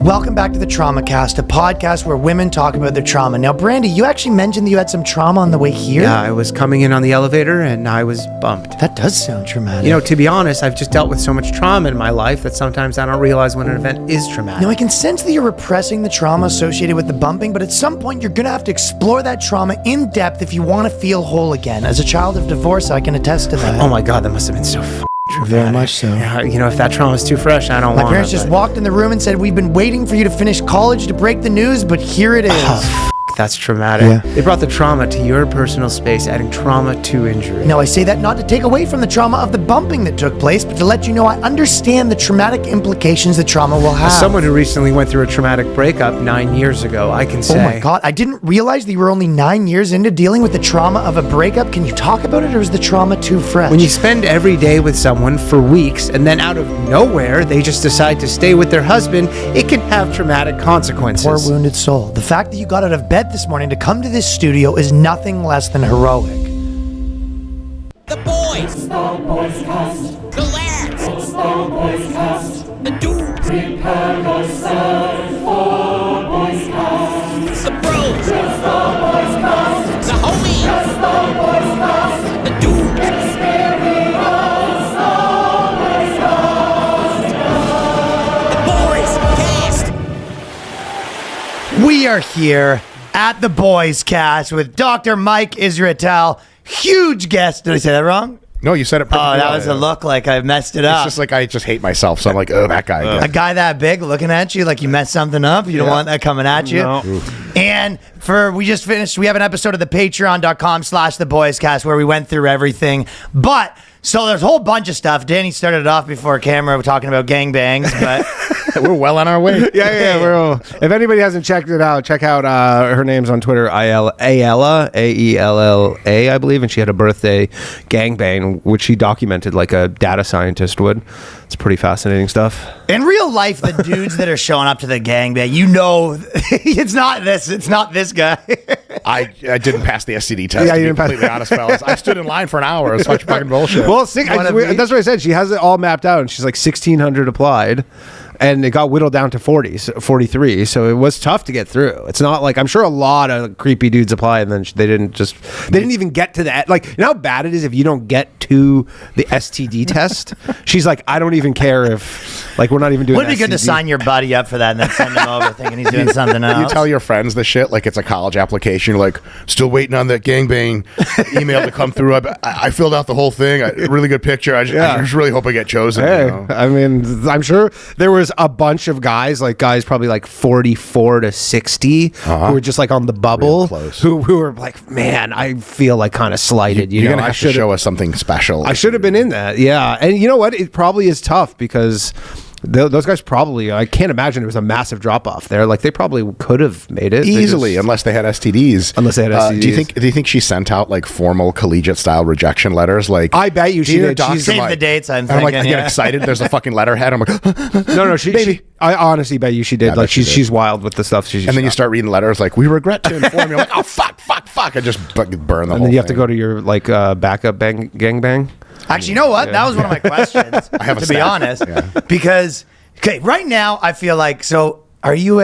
Welcome back to the Traumacast, a podcast where women talk about their trauma. Now, Brandy, you actually mentioned that you had some trauma on the way here? Yeah, I was coming in on the elevator and I was bumped. That does sound traumatic. You know, to be honest, I've just dealt with so much trauma in my life that sometimes I don't realize when an event is traumatic. Now, I can sense that you're repressing the trauma associated with the bumping, but at some point you're going to have to explore that trauma in depth if you want to feel whole again. As a child of divorce, I can attest to that. Oh my God, that must have been so traumatic. Very much so. Yeah, you know, if that trauma's too fresh, I don't want it. My parents just walked in the room and said, "We've been waiting for you to finish college to break the news, but here it is." That's traumatic. Yeah. They brought the trauma to your personal space, adding trauma to injury. Now, I say that not to take away from the trauma of the bumping that took place, but to let you know I understand the traumatic implications that trauma will have. As someone who recently went through a traumatic breakup 9 years ago, I can say... Oh my God, I didn't realize that you were only 9 years into dealing with the trauma of a breakup. Can you talk about it, or is the trauma too fresh? When you spend every day with someone for weeks, and then out of nowhere, they just decide to stay with their husband, it can have traumatic consequences. Poor wounded soul. The fact that you got out of bed this morning to come to this studio is nothing less than heroic. The boys! It's the BOYSCAST. The lads! It's the BOYSCAST. The dudes! Prepare yourself for BOYSCAST. The bros! It's the BOYSCAST. The homies! It's the BOYSCASt. The dudes! Experience the BOYSCAST. The boys! Cast! We are here at the BOYSCAST with Dr. Mike Israetel. Huge guest. Did I say that wrong? No, you said it perfectly. Oh, that well. was a look like I messed it It's up. just like I just hate myself, so I'm like, oh, that guy. A guy that big looking at you like you messed something up. You don't want that coming at you. No. And we just finished, we have an episode of the patreon.com/theboyscast where we went through everything. But, so there's a whole bunch of stuff. Danny started it off before camera talking about gangbangs, but... We're well on our way. Yeah. If anybody hasn't checked it out, check out her name's on Twitter, Aella, A-E-L-L-A, I believe, and she had a birthday gangbang, which she documented like a data scientist would. It's pretty fascinating stuff. In real life, the dudes that are showing up to the gangbang, you know, it's not this guy. I didn't pass the STD test, Yeah, to you be didn't pass- completely honest, fellas. I stood in line for an hour. It's such fucking bullshit. Well, One of me. that's what I said. She has it all mapped out, and she's like 1,600 applied. And it got whittled down to 43, so it was tough to get through. It's not like, I'm sure a lot of creepy dudes apply and then they didn't even get to that. Like, you know how bad it is if you don't get to the STD test? She's like, I don't even care if, like, we're not even doing Wouldn't it be good to STD. sign your buddy up for that and then send him over thinking he's doing something else? You tell your friends this shit like it's a college application. You're like, still waiting on that gangbang email to come through. I filled out the whole thing. Really good picture. I just really hope I get chosen. Hey, you know? I mean, I'm sure there was a bunch of guys probably like 44 to 60 who were just like on the bubble, Real close. who were like, man, I feel like kind of slighted. You're know, going to I have to should've- show us something special. I should have been in that, yeah. And you know what? It probably is tough because those guys probably, I can't imagine it was a massive drop off there. Like, they probably could have made it Easily, unless they had STDs. Unless they had STDs. Do you think she sent out like formal collegiate style rejection letters? Like, I bet you she "Dear did. Dr. She's- Save Mike." the dates, I'm And I'm like, thinking, I get yeah. excited. There's a fucking letterhead. I'm like, No, she I honestly bet you she did. Yeah, I like, bet she did. she's wild with the stuff. She's and then you start reading letters like, we regret to inform you. I'm like, oh, fuck. I just fucking burn the whole and then you have to thing. go to your like backup gangbang. Actually, you know what? That was one of my questions, I have a to be stack. honest. Yeah. Because, okay, right now, I feel like, so are you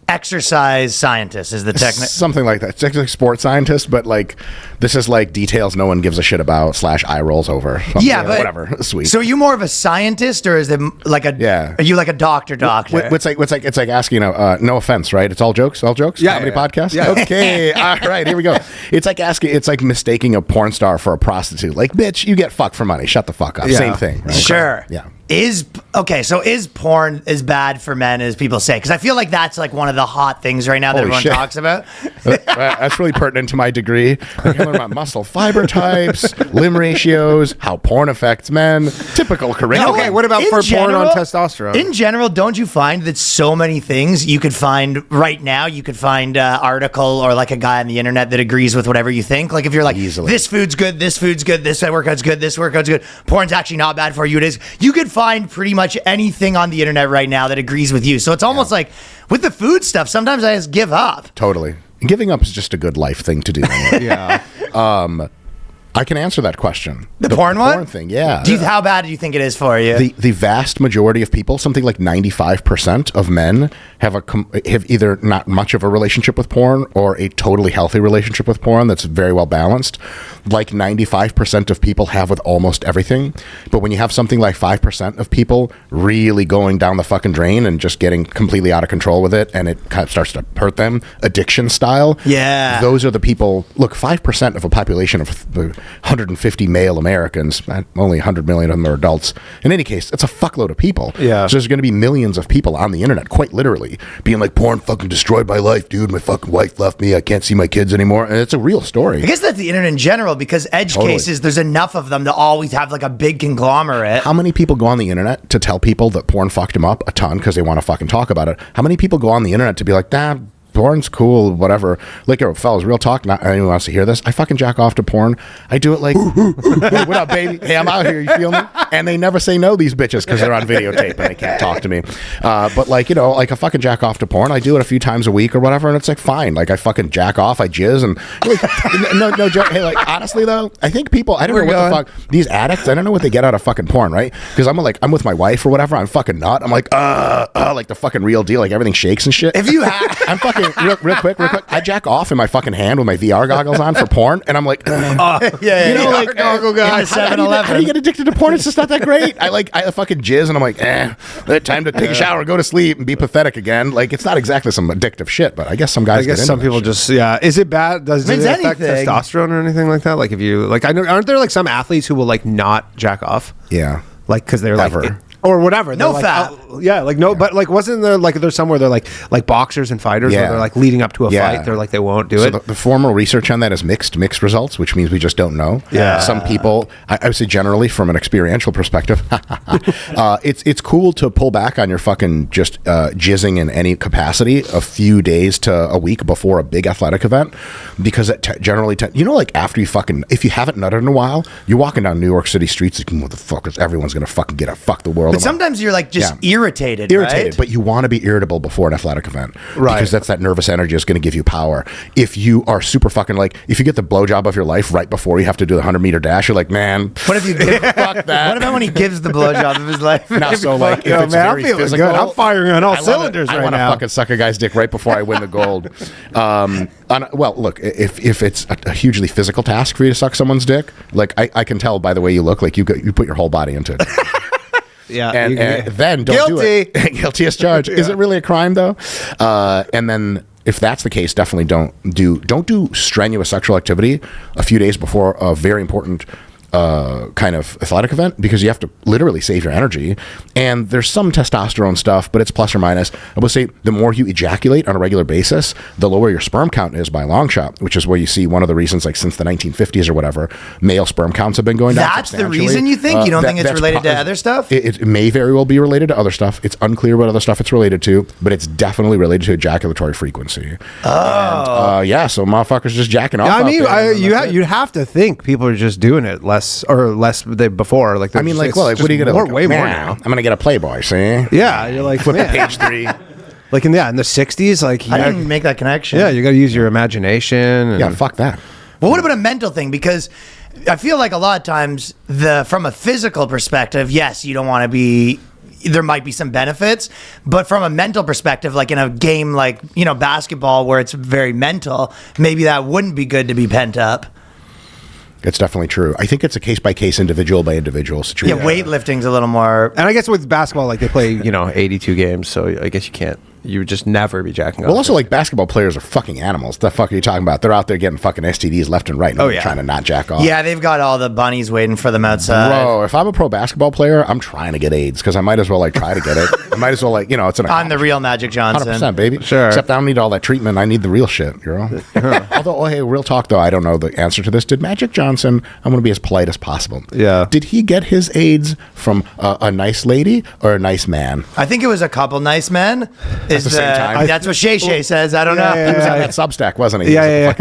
exercise scientist is the technique? Something like that. It's like a sports scientist, but like, this is like details no one gives a shit about / eye rolls over. Something, Yeah, but whatever. Sweet. So are you more of a scientist, or is it like a? Yeah. Are you like a doctor? It's like asking, no offense, right? It's all jokes. Yeah, Comedy yeah. podcast. Yeah. Okay. All right. Here we go. It's like mistaking a porn star for a prostitute. Like, bitch, you get fucked for money. Shut the fuck up. Yeah. Same thing. Right? Sure. Yeah. So is porn as bad for men as people say? Because I feel like that's like one of the hot things right now that Holy everyone shit. talks about. That's really pertinent to my degree. I can learn about muscle fiber types, limb ratios, how porn affects men. Typical curriculum. Okay, what about In for porn on general- testosterone? In general, don't you find that so many things you could find right now, you could find an article or like a guy on the internet that agrees with whatever you think? Like if you're like, Easily. this food's good, this workout's good, this workout's good, porn's actually not bad for you, it is. You could find pretty much anything on the internet right now that agrees with you. So it's almost like with the food stuff, sometimes I just give up. Totally. Giving up is just a good life thing to do. yeah. I can answer that question. The porn one? Porn thing, yeah. How bad do you think it is for you? The vast majority of people, something like 95% of men, have either not much of a relationship with porn or a totally healthy relationship with porn that's very well balanced. Like 95% of people have with almost everything. But when you have something like 5% of people really going down the fucking drain and just getting completely out of control with it, and it kind of starts to hurt them, addiction style. Yeah. Those are the people. Look, 5% of a population of 150 male Americans, only 100 million of them are adults. In any case, it's a fuckload of people. Yeah. So there's going to be millions of people on the internet, quite literally, being like, porn fucking destroyed my life, dude. My fucking wife left me. I can't see my kids anymore. And it's a real story. I guess that's the internet in general, because edge cases, there's enough of them to always have like a big conglomerate. How many people go on the internet to tell people that porn fucked them up? A ton, because they want to fucking talk about it. How many people go on the internet to be like, nah, porn's cool, whatever. Like, fellas, real talk, not anyone wants to hear this. I fucking jack off to porn. I do it like, hey, what up, baby? Hey, I'm out here. You feel me? And they never say no, these bitches, because they're on videotape and they can't talk to me. But like, like I fucking jack off to porn. I do it a few times a week or whatever, and it's like fine. Like I fucking jack off, I jizz, and like, no joke. Hey, like honestly though, I think people, I don't know what the fuck, these addicts, I don't know what they get out of fucking porn, right? Because I'm with my wife or whatever, I'm fucking nut. I'm like, like the fucking real deal, like everything shakes and shit. If you have, I'm fucking real quick. I jack off in my fucking hand with my VR goggles on for porn, and I'm like, yeah, you know, like goggle guy, 7-Eleven. How do you get addicted to porn? It's just not that great. I fucking jizz, and I'm like, time to take a shower, go to sleep, and be pathetic again. Like it's not exactly some addictive shit, but I guess some guys. I guess some people just Is it bad? Does it affect anything. testosterone or anything like that? Like if you like, I know, aren't there like some athletes who will like not jack off? Yeah, like because they're Ever. like. Or whatever. No like, fat. Yeah, like no, but like wasn't there like there's somewhere they're like boxers and fighters where they're like leading up to a fight, they're like they won't do it. The formal research on that is mixed results, which means we just don't know. Yeah. Some people, I would say generally from an experiential perspective, it's cool to pull back on your fucking just jizzing in any capacity a few days to a week before a big athletic event, because it generally, like after you fucking, if you haven't nutted in a while, you're walking down New York City streets like, motherfuckers, everyone's gonna fucking get a fuck the world. But sometimes you're like just irritated, right? But you want to be irritable before an athletic event, right? Because that's that nervous energy is going to give you power. If you are super fucking like, if you get the blowjob of your life right before you have to do the 100-meter dash, you're like, man, what if you fuck that? What about when he gives the blowjob of his life? Not so like, if it's man, very I'm feeling physical, good. I'm firing on all cylinders right now. I want to fucking suck a guy's dick right before I win the gold. Well, look, if it's a hugely physical task for you to suck someone's dick, like I can tell by the way you look, like you put your whole body into it. Yeah, and then don't do it. Guilty as charged. Is it really a crime though? And then if that's the case, definitely don't do strenuous sexual activity a few days before a very important kind of athletic event, because you have to literally save your energy. And there's some testosterone stuff, but it's plus or minus. I would say the more you ejaculate on a regular basis, the lower your sperm count is by a long shot, which is where you see one of the reasons, like since the 1950s or whatever, male sperm counts have been going down. That's the reason you think? You don't think it's related to other stuff? It may very well be related to other stuff. It's unclear what other stuff it's related to, but it's definitely related to ejaculatory frequency. Oh. And, so motherfuckers just jacking off. Yeah, I mean, you'd have to think people are just doing it less before. Like, I mean, like, well, like, what are you gonna more, way more now? I'm gonna get a Playboy. See? Yeah, you're like, flip to man. page 3. Like in the 60s, like I didn't make that connection. Yeah, you got to use your imagination. And Yeah, fuck that. Well, what about a mental thing? Because I feel like a lot of times, from a physical perspective, yes, you don't want to be. There might be some benefits, but from a mental perspective, like in a game like basketball where it's very mental, maybe that wouldn't be good to be pent up. It's definitely true. I think it's a case-by-case, individual-by-individual situation. Yeah, weightlifting's a little more. And I guess with basketball, like they play, 82 games, so I guess you would just never be jacking off. Well, also, like, basketball players are fucking animals. The fuck are you talking about? They're out there getting fucking STDs left and right. And trying to not jack off. Yeah, they've got all the bunnies waiting for them outside. Bro, if I'm a pro basketball player, I'm trying to get AIDS because I might as well like try to get it. I might as well like it's an on the real Magic Johnson. 100%, baby. Sure. Except I don't need all that treatment. I need the real shit, Although, hey, real talk though, I don't know the answer to this. Did Magic Johnson? I'm going to be as polite as possible. Yeah. Did he get his AIDS from a nice lady or a nice man? I think it was a couple nice men. At the same time. That's what Shay says. I don't know. He was on that Substack, wasn't he? Yeah.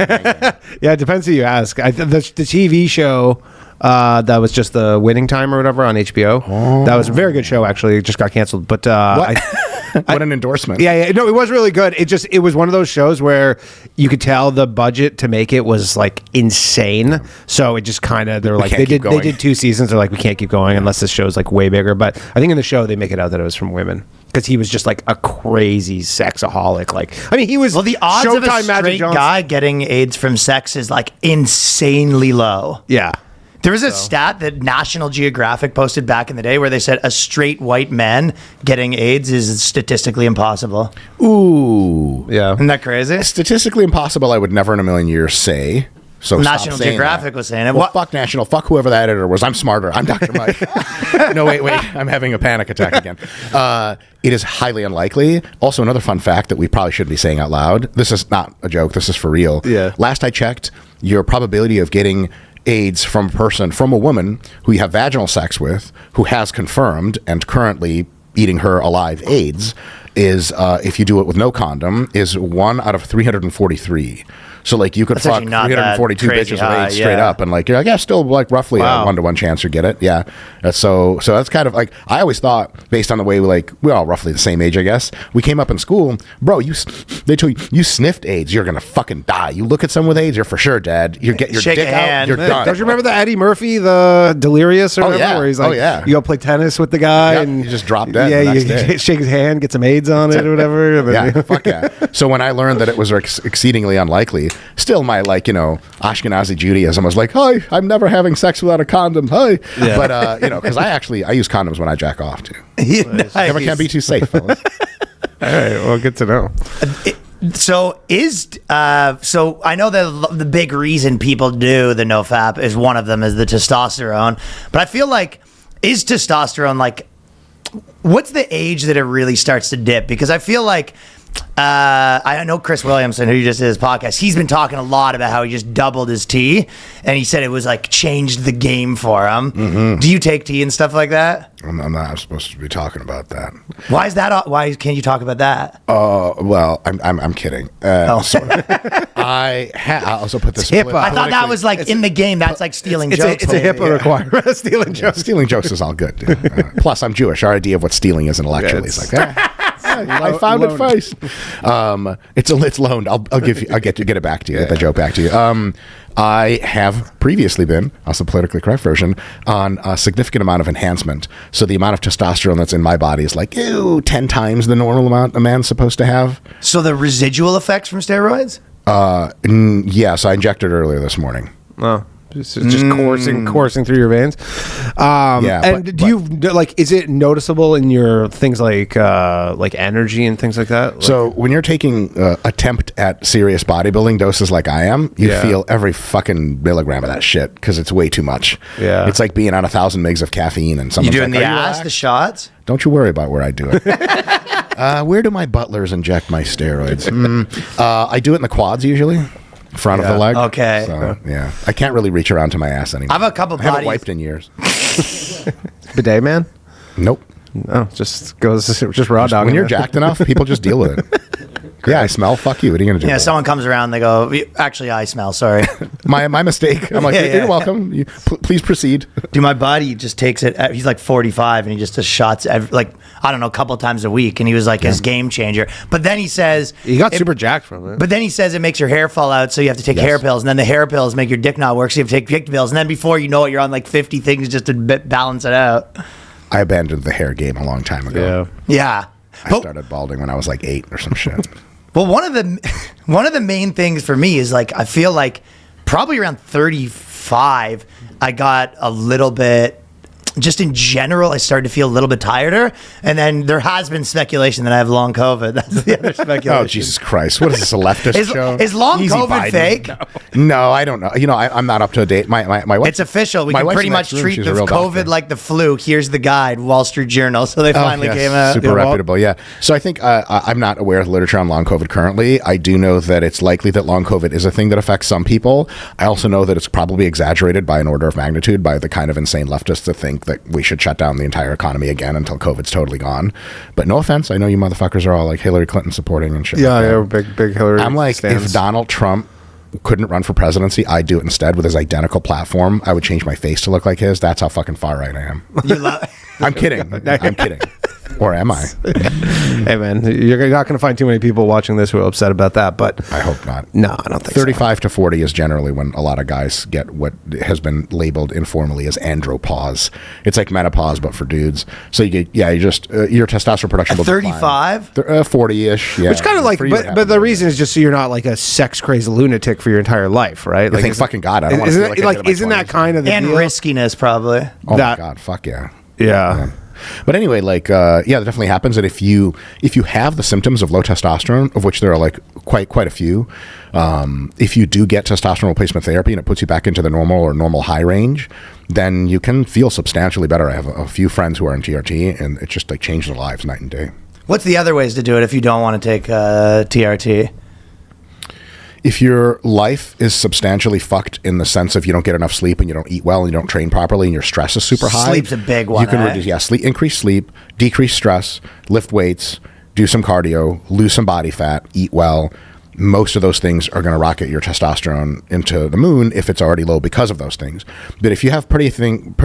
Yeah, it depends who you ask. The TV show that was just the Winning Time or whatever on HBO. That was a very good show, actually. It just got canceled. But What an endorsement. Yeah, no, it was really good. It was one of those shows where you could tell the budget to make it was like insane. So it just kind of they did 2 seasons. They're like, we can't keep going unless this show's like way bigger. But I think in the show they make it out that it was from women because he was just like a crazy sexaholic. Like, I mean, he was the odds of a straight guy getting AIDS from sex is like insanely low. Yeah. There was a stat that National Geographic posted back in the day where they said a straight white man getting AIDS is statistically impossible. Ooh. Yeah. Isn't that crazy? Statistically impossible, I would never in a million years say. So National Geographic was saying it. Well, fuck National. Fuck whoever the editor was. I'm smarter. I'm Dr. Mike. No, wait. I'm having a panic attack again. It is highly unlikely. Also, another fun fact that we probably should be saying out loud. This is not a joke. This is for real. Yeah. Last I checked, your probability of getting AIDS from a woman who you have vaginal sex with, who has confirmed and currently eating her alive AIDS, is if you do it with no condom, is 1 out of 343. So like you could fuck 342 bitches with AIDS straight up, and like you're like, yeah, still like roughly a 1-to-1 chance you get it. Yeah, so that's kind of like, I always thought, based on the way we're all roughly the same age, I guess. We came up in school, bro. They told you sniffed AIDS, you're gonna fucking die. You look at someone with AIDS, you're for sure dead. You get your dick out, you're done. Don't you remember the Eddie Murphy, the Delirious or whatever, where he's like, you go play tennis with the guy and you just drop dead. Yeah, you shake his hand, get some AIDS on it or whatever. And then Fuck yeah. So when I learned that it was exceedingly unlikely, still my Ashkenazi Judaism was like, hi, I'm never having sex without a condom. Hi. Yeah. But because I use condoms when I jack off too. Nice. Never can be too safe, fellas. All right, well, good to know. So I know that the big reason people do the nofap is one of them is the testosterone, but I feel like, is testosterone like, what's the age that it really starts to dip? Because I feel like I know Chris Williamson, who just did his podcast, he's been talking a lot about how he just doubled his tea, and he said it was like changed the game for him. Mm-hmm. Do you take tea and stuff like that? I'm not supposed to be talking about that. Why is that? Why can't you talk about that? Well, I'm kidding. Sort of. I also put this. I thought that was like in the game. That's like stealing jokes. It's a HIPAA requirement. Stealing jokes. Stealing jokes is all good. Plus, I'm Jewish. Our idea of what stealing is intellectually is like. I found it first. It's loaned. I'll get it back to you. Get the joke back to you. I have previously been, also politically correct version, on a significant amount of enhancement. So the amount of testosterone that's in my body is like 10 times the normal amount a man's supposed to have. So the residual effects from steroids? Yes, I injected earlier this morning. Oh. Just coursing through your veins. Is it noticeable in your things like energy and things like that? So when you're taking attempt at serious bodybuilding doses like I am, you feel every fucking milligram of that shit because it's way too much. Yeah, it's like being on 1,000 mgs of caffeine and something. You doing the ass, the shots? Don't you worry about where I do it. Where do my butlers inject my steroids? I do it in the quads usually. Front of the leg. Okay. So, yeah. I can't really reach around to my ass anymore. I have a couple I haven't wiped in years. Bidet man? Nope. No, just raw dog. When you're jacked enough, people just deal with it. Yeah, I smell. Fuck you. What are you going to do? Yeah, someone comes around, they go, actually, I smell. Sorry. my mistake. I'm like, you're welcome. Please proceed. Dude, my buddy just takes it. He's like 45, and he just does shots a couple times a week, and he was like his game changer. But then he says he got super jacked from it. But then he says it makes your hair fall out, so you have to take hair pills, and then the hair pills make your dick not work, so you have to take dick pills, and then before you know it, you're on like 50 things just to balance it out. I abandoned the hair game a long time ago. Yeah. I started balding when I was like 8 or some shit. Well, one of the main things for me is like I feel like probably around 35 I got a little bit, just in general, I started to feel a little bit tireder, and then there has been speculation that I have long COVID. That's the other speculation. Oh, Jesus Christ. What is this, a leftist show? Is long COVID fake? No, I don't know. I'm not up to date. My wife, it's official. We can pretty much treat the COVID like the flu. Here's the guide, Wall Street Journal. So they finally came out. Super reputable, yeah. So I think I'm not aware of the literature on long COVID currently. I do know that it's likely that long COVID is a thing that affects some people. I also know that it's probably exaggerated by an order of magnitude by the kind of insane leftists that think that we should shut down the entire economy again until COVID's totally gone. But no offense, I know you motherfuckers are all like Hillary Clinton supporting and shit. Yeah, big Hillary. I'm like, if Donald Trump couldn't run for presidency, I'd do it instead with his identical platform. I would change my face to look like his. That's how fucking far right I am. I'm kidding. I'm kidding. Or am I? Hey, man, you're not going to find too many people watching this who are upset about that, but I hope not. no, I don't think 35 to 40 is generally when a lot of guys get what has been labeled informally as andropause. It's like menopause, but for dudes. So you get, your testosterone production will decline. 35? 40-ish, yeah. Which kind of like, For you, it but the happens. reason is just so you're not like a sex crazy lunatic for your entire life, right? Like, thank fucking God. I don't want to feel like I did in my isn't that 20s. kind of the And deal? riskiness, probably. Oh that- my God, fuck yeah. Yeah. But anyway, like, that definitely happens. And if you have the symptoms of low testosterone, of which there are like quite a few, if you do get testosterone replacement therapy and it puts you back into the normal or normal high range, then you can feel substantially better. I have a few friends who are in TRT, and it just like changed their lives night and day. What's the other ways to do it if you don't want to take TRT? If your life is substantially fucked in the sense of you don't get enough sleep and you don't eat well and you don't train properly and your stress is super high, Sleep's a big one, You can eh? reduce, increase sleep, decrease stress, lift weights, do some cardio, lose some body fat, eat well. Most of those things are going to rocket your testosterone into the moon if it's already low because of those things. But if you have pretty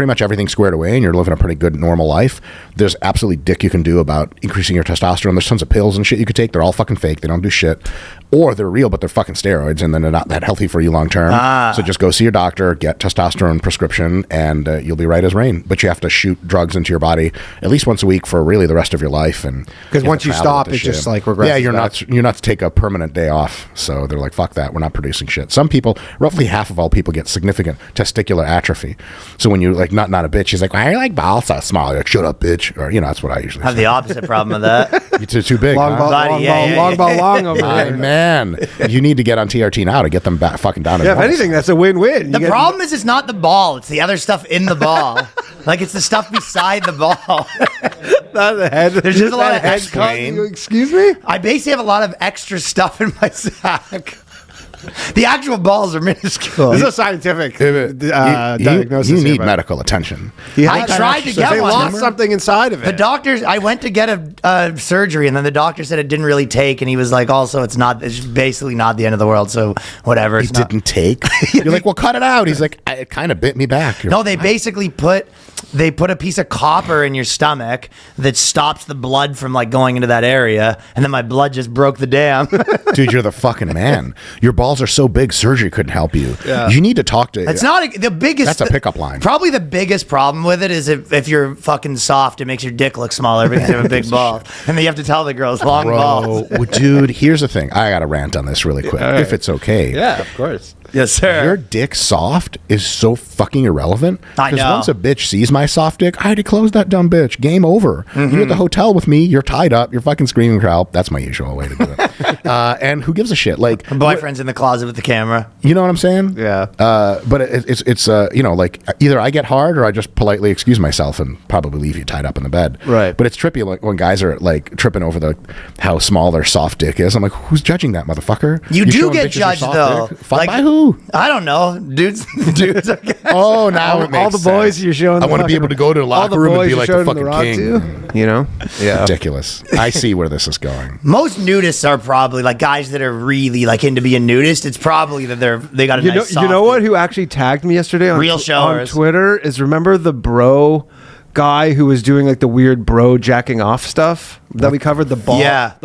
much everything squared away and you're living a pretty good normal life, there's absolutely dick you can do about increasing your testosterone. There's tons of pills and shit you could take. They're all fucking fake. They don't do shit. Or they're real, but they're fucking steroids, and then they're not that healthy for you long term. So just go see your doctor, get testosterone prescription, and you'll be right as rain. But you have to shoot drugs into your body at least once a week for really the rest of your life. And Because once you have to travel stop, with it the shit. just like regresses. Yeah, you're back. not to take a permanent day off. So they're like, fuck that. We're not producing shit. Some people, roughly half of all people, get significant testicular atrophy. So when you're like not a bitch, he's like, why are you like balls so small? You're like, shut up, bitch. Or that's what I usually I have say. the opposite problem with that. You're too big. Long huh? ball, Buddy, long yeah, ball, yeah, long yeah. ball, long over My here. man, you need to get on TRT now to get them back fucking down. to Yeah, if normal. anything, that's a win-win. The problem is it's not the ball. It's the other stuff in the ball. Like, it's the stuff beside the ball. not the head. There's just a lot of head extra- cut. Excuse me? I basically have a lot of extra stuff in my sack. The actual balls are minuscule. This is a scientific You diagnosis. need here, but- medical attention. I tried to get They one. lost something inside of it. The doctors, I went to get a surgery, and then the doctor said it didn't really take, and he was like, also, it's basically not the end of the world, so whatever. He It's not. didn't take. You're like, well, cut it out. He's like, it kind of bit me back. You're No, like, they basically put a piece of copper in your stomach that stops the blood from like going into that area, and then my blood just broke the dam. dude, you're the fucking man. Your balls are so big, surgery couldn't help you. You need to talk to. It's not the biggest. That's a pickup line. Probably the biggest problem with it is if you're fucking soft, it makes your dick look smaller because you have a big ball, and then you have to tell the girls long balls. Bro, dude, here's the thing. I got to rant on this really quick, if it's okay. yeah, of course. Yes, sir. Your dick soft is so fucking irrelevant. I know. Once a bitch sees my soft dick, I already closed that dumb bitch. Game over. You're at the hotel with me. You're tied up. You're fucking screaming for help. That's my usual way to do it. And who gives a shit? Like, Boyfriend's in the closet with the camera. you know what I'm saying? Yeah. But it's like either I get hard or I just politely excuse myself and probably leave you tied up in the bed. Right. But it's trippy like when guys are like tripping over how small their soft dick is. I'm like, who's judging that motherfucker? You do showing get bitches your judged, soft though. dick? Fuck, Like- by who? I don't know, dudes. I guess. Oh, now it makes all the boys sense. you're showing. I the want to be fucking- able to go to a all the locker room and boys be you're like the showing fucking rock king. to, you know? Yeah. Ridiculous. I see where this is going. Most nudists are probably like guys that are really like into being nudist. It's probably that they got a You know, nice you know what? Who actually tagged me yesterday on Real on showers. Twitter is remember the bro guy who was doing like the weird bro jacking off stuff that we covered. The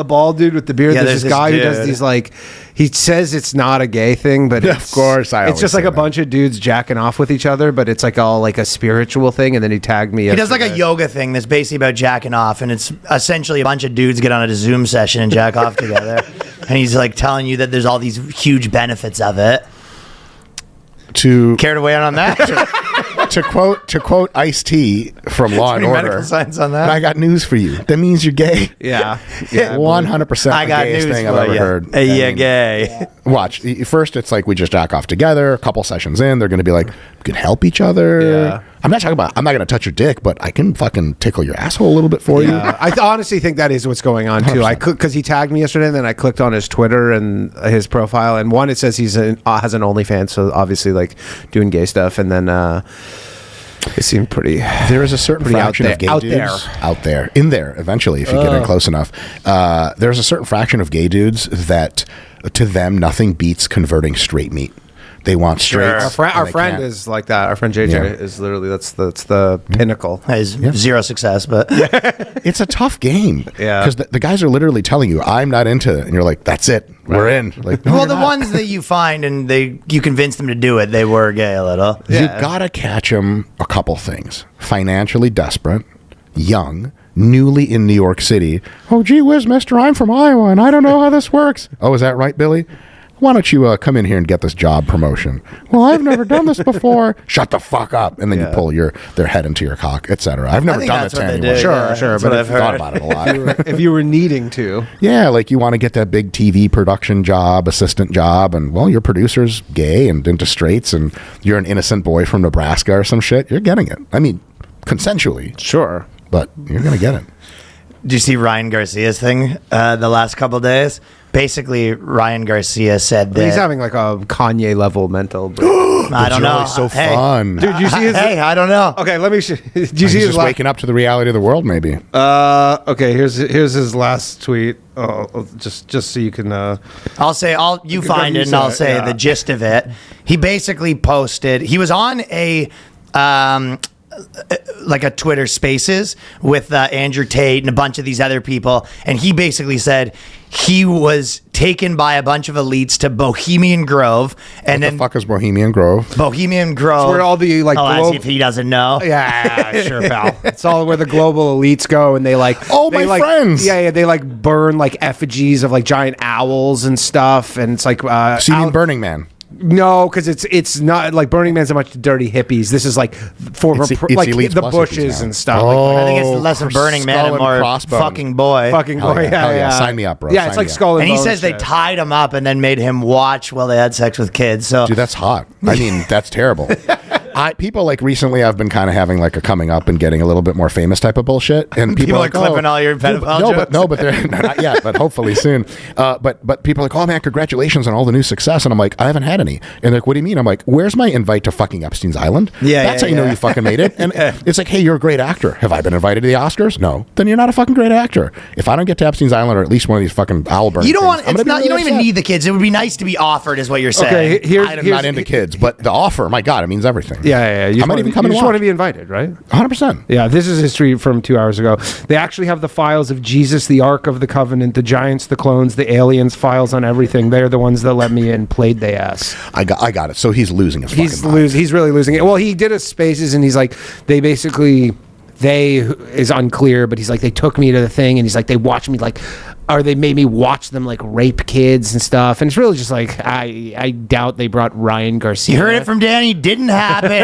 bald dude with the beard. Yeah, there's this there's guy this who does dude. these like he says it's not a gay thing, but Of it's, course, I it's always just like say a that. bunch of dudes jacking off with each other, but it's like all like a spiritual thing. And then he tagged me. He does like a yesterday. yoga thing that's basically about jacking off, and it's essentially a bunch of dudes get on a Zoom session and jack off together. And he's like telling you that there's all these huge benefits of it. To Care to weigh in on that? to quote Ice-T from Law and Any Order. medical science on that? I got news for you. That means you're gay. Yeah, 100% I the got gayest news thing for I've ever you. heard. Hey, I yeah, mean, gay. Watch. First, it's like we just jack off together. A couple sessions in, they're going to be like, we can help each other. Yeah. I'm not going to touch your dick, but I can fucking tickle your asshole a little bit for you. I honestly think that is what's going on too. I because he tagged me yesterday, and then I clicked on his Twitter and his profile, and one it says he's has an OnlyFans, so obviously like doing gay stuff, and then it seemed pretty. There is a certain Pretty out fraction there- of gay out dudes out there, in there eventually, if you get in close enough. There's a certain fraction of gay dudes that to them nothing beats converting straight meat. They want straights. Our friend is like that. Our friend JJ is literally that's the pinnacle. Has zero success, but It's a tough game. Yeah. Because the guys are literally telling you, I'm not into it. And you're like, that's it. We're in. Like, no, well, you're the not. ones that you find and you convince them to do it, they were gay a little. You gotta catch them a couple things. Financially desperate, young, newly in New York City. Oh, gee whiz, mister, I'm from Iowa and I don't know how this works. Oh, is that right, Billy? Why don't you come in here and get this job promotion? Well, I've never done this before. Shut the fuck up. And then you pull their head into your cock, etc. I've never think done it that's to what they anyone. do, Sure, yeah. sure, That's but what I've I've thought heard. about it a lot. If you were needing to. Yeah, like you want to get that big TV production job, assistant job, and well, your producer's gay and into straights, and you're an innocent boy from Nebraska or some shit. You're getting it. I mean, consensually, Sure. but you're gonna get it. Did you see Ryan Garcia's thing the last couple days? Basically, Ryan Garcia said that He's having like a Kanye level mental. I don't know. Really so Hey, fun. Dude, you see his? Hey, I don't know. Okay, let me. Did you He's see his just last? waking up to the reality of the world, maybe. Okay, here's his last tweet. Oh, just so you can. I'll say you find it, use and I'll it, say yeah. the gist of it. He basically posted. He was on a like a Twitter Spaces with Andrew Tate and a bunch of these other people, and he basically said he was taken by a bunch of elites to Bohemian Grove, and What then the fuck is Bohemian Grove? Bohemian Grove. where all the like. as globe- if he doesn't know. Yeah, sure, pal. It's all where the global elites go, and they like. Oh, they, my like, friends. Yeah, they like burn like effigies of like giant owls and stuff, and it's like. So you mean Burning Man? No, because it's not like Burning Man's a bunch of dirty hippies. This is like for It's like elites the plus Bushes hippies now. and stuff. Oh. Like, I think it's less of Burning Man Skull and and more crossbones. fucking boy. fucking Hell boy, yeah, yeah, hell yeah. yeah. Sign me up, bro. Yeah, Sign it's like me up. skull and And he bones says they shit. tied him up and then made him watch while they had sex with kids. So Dude, that's hot. I mean, that's terrible. People like recently I've been kind of having like a coming up and getting a little bit more famous type of bullshit, and people, People are like, clipping all your pedophile jokes? no, but they're not yet, but hopefully soon. But people are like, oh man, congratulations on all the new success, and I'm like, I haven't had any, and they're like, what do you mean? I'm like, where's my invite to fucking Epstein's Island? Yeah, that's yeah, how you know yeah. you fucking made it. And it's like, hey, you're a great actor. Have I been invited to the Oscars? No. Then you're not a fucking great actor. If I don't get to Epstein's Island or at least one of these fucking owl burning, you don't want. things, I'm It's gonna be not. You don't really even upset. need the kids. It would be nice to be offered, is what you're saying. Okay, here's I'm not into kids, but the offer, my God, it means everything. Yeah. You I might even come you and just want watch. to be invited, right? 100%. Yeah, this is history from 2 hours ago. They actually have the files of Jesus, the Ark of the Covenant, the Giants, the Clones, the Aliens, files on everything. They're the ones that let me in, played they ass. I got it. So he's losing his He's fucking mind. He's really losing it. Well, he did a Spaces, and he's like, they is unclear, but he's like, they took me to the thing, and he's like, they watched me like, or they made me watch them like rape kids and stuff, and it's really just like, I doubt they brought Ryan Garcia. You heard it from Danny. Didn't happen.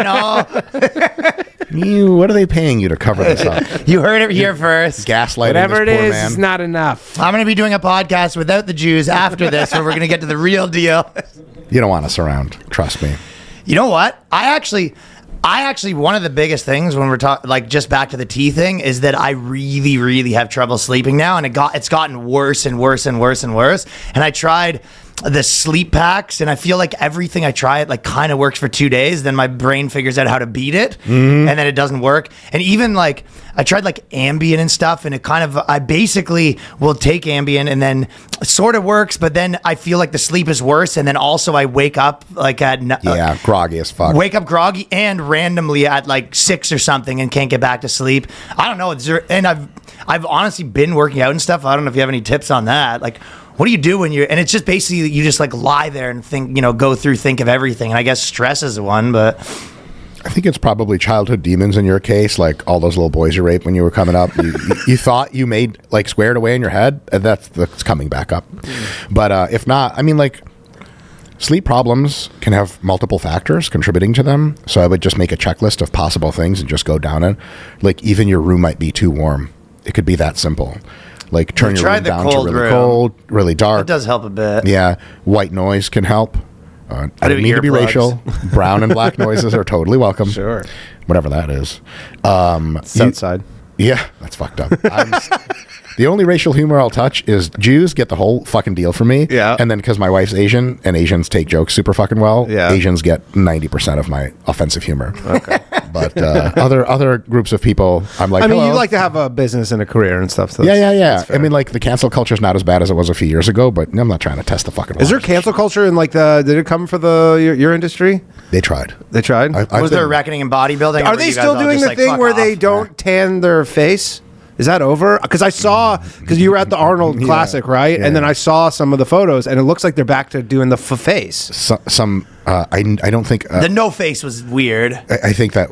What are they paying you to cover this up? You heard it here first. Gaslighting Whatever it this poor is, man. it's not enough. I'm going to be doing a podcast without the Jews after this, where we're going to get to the real deal. You don't want us around. Trust me. You know what? I actually, one of the biggest things when we're talking, like just back to the tea thing, is that I really, really have trouble sleeping now, and it's gotten worse and worse and worse and worse. And I tried the sleep packs, and I feel like everything I try it like kind of works for 2 days. Then my brain figures out how to beat it, and then it doesn't work. And even like I tried like Ambien and stuff, and I basically will take Ambien, and then it sort of works, but then I feel like the sleep is worse, and then also I wake up like at Yeah, groggy as fuck. wake up groggy and randomly at like 6 or something and can't get back to sleep. I don't know. And I've honestly been working out and stuff. I don't know if you have any tips on that. Like, what do you do when and it's just basically you just like lie there and think, think of everything. And I guess stress is one, but I think it's probably childhood demons in your case, like all those little boys you raped when you were coming up. You thought you made like squared away in your head, and that's coming back up. But if not, I mean, like sleep problems can have multiple factors contributing to them. So I would just make a checklist of possible things and just go down it. Like even your room might be too warm. It could be that simple. Like turn your room down to really cold, really dark. it does help a bit. Yeah, white noise can help. I do don't mean to be earplugs. racial. Brown and black noises are totally welcome. Sure. Whatever that is. Southside. Yeah, that's fucked up. The only racial humor I'll touch is Jews get the whole fucking deal from me. Yeah. And then because my wife's Asian and Asians take jokes super fucking well, Yeah. Asians get 90% of my offensive humor. Okay. But other groups of people, I'm like, I mean, hello. you like to have a business and a career and stuff. So yeah. that's fair. I mean, like the cancel culture is not as bad as it was a few years ago, but I'm not trying to test the fucking. Is there waters. cancel culture in like did it come for your industry? They tried. They tried. Was there a reckoning in bodybuilding? Are they still doing the thing where they don't tan their face? Is that over? Because I saw, because you were at the Arnold Classic, right? Yeah. And then I saw some of the photos, and it looks like they're back to doing the face. I don't think the no face was weird. I think that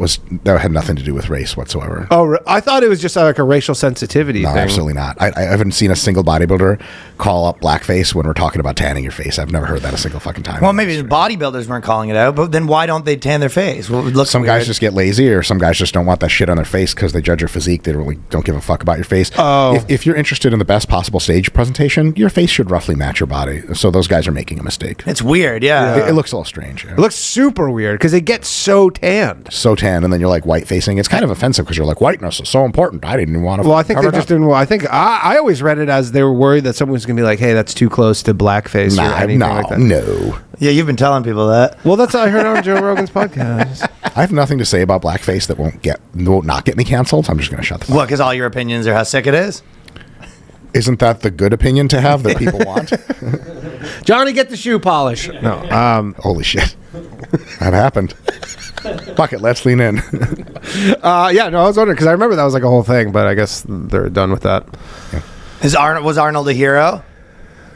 had nothing to do with race whatsoever. Oh, I thought it was just like a racial sensitivity No, thing. absolutely not. I haven't seen a single bodybuilder call up blackface when we're talking about tanning your face. I've never heard that a single fucking time. Well, maybe the bodybuilders weren't calling it out, but then why don't they tan their face? Well, it looks some weird. guys just get lazy, or some guys just don't want that shit on their face because they judge your physique. They really don't give a fuck about your face. Oh. If you're interested in the best possible stage presentation, your face should roughly match your body. So those guys are making a mistake. It's weird, yeah. It looks a little strange. Yeah. It looks super weird because they get so tanned. So tan, and then you're like white facing. It's kind of offensive because you're like, whiteness is so important. I didn't even want to. Well, I think they just didn't. Well, I think I always read it as they were worried that someone was going to be like, "Hey, that's too close to blackface or anything like that." No. Yeah, you've been telling people that. Well, that's what I heard on Joe Rogan's podcast. I have nothing to say about blackface that won't not get me canceled. I'm just going to shut the fuck. What, because all your opinions are how sick it is? Isn't that the good opinion to have that people want? Johnny, get the shoe polish. No. Holy shit. That happened. Fuck it, let's lean in. Yeah, no, I was wondering because I remember that was like a whole thing, but I guess they're done with that. Was Arnold a hero?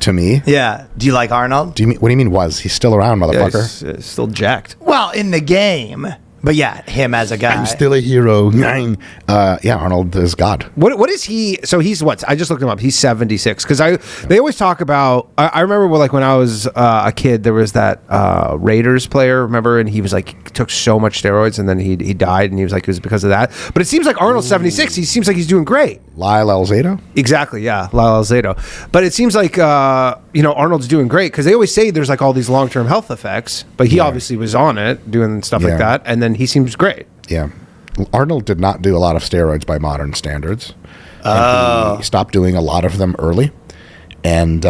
To me? Yeah. Do you like Arnold? What do you mean was? He's still around, motherfucker. He's still jacked. Well, in the game. But yeah, him as a guy. I'm still a hero. Yeah, Arnold is God. What is he? So he's what? I just looked him up. He's 76. Because they always talk about. I remember when I was a kid, there was that Raiders player. Remember, and he was like took so much steroids, and then he died, and he was like it was because of that. But it seems like Arnold's 76. He seems like he's doing great. Lyle Alzado? Exactly. Yeah, Lyle Alzado. But it seems like Arnold's doing great because they always say there's like all these long-term health effects, but he obviously was on it doing stuff like that, and then he seems great. Yeah. Arnold did not do a lot of steroids by modern standards. And he stopped doing a lot of them early. And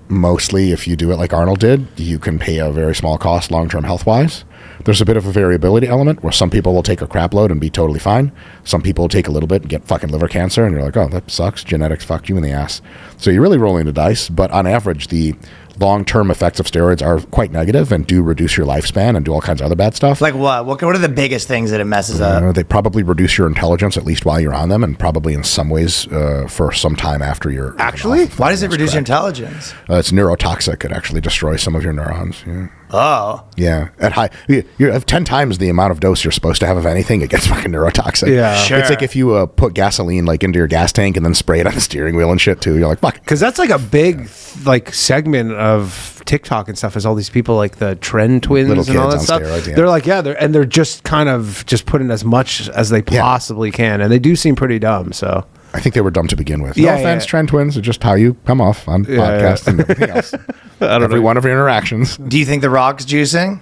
mostly, if you do it like Arnold did, you can pay a very small cost long-term health-wise. There's a bit of a variability element where some people will take a crap load and be totally fine. Some people will take a little bit and get fucking liver cancer, and you're like, oh, that sucks. Genetics fucked you in the ass. So you're really rolling the dice. But on average, the long-term effects of steroids are quite negative and do reduce your lifespan and do all kinds of other bad stuff. Like what? What are the biggest things that it messes up? They probably reduce your intelligence, at least while you're on them, and probably in some ways for some time after you're Actually? off. Why does it That's reduce your correct. intelligence? It's neurotoxic. It actually destroys some of your neurons. Yeah. Oh. Yeah, at high, you have 10 times the amount of dose you're supposed to have of anything. It gets fucking neurotoxic. Yeah. Sure. It's like if you put gasoline like into your gas tank and then spray it on the steering wheel and shit too. You're like, fuck. Because that's like a big like segment of TikTok and stuff is all these people like the trend twins Little and all that kids on stuff. steroids, yeah. They're like, they're just kind of just putting as much as they possibly can, and they do seem pretty dumb. So I think they were dumb to begin with. Yeah, No offense, yeah. trend twins. It's just how you come off on podcasts and everything else. Every one of your interactions. Do you think The Rock's juicing?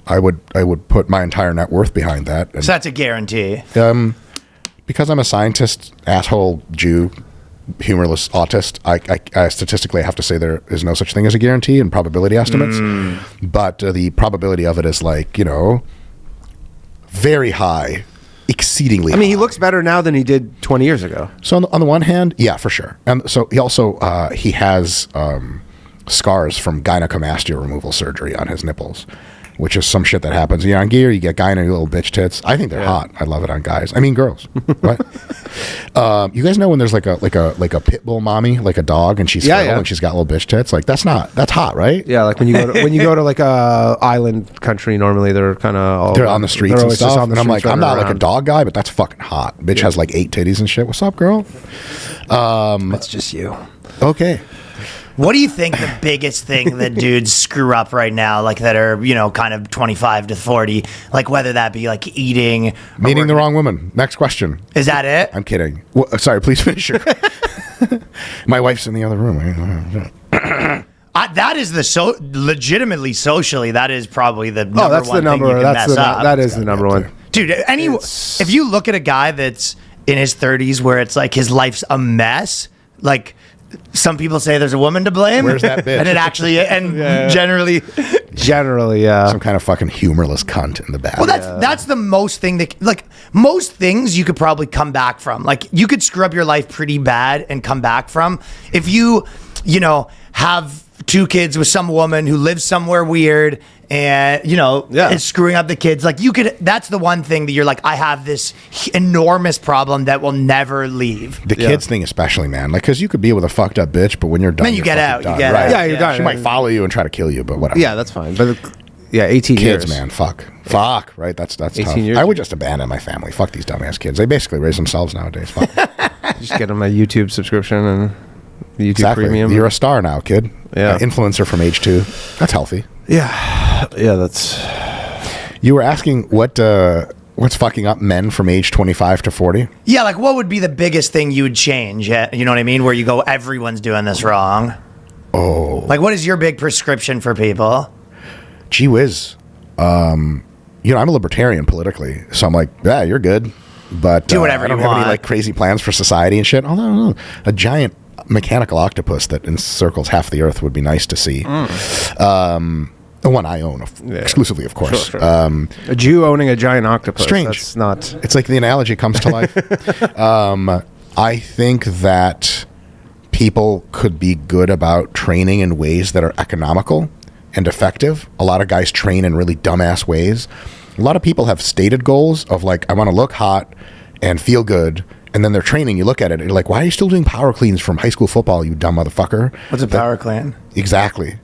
I would put my entire net worth behind that. And, So that's a guarantee. because I'm a scientist, asshole, Jew, humorless autist, I statistically have to say there is no such thing as a guarantee in probability estimates. But the probability of it is like, very high, exceedingly I mean, he high. looks better now than he did 20 years ago. So on the one hand, yeah, for sure. And so he also he has scars from gynecomastia removal surgery on his nipples, which is some shit that happens. On gear, you get gyno little bitch tits. I think they're hot. I love it on guys. I mean girls. What? You guys know when there's like a pit bull mommy, like a dog, and she's feral and she's got little bitch tits. Like that's hot, right? Yeah, like when you go to like a island country, normally they're kind of They're on the streets and always just stuff. on the And I'm like, streets I'm not running like a around. dog guy, but that's fucking hot. Bitch has like 8 titties and shit. What's up, girl? That's just you. Okay. What do you think the biggest thing that dudes screw up right now, like that are, kind of 25 to 40, like whether that be like eating, or Meeting the wrong woman. Next question. Is that it? I'm kidding. Well, sorry, please finish your. My wife's in the other room. That is legitimately socially, that is probably the number That's one the number. thing you can That's mess the up. that is the number one. Dude, if you look at a guy that's in his 30s where it's like his life's a mess, like some people say there's a woman to blame. Where's that bitch? And it actually, generally. Generally, yeah. Some kind of fucking humorless cunt in the back. Well, that's the most thing that, like, most things you could probably come back from. Like, you could screw up your life pretty bad and come back from. If you have 2 kids with some woman who lives somewhere weird and, is screwing up the kids. Like, that's the one thing that you're like, I have this enormous problem that will never leave. The kids thing especially, man. Like, because you could be with a fucked up bitch, but when you're done, Then you you're get fucking out. done, You get right? out. Yeah, you're done. She might follow you and try to kill you, but whatever. Yeah, that's fine. But 18 Kids, years. man, fuck, right? That's 18 tough. years. I would just abandon my family. Fuck these dumbass kids. They basically raise themselves nowadays. Fuck. Just get them a YouTube subscription and YouTube Exactly. Premium. You're a star now, kid. Yeah. Influencer from age 2. That's healthy. Yeah, that's. You were asking what's fucking up men from age 25 to 40? Yeah, like, what would be the biggest thing you would change? You know what I mean? Where you go, everyone's doing this wrong. Oh. Like, what is your big prescription for people? Gee whiz. I'm a libertarian politically, so I'm like, yeah, you're good. But Do whatever I don't you have want. any like crazy plans for society and shit. Although a giant mechanical octopus that encircles half the earth would be nice to see. The one I own, exclusively, of course. Sure. A Jew owning a giant octopus. Strange. That's not. It's like the analogy comes to life. I think that people could be good about training in ways that are economical and effective. A lot of guys train in really dumbass ways. A lot of people have stated goals of like, I want to look hot and feel good. And then they're training, you look at it, and you're like, why are you still doing power cleans from high school football, you dumb motherfucker? What's a power clan? Exactly.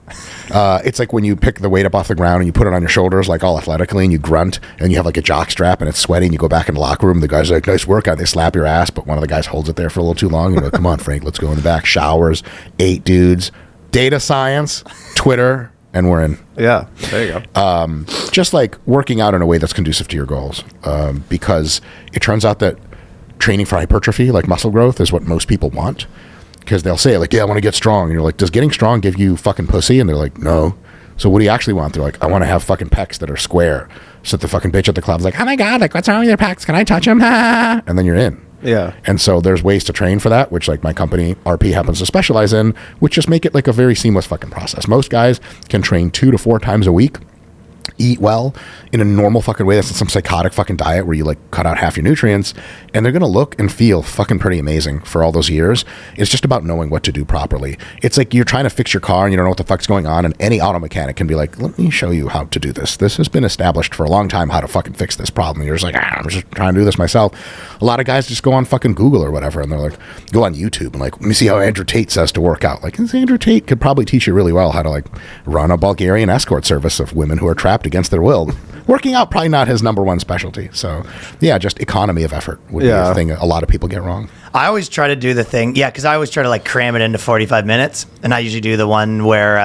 It's like when you pick the weight up off the ground and you put it on your shoulders, like all athletically, and you grunt, and you have like a jock strap, and it's sweaty, and you go back in the locker room, the guys are like, nice workout, they slap your ass, but one of the guys holds it there for a little too long, and you're like, come on, Frank, let's go in the back. Showers, 8 dudes, data science, Twitter, and we're in. Yeah, there you go. Just like working out in a way that's conducive to your goals, because it turns out that training for hypertrophy, like muscle growth, is what most people want. Because they'll say, like, yeah, I want to get strong. And you're like, does getting strong give you fucking pussy? And they're like, no. So what do you actually want? They're like, I want to have fucking pecs that are square. So the fucking bitch at the club's like, oh my God, like, what's wrong with your pecs? Can I touch them? And then you're in. Yeah. And so there's ways to train for that, which like my company RP happens to specialize in, which just make it like a very seamless fucking process. Most guys can train 2 to 4 times a week, eat well in a normal fucking way. That's not some psychotic fucking diet where you like cut out half your nutrients, and they're gonna look and feel fucking pretty amazing for all those years. It's just about knowing what to do properly. It's like you're trying to fix your car and you don't know what the fuck's going on, and any auto mechanic can be like, let me show you how to do this. This has been established for a long time how to fucking fix this problem. And you're just like, I'm just trying to do this myself. A lot of guys just go on fucking Google or whatever, and they're like, go on YouTube and like, let me see how Andrew Tate says to work out. Like, this Andrew Tate could probably teach you really well how to like run a Bulgarian escort service of women who are trapped against their will. Working out probably not his number one specialty. So yeah, just economy of effort would be a thing a lot of people get wrong. I always try to do the thing, because I always try to like cram it into 45 minutes, and I usually do the one where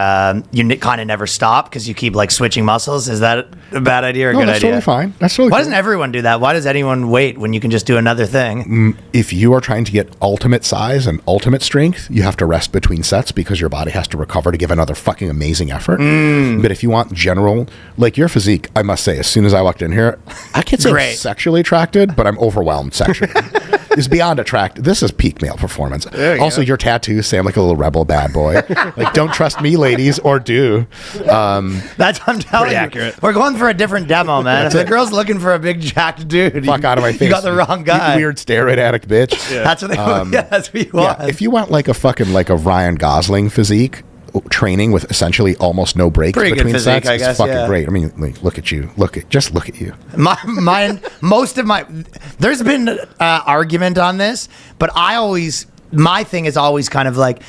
you kind of never stop because you keep like switching muscles. Is that a bad idea or a good That's idea? totally fine. That's totally Why cool. doesn't everyone do that? Why does anyone wait when you can just do another thing? If you are trying to get ultimate size and ultimate strength, you have to rest between sets because your body has to recover to give another fucking amazing effort. But if you want general, like your physique, I must say, as soon as I walked in here, I can't say I'm Great. sexually attracted, but I'm overwhelmed sexually. It's beyond attractive. This is peak male performance. Also, your tattoos say I'm like a little rebel bad boy. Like, don't trust me, ladies, or do. That's what I'm telling you. accurate. We're going for a different demo, man. If the girl's looking for a big jacked dude, Fuck out of my face. You got the wrong guy. You weird steroid addict bitch. That's what they want. Yeah, that's what you want. Yeah, if you want like a fucking like a Ryan Gosling physique, training with essentially almost no breaks Pretty good between physique, sets, I is guess, fucking yeah. great. I mean, like, look at you. Just look at you. There's been argument on this, but my thing is always kind of like,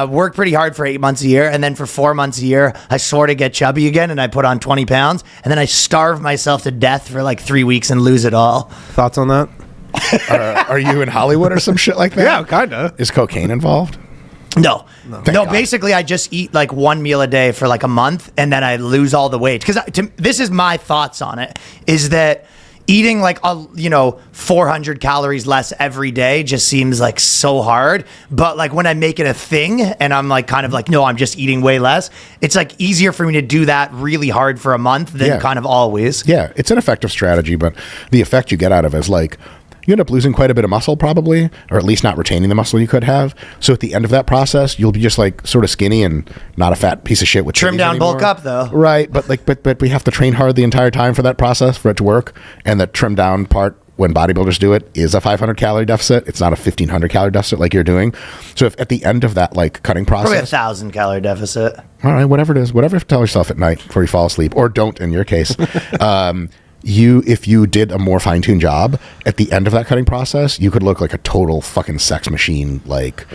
work pretty hard for 8 months a year, and then for 4 months a year, I sort of get chubby again, and I put on 20 pounds, and then I starve myself to death for like 3 weeks and lose it all. Thoughts on that? Are you in Hollywood or some shit like that? Yeah, kinda. Is cocaine involved? No, Thank God. basically I just eat like one meal a day for like a month, and then I lose all the weight. Because this is my thoughts on it, is that eating like 400 calories less every day just seems like so hard. But like when I make it a thing and I'm like kind of like, no, I'm just eating way less, it's like easier for me to do that really hard for a month than kind of always. Yeah, it's an effective strategy, but the effect you get out of it is like, you end up losing quite a bit of muscle probably, or at least not retaining the muscle you could have. So at the end of that process, you'll be just like sort of skinny and not a fat piece of shit with Trim titties down, anymore. bulk up though. Right, but we have to train hard the entire time for that process for it to work, and the trim down part when bodybuilders do it is a 500 calorie deficit. It's not a 1500 calorie deficit like you're doing. So if at the end of that like cutting process, Probably 1,000 calorie deficit. all right, whatever it is, whatever you tell yourself at night before you fall asleep, or don't in your case. If you did a more fine-tuned job at the end of that cutting process, you could look like a total fucking sex machine, like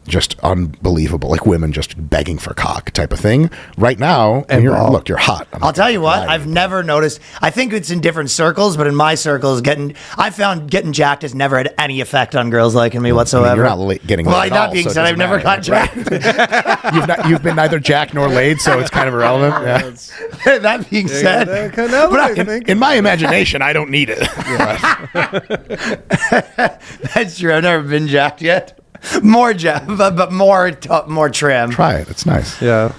just unbelievable, like women just begging for cock type of thing. Right now, and you're hot. I'll tell you what, I've never noticed. I think it's in different circles, but in my circles, I found getting jacked has never had any effect on girls liking me whatsoever. You're not getting well, laid at that all, being so it said, I've doesn't never got matter, jacked. You've been neither jacked nor laid, so it's kind of irrelevant. Yeah. That being said, In my imagination, I don't need it. that's true. I've never been jacked yet. More jacked, but more trim. Try it. It's nice. Yeah.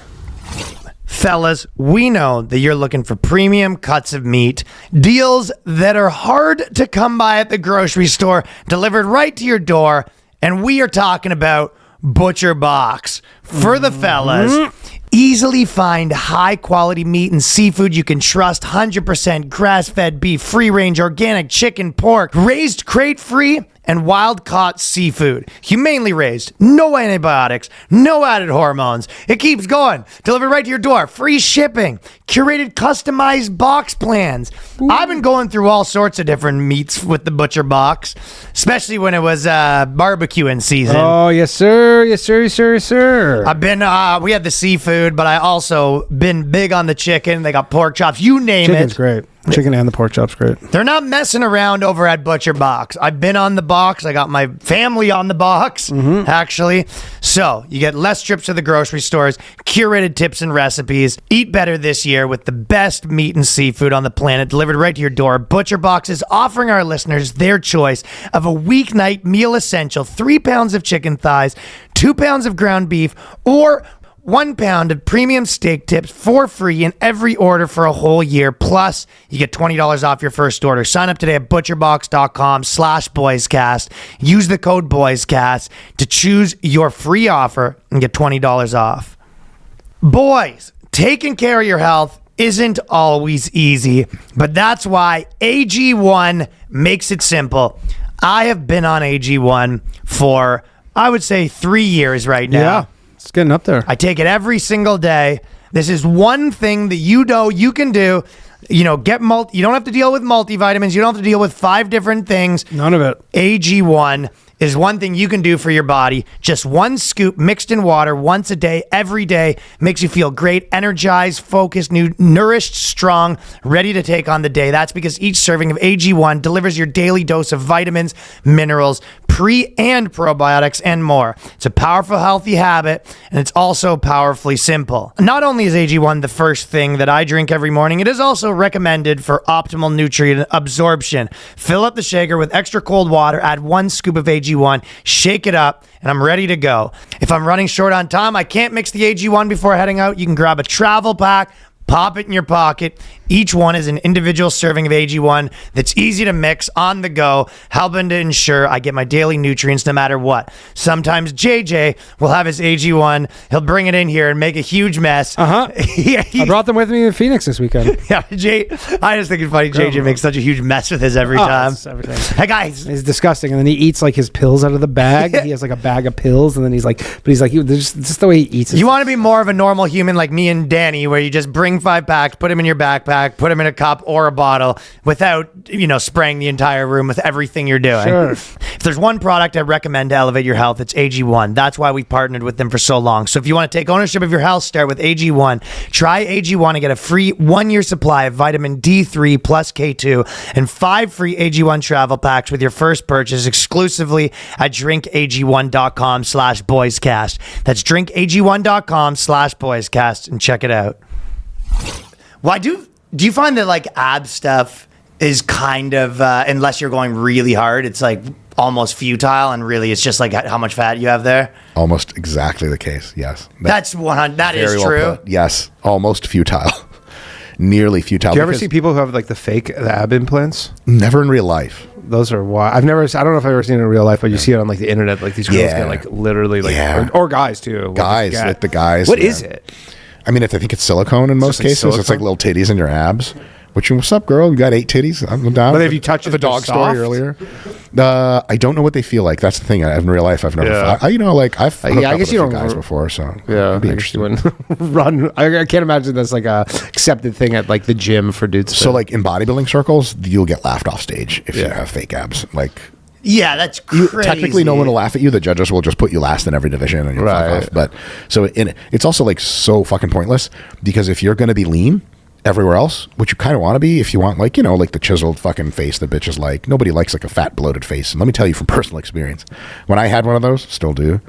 Fellas, we know that you're looking for premium cuts of meat, deals that are hard to come by at the grocery store, delivered right to your door, and we are talking about Butcherbox. For the fellas, easily find high-quality meat and seafood you can trust, 100% grass-fed beef, free-range organic chicken, pork, raised crate-free, and wild-caught seafood. Humanely raised, no antibiotics, no added hormones. It keeps going. Delivered right to your door. Free shipping. Curated customized box plans. I've been going through all sorts of different meats with the Butcherbox, especially when it was barbecuing season. Oh, yes, sir. Yes, sir. Yes, sir. Yes, sir. I've been, we had the seafood, but I also been big on the chicken. They got pork chops, you name Chicken's it. great. Chicken and the pork chop's great. They're not messing around over at Butcherbox. I've been on the box. I got my family on the box, actually. So you get less trips to the grocery stores, curated tips and recipes. Eat better this year with the best meat and seafood on the planet delivered right to your door. Butcherbox is offering our listeners their choice of a weeknight meal essential: 3 pounds of chicken thighs, 2 pounds of ground beef, or 1 pound of premium steak tips for free in every order for a whole year. Plus, you get $20 off your first order. Sign up today at butcherbox.com/boyscast. Use the code boyscast to choose your free offer and get $20 off. Boys, taking care of your health isn't always easy, but that's why AG1 makes it simple. I have been on AG1 for, I would say, 3 years right now. Yeah. It's getting up there. I take it every single day. This is one thing that you know you can do. You know, you don't have to deal with multivitamins. You don't have to deal with 5 different things. None of it. AG1 is one thing you can do for your body. Just 1 scoop mixed in water once a day, every day. Makes you feel great, energized, focused, nourished, strong, ready to take on the day. That's because each serving of AG1 delivers your daily dose of vitamins, minerals, pre and probiotics, and more. It's a powerful, healthy habit, and it's also powerfully simple. Not only is AG1 the first thing that I drink every morning, it is also recommended for optimal nutrient absorption. Fill up the shaker with extra cold water, add 1 scoop of AG1, shake it up, and I'm ready to go. If I'm running short on time, I can't mix the AG1 before heading out. You can grab a travel pack, pop it in your pocket. Each one is an individual serving of AG1 that's easy to mix on the go, helping to ensure I get my daily nutrients no matter what. Sometimes JJ will have his AG1. He'll bring it in here and make a huge mess. I brought them with me in Phoenix this weekend. Yeah, I just think it's funny. JJ makes such a huge mess with his every time. It's everything. Hey guys, It's disgusting. And then he eats like his pills out of the bag. He has like a bag of pills, and then he's like, just the way he eats it. you want to be more of a normal human like me and Danny, where you just bring 5 packs, put them in your backpack, put them in a cup or a bottle without, spraying the entire room with everything you're doing. Sure. If there's one product I recommend to elevate your health, it's AG1. That's why we've partnered with them for so long. So if you want to take ownership of your health, start with AG1. Try AG1 and get a free 1-year supply of vitamin D3 plus K2 and 5 free AG1 travel packs with your first purchase exclusively at drinkag1.com/boyscast. That's drinkag1.com/boyscast and check it out. Why do you find that like ab stuff is kind of unless you're going really hard, it's like almost futile, and really it's just like how much fat you have there? Almost exactly the case. Yes. That's 100. That is Very well true. put. Yes. Almost futile. Nearly futile. Do you ever because see people who have like the fake ab implants? Never in real life. Those are wild. I don't know if I've ever seen it in real life, but you see it on like the internet. Like these girls Yeah. get like literally like, Yeah. or guys too. Guys, like the guys. What yeah. is it? I mean, I think it's silicone in most just like cases. It's like silicone? little titties in your abs. What's up, girl? You got 8 titties? I'm down. But if you touch it, the they're dog soft? story earlier. I don't know what they feel like. That's the thing. In real life, I've never. Yeah. I've hooked I up guess with a you few don't guys re- before, so Yeah, it'd be I guess you interesting. wouldn't run. I can't imagine that's like a accepted thing at like the gym for dudes. So, like in bodybuilding circles, you'll get laughed off stage if you Yeah. have fake abs. Like Yeah, that's crazy. technically, no one will laugh at you. The judges will just put you last in every division, and you'll Right. fuck off. But it's also like so fucking pointless because if you're going to be lean everywhere else, which you kind of want to be, if you want like like the chiseled fucking face that bitches like. Nobody likes like a fat bloated face. And let me tell you from personal experience, when I had one of those, still do,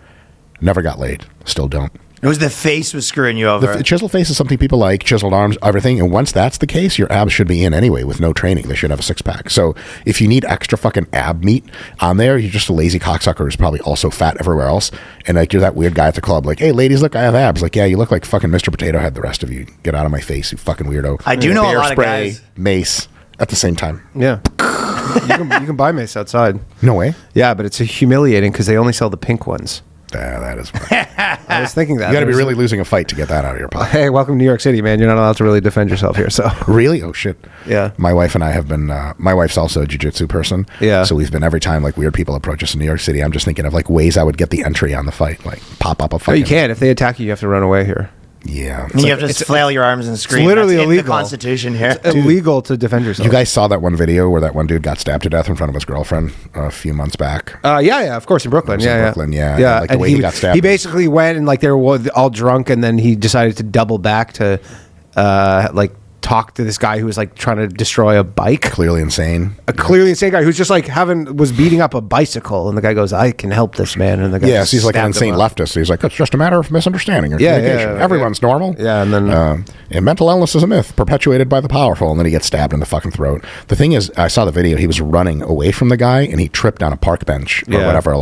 never got laid, still don't. It was the face was screwing you over. The chiseled face is something people like, chiseled arms, everything. And once that's the case, your abs should be in anyway with no training. They should have a 6-pack. So if you need extra fucking ab meat on there, you're just a lazy cocksucker who's probably also fat everywhere else. And like you're that weird guy at the club, like, hey, ladies, look, I have abs. Like, yeah, you look like fucking Mr. Potato Head, the rest of you. Get out of my face, you fucking weirdo. I do know a Bear lot of spray, guys. mace at the same time. Yeah, you can buy mace outside. No way. Yeah, but it's humiliating because they only sell the pink ones. Yeah, that is. I was thinking that. You got to be There's- really losing a fight to get that out of your pocket. Hey, welcome to New York City, man. You're not allowed to really defend yourself here. So Really? Oh shit. Yeah. My wife and I have been. My wife's also a jiu-jitsu person. Yeah. So we've been every time like weird people approach us in New York City. I'm just thinking of like ways I would get the entry on the fight, like pop up a no, fucking. you can't. If they attack you, you have to run away here. Yeah. And you have to flail your arms and scream. literally That's in illegal. the Constitution here. Illegal to defend yourself. You guys saw that one video where that one dude got stabbed to death in front of his girlfriend a few months back. Yeah, of course, in Brooklyn. It was in Yeah, Brooklyn, yeah. yeah. Like the way he got stabbed. He basically went and like they were all drunk, and then he decided to double back to like talk to this guy who was like trying to destroy a bike. Clearly insane. A clearly insane guy who's just like was beating up a bicycle, and the guy goes, "I can help this man." And the guy Yeah, so he's like an stabbed him insane up. leftist. He's like, it's just a matter of misunderstanding or Yeah, communication. yeah, Everyone's normal. Yeah, and then and mental illness is a myth perpetuated by the powerful, and then he gets stabbed in the fucking throat. The thing is, I saw the video. He was running away from the guy, and he tripped on a park bench or Yeah. whatever,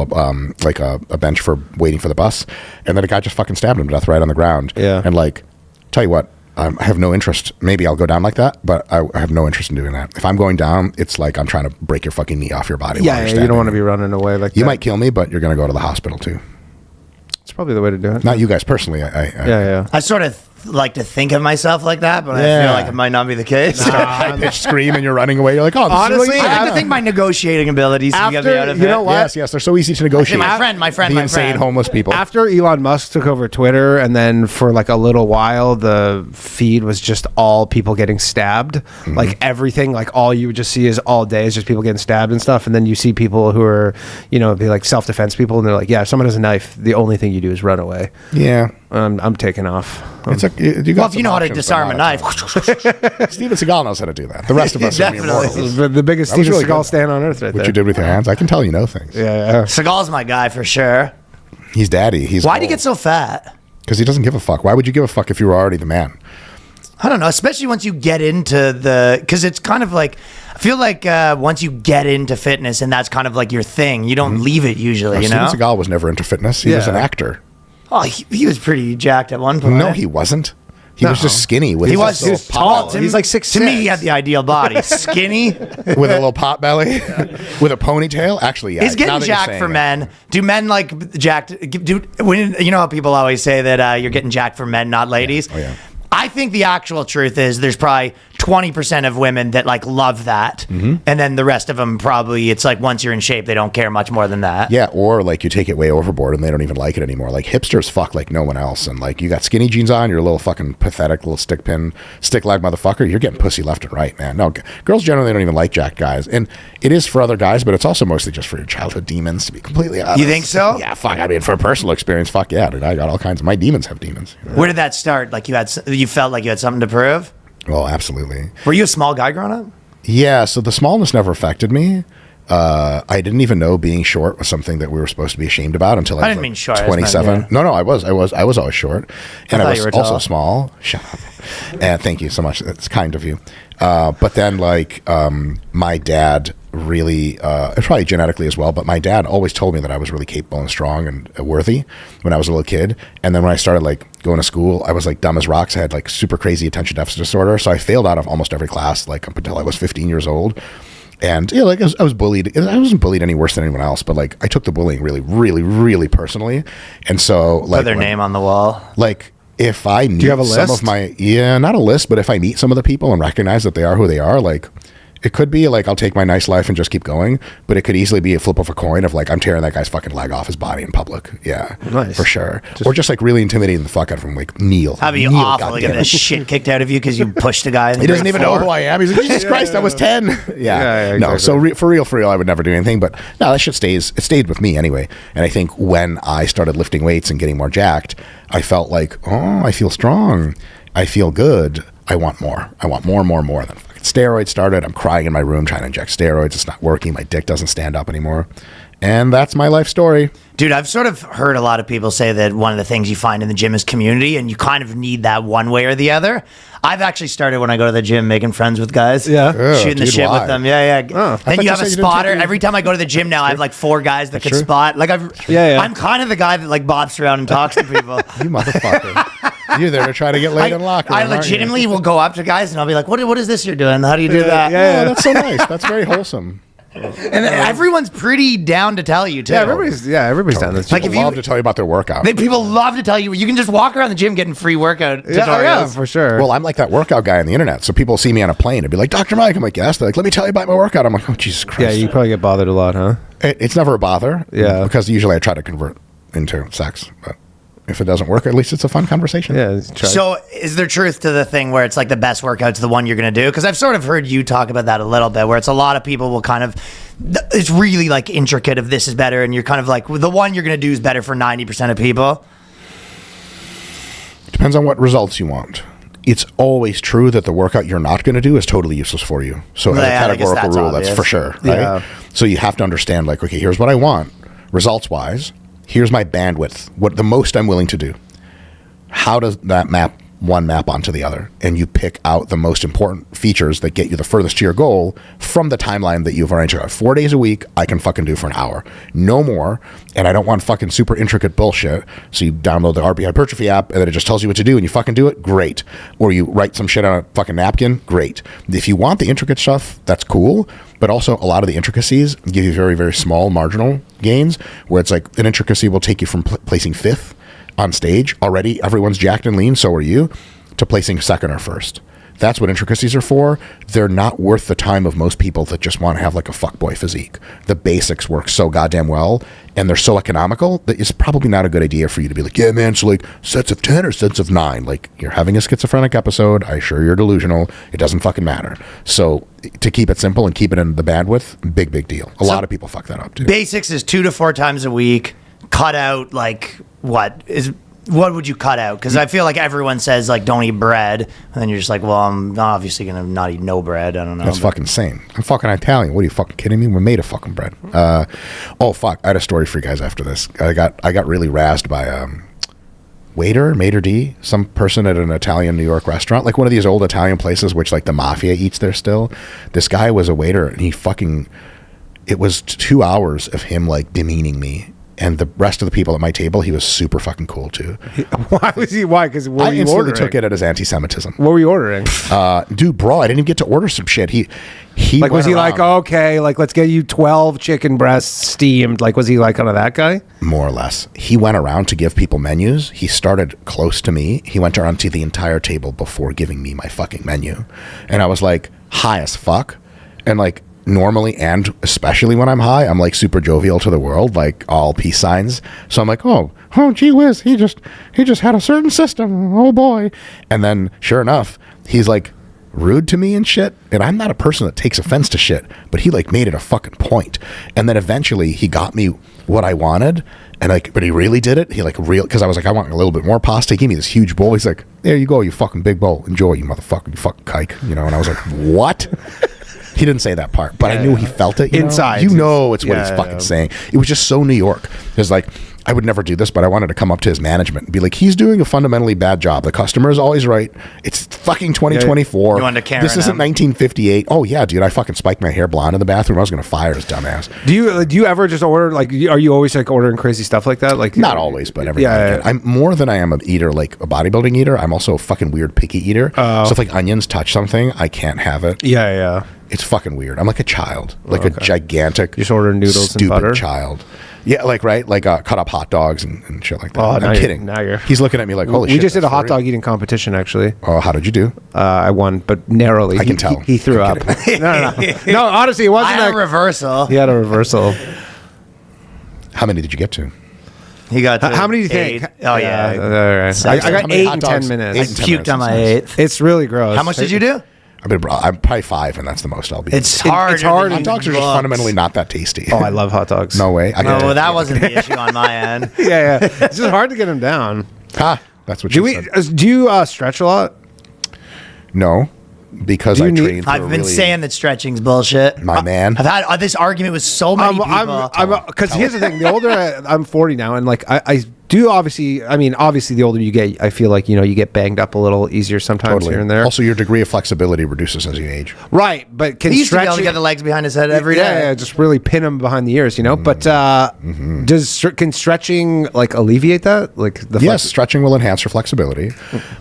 like a bench for waiting for the bus, and then a guy just fucking stabbed him to death right on the ground. Yeah. And like, tell you what. I have no interest. Maybe I'll go down like that, but I have no interest in doing that. If I'm going down, it's like I'm trying to break your fucking knee off your body. while yeah, you're you stabbing don't want to me. be running away like You that. might kill me, but you're going to go to the hospital too. It's probably the way to do it. Not you guys personally. Yeah. I sort of like to think of myself like that, but I Yeah. feel like it might not be the case. I pitch scream and you're running away. You're like, oh, this is Honestly, really I easy. like to think my negotiating abilities can get me After- out of you it. know what? Yes, they're so easy to negotiate. Actually, my friend, the my insane friend. homeless people. After Elon Musk took over Twitter, and then for like a little while, the feed was just all people getting stabbed. Like everything, like all you would just see is all day is just people getting stabbed and stuff. And then you see people who are, be like self-defense people, and they're like, yeah, if someone has a knife, the only thing you do is run away. Yeah. I'm taking off. It's a, you got Well, if you some know how to options, disarm a but knife, not- Steven Seagal knows how to do that. The rest of us are mere Definitely. mortals. The biggest That was Steven really Seagal good. stand on earth right What there. you did with your hands, I can tell you know things. Yeah. Seagal's my guy for sure. He's daddy. He's Why'd he get so fat? Because he doesn't give a fuck. Why would you give a fuck if you were already the man? I don't know, especially once you get into because it's kind of like, I feel like once you get into fitness and that's kind of like your thing, you don't leave it usually, you know? Steven Seagal was never into fitness. He was Yeah. an actor. Oh, he was pretty jacked at one point. No, he wasn't. He was just skinny. With He his was little tall. He's like 6'6". To me, he had the ideal body. Skinny. with a little pot belly, with a ponytail. Actually, yeah. He's now getting that you're jacked saying for it. men. Do men like jacked? You know how people always say that you're getting jacked for men, not ladies? Oh, yeah. I think the actual truth is there's probably 20% of women that like love that, and then the rest of them probably it's like once you're in shape they don't care much more than that. Yeah, or like you take it way overboard and they don't even like it anymore. Like hipsters fuck like no one else, and like you got skinny jeans on, you're a little fucking pathetic little stick leg motherfucker. You're getting pussy left and right, man. No, girls generally don't even like jacked guys, and it is for other guys, but it's also mostly just for your childhood demons. To be completely honest, You think so? Yeah, fuck. I mean, for a personal experience, fuck yeah, dude. I got all kinds. My demons have demons. You know? Where did that start? Like you felt like you had something to prove? Oh, absolutely. Were you a small guy growing up? Yeah, so the smallness never affected me. I didn't even know being short was something that we were supposed to be ashamed about until I was didn't mean short, I just meant, 27. yeah. No, I was always short, and I thought was you were also tall. small. Shut up. And thank you so much. That's kind of you. But then, like, my dad really, it's probably genetically as well, but my dad always told me that I was really capable and strong and worthy when I was a little kid. And then when I started like going to school, I was like dumb as rocks. I had like super crazy attention deficit disorder. So I failed out of almost every class, like up until I was 15 years old. And yeah, like I was bullied. I wasn't bullied any worse than anyone else, but like I took the bullying really, really, really personally. And so like Put their name on the wall. like if I meet you have a some list? of my not a list, but if I meet some of the people and recognize that they are who they are, like it could be like I'll take my nice life and just keep going, but it could easily be a flip of a coin of like I'm tearing that guy's fucking leg off his body in public. Yeah, Nice. for sure. Or just like really intimidating the fuck out of him, like kneel. That'd be kneel, awful to get goddamn the it. shit kicked out of you because you pushed a guy. He doesn't even know who I am. He's like, Jesus Christ, I was 10. Yeah, No, exactly. so for real, I would never do anything. But no, that shit it stayed with me anyway. And I think when I started lifting weights and getting more jacked, I felt like, oh, I feel strong. I feel good. I want more. I want more and more and more. Then fucking steroids started. I'm crying in my room trying to inject steroids. It's not working. My dick doesn't stand up anymore. And that's my life story. Dude, I've sort of heard a lot of people say that one of the things you find in the gym is community, and you kind of need that one way or the other. I've actually started when I go to the gym making friends with guys. Yeah. Shooting the dude, shit why? with them. Yeah. thought Then you you have said a you didn't spotter. take any- Every time I go to the gym now, I have like 4 guys that could true. spot. Like Yeah. I'm kind of the guy that like bops around and talks to people. You motherfucker. You're there to try to get laid in locker room, I aren't you? legitimately will go up to guys and I'll be like, what is this you're doing? How do you do that? yeah. Oh, that's so nice. That's very wholesome. And everyone's pretty down to tell you too. Yeah, everybody's down this. Like, People if you- love to tell you about their workout. People love to tell you. You can just walk around the gym getting free workout tutorials. yeah, for sure. Well, I'm like that workout guy on the internet. So people see me on a plane and be like, Dr. Mike. I'm like, yes. They're like, let me tell you about my workout. I'm like, oh, Jesus Christ. yeah, you probably get bothered a lot, huh? It's never a bother. Yeah. Because usually I try to convert into sex. But if it doesn't work, at least it's a fun conversation. Yeah. Try. So, is there truth to the thing where it's like the best workout's the one you're going to do? Because I've sort of heard you talk about that a little bit, where it's a lot of people will kind of, it's really like intricate if this is better, and you're kind of like, well, the one you're going to do is better for 90% of people. Depends on what results you want. It's always true that the workout you're not going to do is totally useless for you. So as a Yeah, I guess categorical that's rule, obvious. that's for sure. Right? Yeah. So you have to understand, like, okay, here's what I want, results-wise. Here's my bandwidth, what the most I'm willing to do. How does that map onto the other? And you pick out the most important features that get you the furthest to your goal from the timeline that you've arranged out. 4 days a week, I can fucking do for an hour. No more. And I don't want fucking super intricate bullshit. So you download the RP Hypertrophy app and then it just tells you what to do and you fucking do it, great. Or you write some shit on a fucking napkin, great. If you want the intricate stuff, that's cool. But also a lot of the intricacies give you very, very small marginal gains where it's like an intricacy will take you from placing 5th on stage, already everyone's jacked and lean, so are you, to placing 2nd or 1st. That's what intricacies are for. They're not worth the time of most people that just want to have like a fuckboy physique. The basics work so goddamn well, and they're so economical that it's probably not a good idea for you to be like, yeah, man, so like sets of 10 or sets of 9. Like, you're having a schizophrenic episode. I assure you're delusional. It doesn't fucking matter. So to keep it simple and keep it in the bandwidth, big deal. A lot of people fuck that up too. Basics is 2 to 4 times a week. Cut out like what would you cut out? Because I feel like everyone says like don't eat bread, and then you're just like, well, I'm obviously gonna not eat no bread. I don't know. That's fucking insane. I'm fucking Italian. What are you fucking kidding me? We're made of fucking bread. Oh fuck! I had a story for you guys after this. I got really razzed by maitre d', some person at an Italian New York restaurant, like one of these old Italian places which like the mafia eats there still. This guy was a waiter, and it was 2 hours of him like demeaning me. And the rest of the people at my table, he was super fucking cool too. Why was he? Why? Because what I were you instantly ordering? took it as anti-Semitism. What were you ordering? Dude, bro, I didn't even get to order some shit. He Like, was went he like, around- okay, like, let's get you 12 chicken breasts steamed? Like, was he like kind of that guy? More or less. He went around to give people menus. He started close to me. He went around to the entire table before giving me my fucking menu. And I was like, high as fuck. And like, normally and especially when I'm high, I'm like super jovial to the world, like all peace signs. So I'm like, oh gee whiz, he just had a certain system. Oh boy. And then sure enough, he's like rude to me and shit. And I'm not a person that takes offense to shit, but he like made it a fucking point. And then eventually he got me what I wanted. And like, but he really did it. He like because I was like, I want a little bit more pasta. He gave me this huge bowl. He's like, there you go, you fucking big bowl. Enjoy, you motherfucker, you fucking kike. You know, and I was like, what? He didn't say that part, but I knew he felt it. Inside. You know it's what he's Yeah, fucking yeah. saying. It was just so New York. It's like, I would never do this, but I wanted to come up to his management and be like, he's doing a fundamentally bad job. The customer is always right. It's fucking 2024. You wanted to Karen This isn't him. 1958. Oh, yeah, dude, I fucking spiked my hair blonde in the bathroom. I was going to fire his dumbass. Do you ever just order, like, are you always like ordering crazy stuff like that? Like, Not always, but every now and Yeah, again. I'm more than I am an eater, like a bodybuilding eater. I'm also a fucking weird picky eater. Oh. So if like onions touch something, I can't have it. yeah. It's fucking weird. I'm like a child, like a gigantic. You just order noodles and stupid butter? child. Yeah, like right, like cut up hot dogs and shit like that. Oh, now I'm you're- kidding. now you're- He's looking at me like, holy shit. We just did a that's hot for real? dog eating competition, actually. Oh, how did you do? I won, but narrowly. I can tell. He threw I'm up. No. No, honestly, it I wasn't had a that. reversal. He had a reversal. How many did you get to? He got to How many do you think? 8. Oh, yeah. All right. I How got many 8 hot in dogs? 10 Eight I minutes. in 10 puked on my minutes. 8th. It's really gross. How much did you do? I'm probably 5, and that's the most I'll be. It's hard. it's hard. Hot dogs are just fundamentally not that tasty. Oh, I love hot dogs. No way. I No, get well, it. that wasn't the issue on my end. Yeah. It's just hard to get them down. Ha, that's what Do you we? said. Do you stretch a lot? No, because Do you I need- train for I've been really, saying that stretching's bullshit. my man. I've had this argument with so many people. Because here's the thing: the older I'm 40 now, and like I do obviously. I mean, obviously, the older you get, I feel like you get banged up a little easier sometimes here and there. Also, your degree of flexibility reduces as you age. Right, but can he used to be able to stretching- get the legs behind his head every day. Yeah, just really pin him behind the ears, But can stretching like alleviate that? Like the Yes, stretching will enhance your flexibility.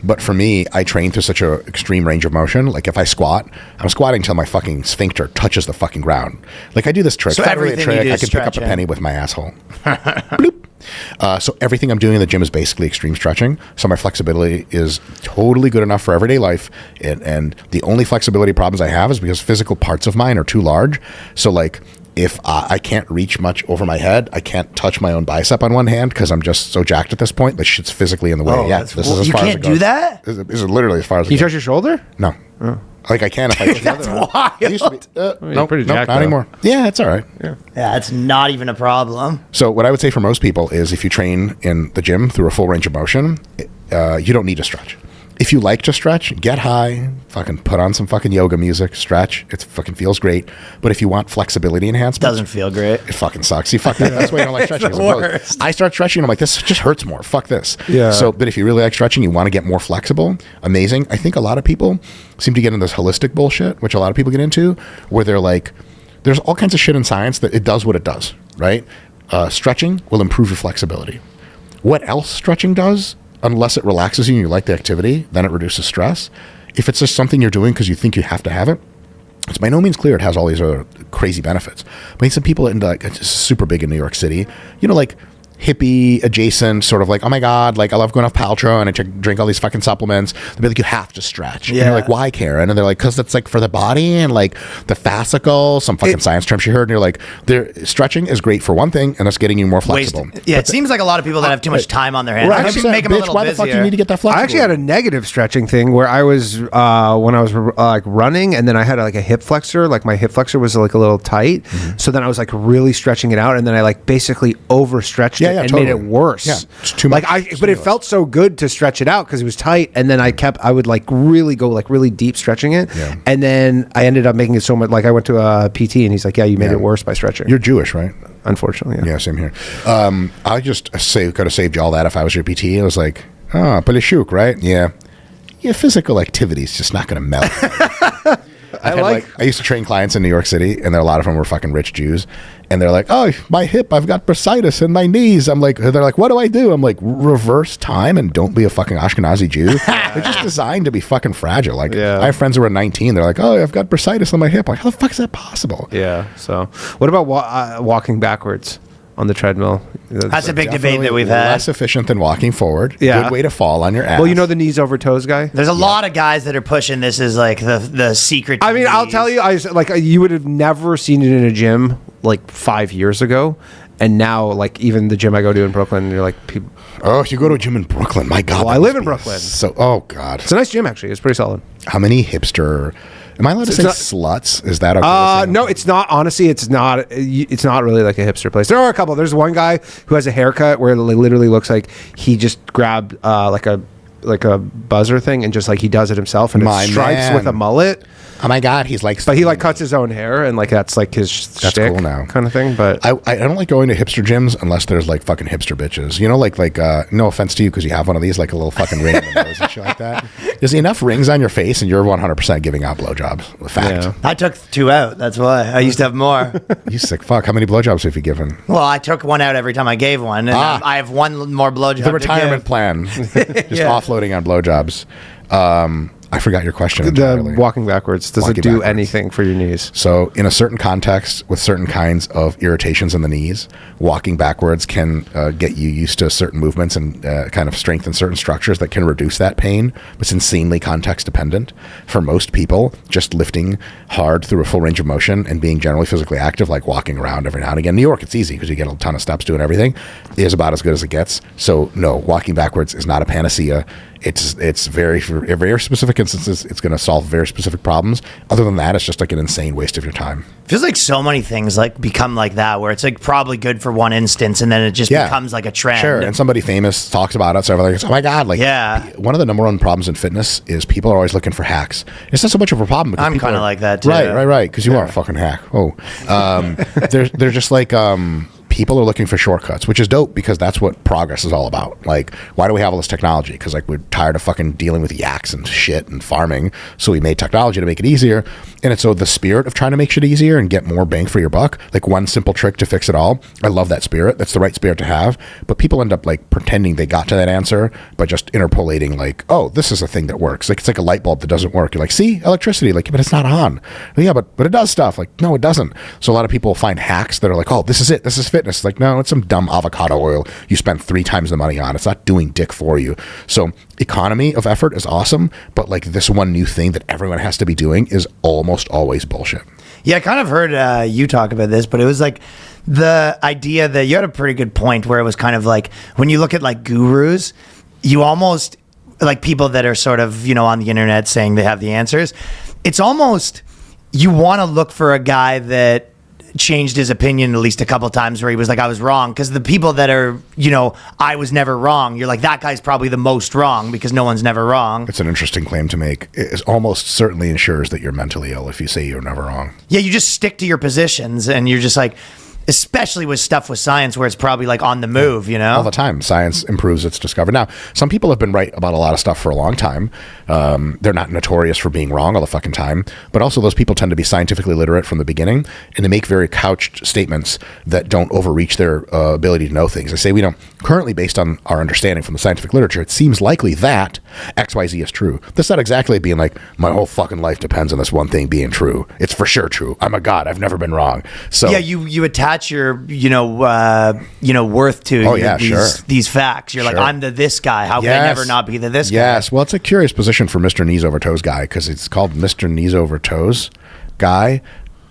But for me, I train to such an extreme range of motion. Like if I squat, I'm squatting till my fucking sphincter touches the fucking ground. Like I do this trick. So It's not really a everything you trick. do I is can pick up a stretching. penny with my asshole. Bloop. So everything I'm doing in the gym is basically extreme stretching. So my flexibility is totally good enough for everyday life. And the only flexibility problems I have is because physical parts of mine are too large. So like if I can't reach much over my head, I can't touch my own bicep on one hand because I'm just so jacked at this point. The shit's physically in the way. Oh, Yeah, that's this cool. is as You far as can't it do goes. that? This is literally as far as Can you it goes. touch your shoulder? No. Like I can if I. That's wild. It used to be. Nope, pretty nope, jacked, not though. anymore. Yeah, it's all right. Yeah, it's not even a problem. So what I would say for most people is if you train in the gym through a full range of motion, you don't need to stretch. If you like to stretch, get high, fucking put on some fucking yoga music, stretch. It fucking feels great. But if you want flexibility enhancement, Doesn't feel great. it fucking sucks. See, fuck that. That's why I don't like stretching. the worst. I start stretching, I'm like, this just hurts more. Fuck this. Yeah. So, but if you really like stretching, you want to get more flexible, amazing. I think a lot of people seem to get into this holistic bullshit, which a lot of people get into, where they're like, there's all kinds of shit in science that it does what it does, right? Stretching will improve your flexibility. What else stretching does, unless it relaxes you and you like the activity, then it reduces stress. If it's just something you're doing because you think you have to have it, it's by no means clear it has all these other crazy benefits. But some people into like, it's super big in New York City, like hippie adjacent, sort of like, oh my God, like I love going off Paltrow and I drink all these fucking supplements. They'll be like, you have to stretch. And Yeah. you're like, why, Karen? And they're like, because that's like for the body and like the fascicle, some fucking science term she heard. And you're like, stretching is great for one thing, and that's getting you more flexible. Yeah, it seems like a lot of people that have too much time on their hands. Right, Maybe make them a bitch, little why the fuck do you busier. need to get that flexible? I actually had a negative stretching thing where I was when I was like running, and then I had like a hip flexor. Like my hip flexor was like a little tight, so then I was like really stretching it out, and then I like basically overstretched it and made it worse. Yeah, it's too much But it felt so good to stretch it out because it was tight, and then I would like really go like really deep stretching it, Yeah. and then I ended up making it so much. Like I went to a PT, and he's like, "Yeah, you made it worse by stretching." You're Jewish, right? Unfortunately, Yeah, same here. I just could have saved you all that if I was your PT. I was like, oh, Polishuk, right? Yeah. Yeah, physical activity is just not going to melt. I used to train clients in New York City, and there a lot of them were fucking rich Jews, and they're like, "Oh, my hip, I've got bursitis in my knees." I'm like, they're like, "What do I do?" I'm like, "Reverse time and don't be a fucking Ashkenazi Jew." They're just designed to be fucking fragile. Like, Yeah. I have friends who are 19. They're like, "Oh, I've got bursitis in my hip." I'm like, how the fuck is that possible? yeah. So, what about walking backwards on the treadmill? That's a big debate Definitely that we've had. less efficient than walking forward. Yeah. Good way to fall on your ass. Well, the knees over toes guy. There's a lot of guys that are pushing this as like the secret. I mean, I'll tell you, you would have never seen it in a gym like 5 years ago, and now like even the gym I go to in Brooklyn, you're like, people, Oh, you go to a gym in Brooklyn. My God. Well, that I live must in be Brooklyn. So, oh God. it's a nice gym actually. It's pretty solid. How many hipster? Am I allowed to say sluts? Is that okay? to say? No, it's not. Honestly, it's not. It's not really like a hipster place. There are a couple. There's one guy who has a haircut where it literally looks like he just grabbed like a buzzer thing and just like he does it himself, and My it's stripes man. with a mullet. Oh my God, he's like. But he like cuts his own hair, and like that's like his shtick cool now. kind of thing. But I don't like going to hipster gyms unless there's like fucking hipster bitches. Like no offense to you because you have one of these, like a little fucking ring in the nose and shit like that. There's enough rings on your face and you're 100% giving out blowjobs. Fact. Yeah. I took 2 out. That's why I used to have more. You sick fuck. How many blowjobs have you given? Well, I took 1 out every time I gave one, and I have 1 more blowjob. The retirement plan. Just offloading on blowjobs. I forgot your question The entirely. walking backwards, does Walking it do backwards. anything for your knees? So in a certain context with certain kinds of irritations in the knees, walking backwards can get you used to certain movements and kind of strengthen certain structures that can reduce that pain. It's insanely context dependent. For most people, just lifting hard through a full range of motion and being generally physically active, like walking around every now and again. New York, it's easy because you get a ton of steps doing everything, is about as good as it gets. So no, walking backwards is not a panacea. It's very, for very specific instances, it's going to solve very specific problems. Other than that, it's just like an insane waste of your time. Feels like so many things like become like that, where it's like probably good for one instance, and then it just becomes like a trend. Sure, and somebody famous talks about it, so everybody's like, oh my God. Like, one of the number one problems in fitness is people are always looking for hacks. It's not so much of a problem. I'm kind of like that too. Right, because you are a fucking hack. They're just like... people are looking for shortcuts, which is dope because that's what progress is all about. Like, why do we have all this technology? Because like we're tired of fucking dealing with yaks and shit and farming, so we made technology to make it easier. And it's so the spirit of trying to make shit easier and get more bang for your buck, like one simple trick to fix it all. I love that spirit. That's the right spirit to have. But people end up like pretending they got to that answer by just interpolating like, oh, this is a thing that works. Like it's like a light bulb that doesn't work. You're like, see, electricity, like, but it's not on. Yeah, but it does stuff. Like, no, it doesn't. So a lot of people find hacks that are like, oh, this is it. This is fitness. Like, no, it's some dumb avocado oil you spend 3 times the money on. It's not doing dick for you. So economy of effort is awesome, but like this one new thing that everyone has to be doing is almost always bullshit. Yeah, I kind of heard you talk about this, but it was like the idea that you had a pretty good point where it was kind of like when you look at like gurus, you almost like people that are sort of, you know, on the internet saying they have the answers. It's almost you want to look for a guy that changed his opinion at least a couple of times where he was like, I was wrong. Because the people that are, you know, I was never wrong, you're like, that guy's probably the most wrong because no one's never wrong. It's an interesting claim to make. It almost certainly ensures that you're mentally ill if you say you're never wrong. Yeah, you just stick to your positions and you're just like, especially with stuff with science where it's probably like on the move, you know? All the time. Science improves its discovery. Now, some people have been right about a lot of stuff for a long time. They're not notorious for being wrong all the fucking time, but also those people tend to be scientifically literate from the beginning, and they make very couched statements that don't overreach their ability to know things. They say, we don't, currently based on our understanding from the scientific literature, it seems likely that XYZ is true. That's not exactly being like, my whole fucking life depends on this one thing being true. It's for sure true. I'm a god. I've never been wrong. So yeah, you attach your worth to these facts. You're like, I'm the this guy. How can I never not be the this guy? Yes. Well, it's a curious position for Mr. Knees Over Toes guy because it's called Mr. Knees Over Toes guy.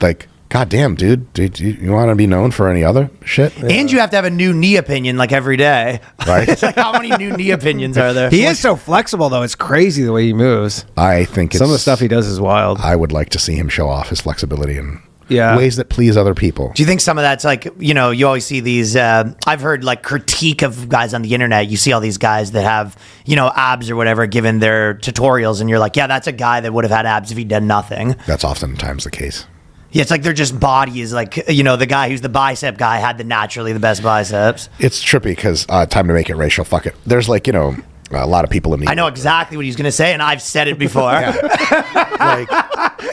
Like, goddamn, dude, you want to be known for any other shit? And you have to have a new knee opinion like every day. Right. It's like, how many new knee opinions are there? He is so flexible, though. It's crazy the way he moves. I think some of the stuff he does is wild. I would like to see him show off his flexibility and yeah. ways that please other people. Do you think some of that's like, you know, you always see these, I've heard like critique of guys on the internet. You see all these guys that have, you know, abs or whatever given their tutorials, and you're like, yeah, that's a guy that would have had abs if he'd done nothing. That's oftentimes the case. Yeah, it's like they're just body is like, you know, the guy who's the bicep guy had naturally the best biceps. It's trippy because time to make it racial. Fuck it. There's like, you know, a lot of people in the... I know exactly what he's going to say, and I've said it before. Like,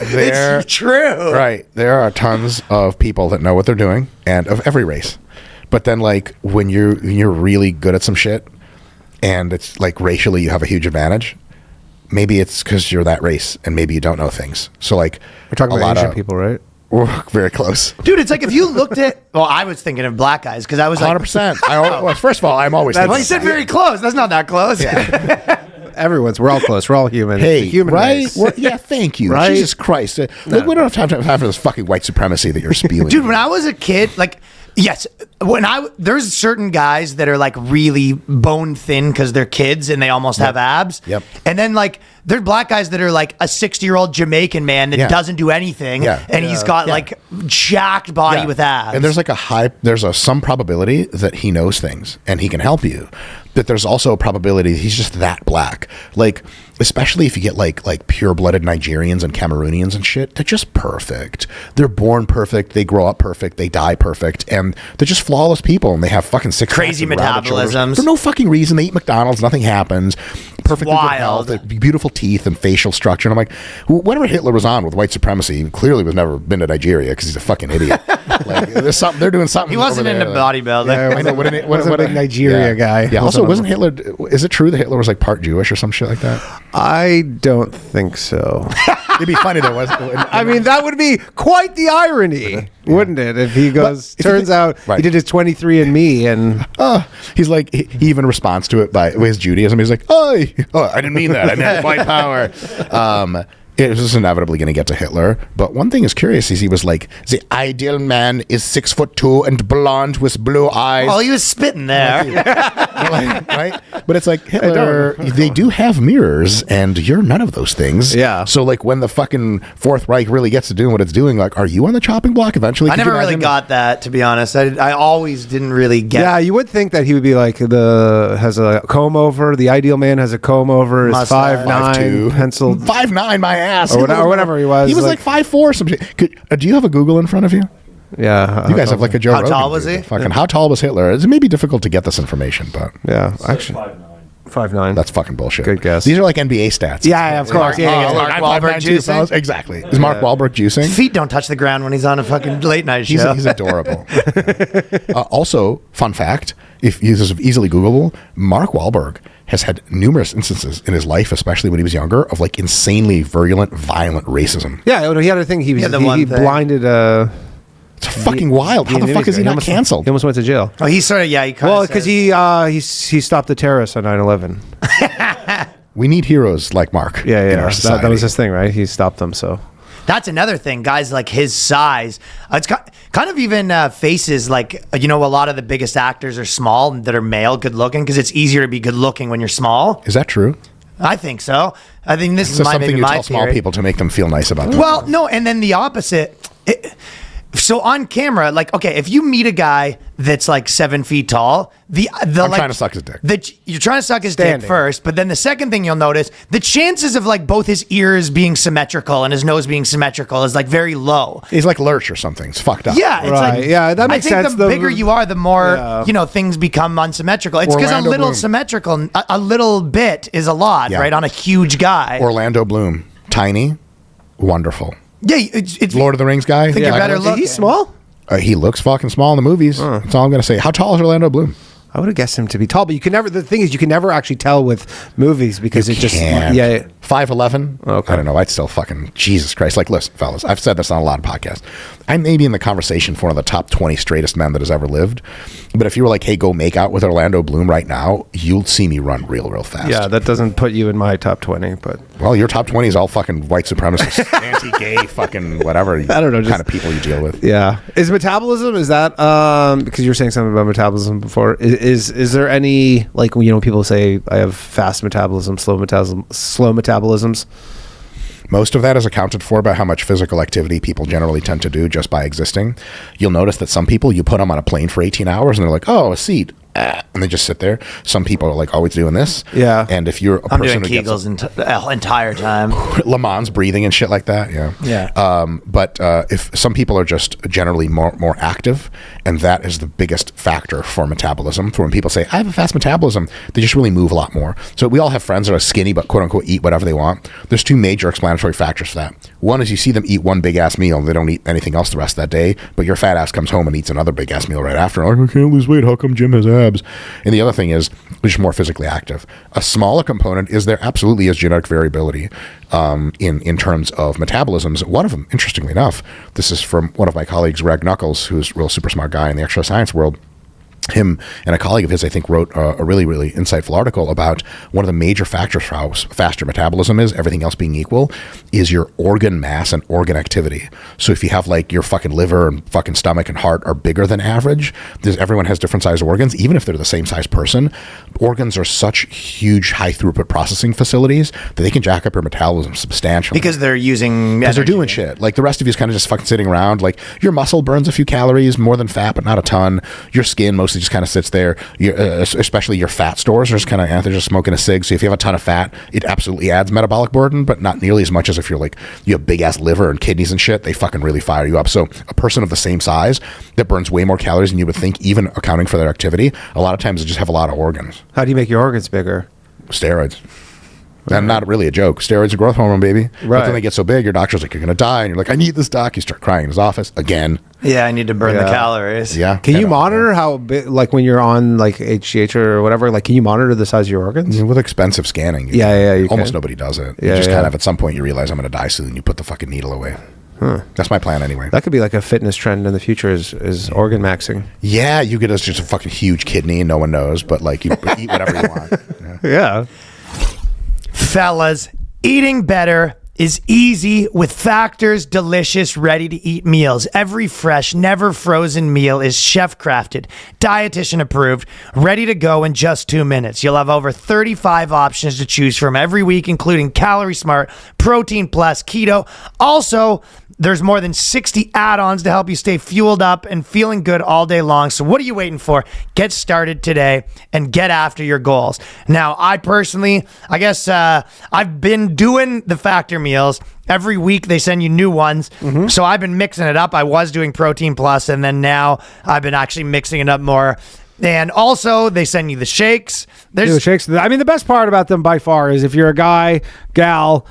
it's true. Right. There are tons of people that know what they're doing, and of every race. But then, like, when you're really good at some shit, and it's like racially you have a huge advantage, maybe it's because you're that race, and maybe you don't know things. So, like... We're talking about Asian people, right? We're very close. Dude, it's like if you looked at... Well, I was thinking of black guys, because I was like... 100%. Well, first of all, I'm always thinking... Well, you said very close. That's not that close. Yeah. We're all close. We're all human. Hey, human right? race. Yeah, thank you. Right? Jesus Christ. Look, we don't have time for this fucking white supremacy that you're spewing. Dude, when I was a kid, like... Yes, there's certain guys that are like really bone thin because they're kids and they almost have abs. Yep. And then like there's black guys that are like a 60-year-old Jamaican man that doesn't do anything, and he's got like jacked body with abs. And there's like some probability that he knows things and he can help you. But there's also a probability he's just that black. Like, especially if you get like pure-blooded Nigerians and Cameroonians and shit, they're just perfect. They're born perfect. They grow up perfect. They die perfect. And they're just flawless people. And they have fucking six crazy metabolisms. For no fucking reason. They eat McDonald's. Nothing happens. Perfect perfectly good wild. health, beautiful teeth and facial structure. And I'm like, whatever Hitler was on with white supremacy, he clearly was never been to Nigeria because he's a fucking idiot. Like, there's something they're doing something. He wasn't over into there, like- bodybuilding. Yeah, I know, what an- wasn't a big Nigeria guy. Yeah. Also, wasn't Hitler? Is it true that Hitler was like part Jewish or some shit like that? I don't think so. It'd be funny though. I mean, that would be quite the irony, wouldn't it? If he goes, if you turns think- out right. he did his 23andMe and he's like, he even responds to it by his Judaism. He's like, oh, I didn't mean that. I meant white power. It was just inevitably going to get to Hitler. But one thing is curious is he was like, the ideal man is 6'2" and blonde with blue eyes. Well, he was spitting there. Right? But it's like Hitler, they do have mirrors and you're none of those things. Yeah. So like when the fucking Fourth Reich really gets to doing what it's doing, like, are you on the chopping block eventually? I Could you never really imagine? got that, to be honest. I always didn't really get. yeah, you would think that he would be like has a comb over. The ideal man has a comb over. Is Mustache. 5'9", penciled. 5'9", my ass. Or whatever he was, He was like 5'4", some shit. Do you have a Google in front of you? Yeah, You guys have like a Joe How Rogan tall was Google. he? Fucking how tall was Hitler? It may be difficult to get this information, but yeah. Actually, 5'9". that's fucking bullshit. Good guess. These are like NBA stats. Yeah, of course. Yeah, Is yeah, Mark I'm Wahlberg 5'9" too, juicing? fellas. Exactly. Is Mark Wahlberg juicing? Feet don't touch the ground when he's on a fucking late night He's, show. he's adorable. Also, fun fact, if this is easily Googleable, Mark Wahlberg has had numerous instances in his life, especially when he was younger, of like insanely virulent, violent racism. Yeah, he had a thing. He Yeah, the one he thing. blinded. It's fucking wild. How the fuck is he not canceled? He almost went to jail. Oh, he sort of, yeah. He Well, because he stopped the terrorists on 9/11. We need heroes like Mark. Yeah, in our that society. was his thing, right? He stopped them. So That's another thing, guys like his size. It's kind of even faces like, a lot of the biggest actors are small that are male, good looking, because it's easier to be good looking when you're small. Is that true? I think so. I think this Is is this my, something maybe you my tell small theory. people to make them feel nice about them? Well, no, and then the opposite. So on camera, like, okay, if you meet a guy that's like 7 feet tall, I'm trying to suck his dick. You're trying to suck his dick Standing. first, but then the second thing you'll notice, the chances of like both his ears being symmetrical and his nose being symmetrical is like very low. He's like Lurch or something. It's fucked up. Yeah, it's Right. like, Yeah, that makes I think sense. the bigger you are, the more Yeah. things become unsymmetrical. It's because a Orlando little Bloom. symmetrical, a little bit is a lot, Yeah. right? On a huge guy. Orlando Bloom. Tiny. Wonderful. Yeah, it's Lord of the Rings guy. think you're better Is looking. he small? He looks fucking small in the movies. That's all I'm going to say. How tall is Orlando Bloom? I would have guessed him to be tall, but you can never. The thing is, you can never actually tell with movies because it just Can't. yeah. 5'11". Okay. I don't know. I'd still fucking Jesus Christ. Like, listen, fellas, I've said this on a lot of podcasts. I may be in the conversation for one of the top 20 straightest men that has ever lived. But if you were like, hey, go make out with Orlando Bloom right now, you'll see me run real fast. Yeah, that doesn't put you in my top 20, but Well, your top 20 is all fucking white supremacists, anti-gay, fucking whatever. I don't know, kind just- of people you deal with. yeah. Is metabolism? Is that because you were saying something about metabolism before? Is there any like people say I have fast metabolism, slow metabolisms? Most of that is accounted for by how much physical activity people generally tend to do just by existing. You'll notice that some people, you put them on a plane for 18 hours and they're like, oh, a seat. And they just sit there. Some people are like always doing this. Yeah. And if you're a I'm person doing who gets Kegels the entire time. Le Mans breathing and shit like that, yeah. Yeah. But if some people are just generally more active, and that is the biggest factor for metabolism. For when people say, I have a fast metabolism, they just really move a lot more. So we all have friends that are skinny but quote unquote eat whatever they want. There's two major explanatory factors for that. One is you see them eat one big ass meal, they don't eat anything else the rest of that day, but your fat ass comes home and eats another big ass meal right after. Like, I can't lose weight, how come Jim has abs? And the other thing is they're just more physically active. A smaller component is there absolutely is genetic variability in terms of metabolisms. One of them, interestingly enough, this is from one of my colleagues, Greg Knuckles, who's a real super smart guy in the exercise science world. Him and a colleague of his, I think, wrote a really insightful article about one of the major factors for how fast your metabolism is, everything else being equal, is your organ mass and organ activity. So if you have like your fucking liver and fucking stomach and heart are bigger than average, everyone has different sized organs, even if they're the same size person. Organs are such huge high throughput processing facilities that they can jack up your metabolism substantially. Because they're using Because they're energy. doing shit. Like the rest of you is kind of just fucking sitting around. Like your muscle burns a few calories, more than fat, but not a ton. Your skin mostly just kind of sits there. Especially your fat stores are just kind of, they're just smoking a cig. So if you have a ton of fat, it absolutely adds metabolic burden, but not nearly as much as if you're like, you have big ass liver and kidneys and shit. They fucking really fire you up. So a person of the same size that burns way more calories than you would think, even accounting for their activity, a lot of times they just have a lot of organs. How do you make your organs bigger? Steroids. And not really a joke. Steroids are growth hormone, baby. But Right. then they get so big, your doctor's like, you're going to die. And you're like, I need this doc. You start crying in his office again. Yeah, I need to burn the calories. Yeah. Can you monitor how big, like when you're on like HGH or whatever, like can you monitor the size of your organs? With expensive scanning. You almost can. nobody does it. Yeah, You just kind yeah. of, at some point, you realize I'm going to die soon. You put the fucking needle away. That's my plan anyway. That could be like a fitness trend in the future is organ maxing. Yeah, you get us just a fucking huge kidney and no one knows, but like you eat whatever you want. Yeah. Yeah. Fellas, eating better is easy with Factor's delicious, ready-to-eat meals. Every fresh, never frozen meal is chef-crafted, dietitian approved, ready to go in just 2 minutes. You'll have over 35 options to choose from every week, including Calorie Smart, Protein Plus, Keto. Also, there's more than 60 add-ons to help you stay fueled up and feeling good all day long. So what are you waiting for? Get started today and get after your goals. Now, I personally, I guess I've been doing the Factor meals. Every week they send you new ones. So I've been mixing it up. I was doing Protein Plus, and then now I've been actually mixing it up more. And also, they send you the shakes. The shakes. I mean, the best part about them by far is if you're a guy, gal,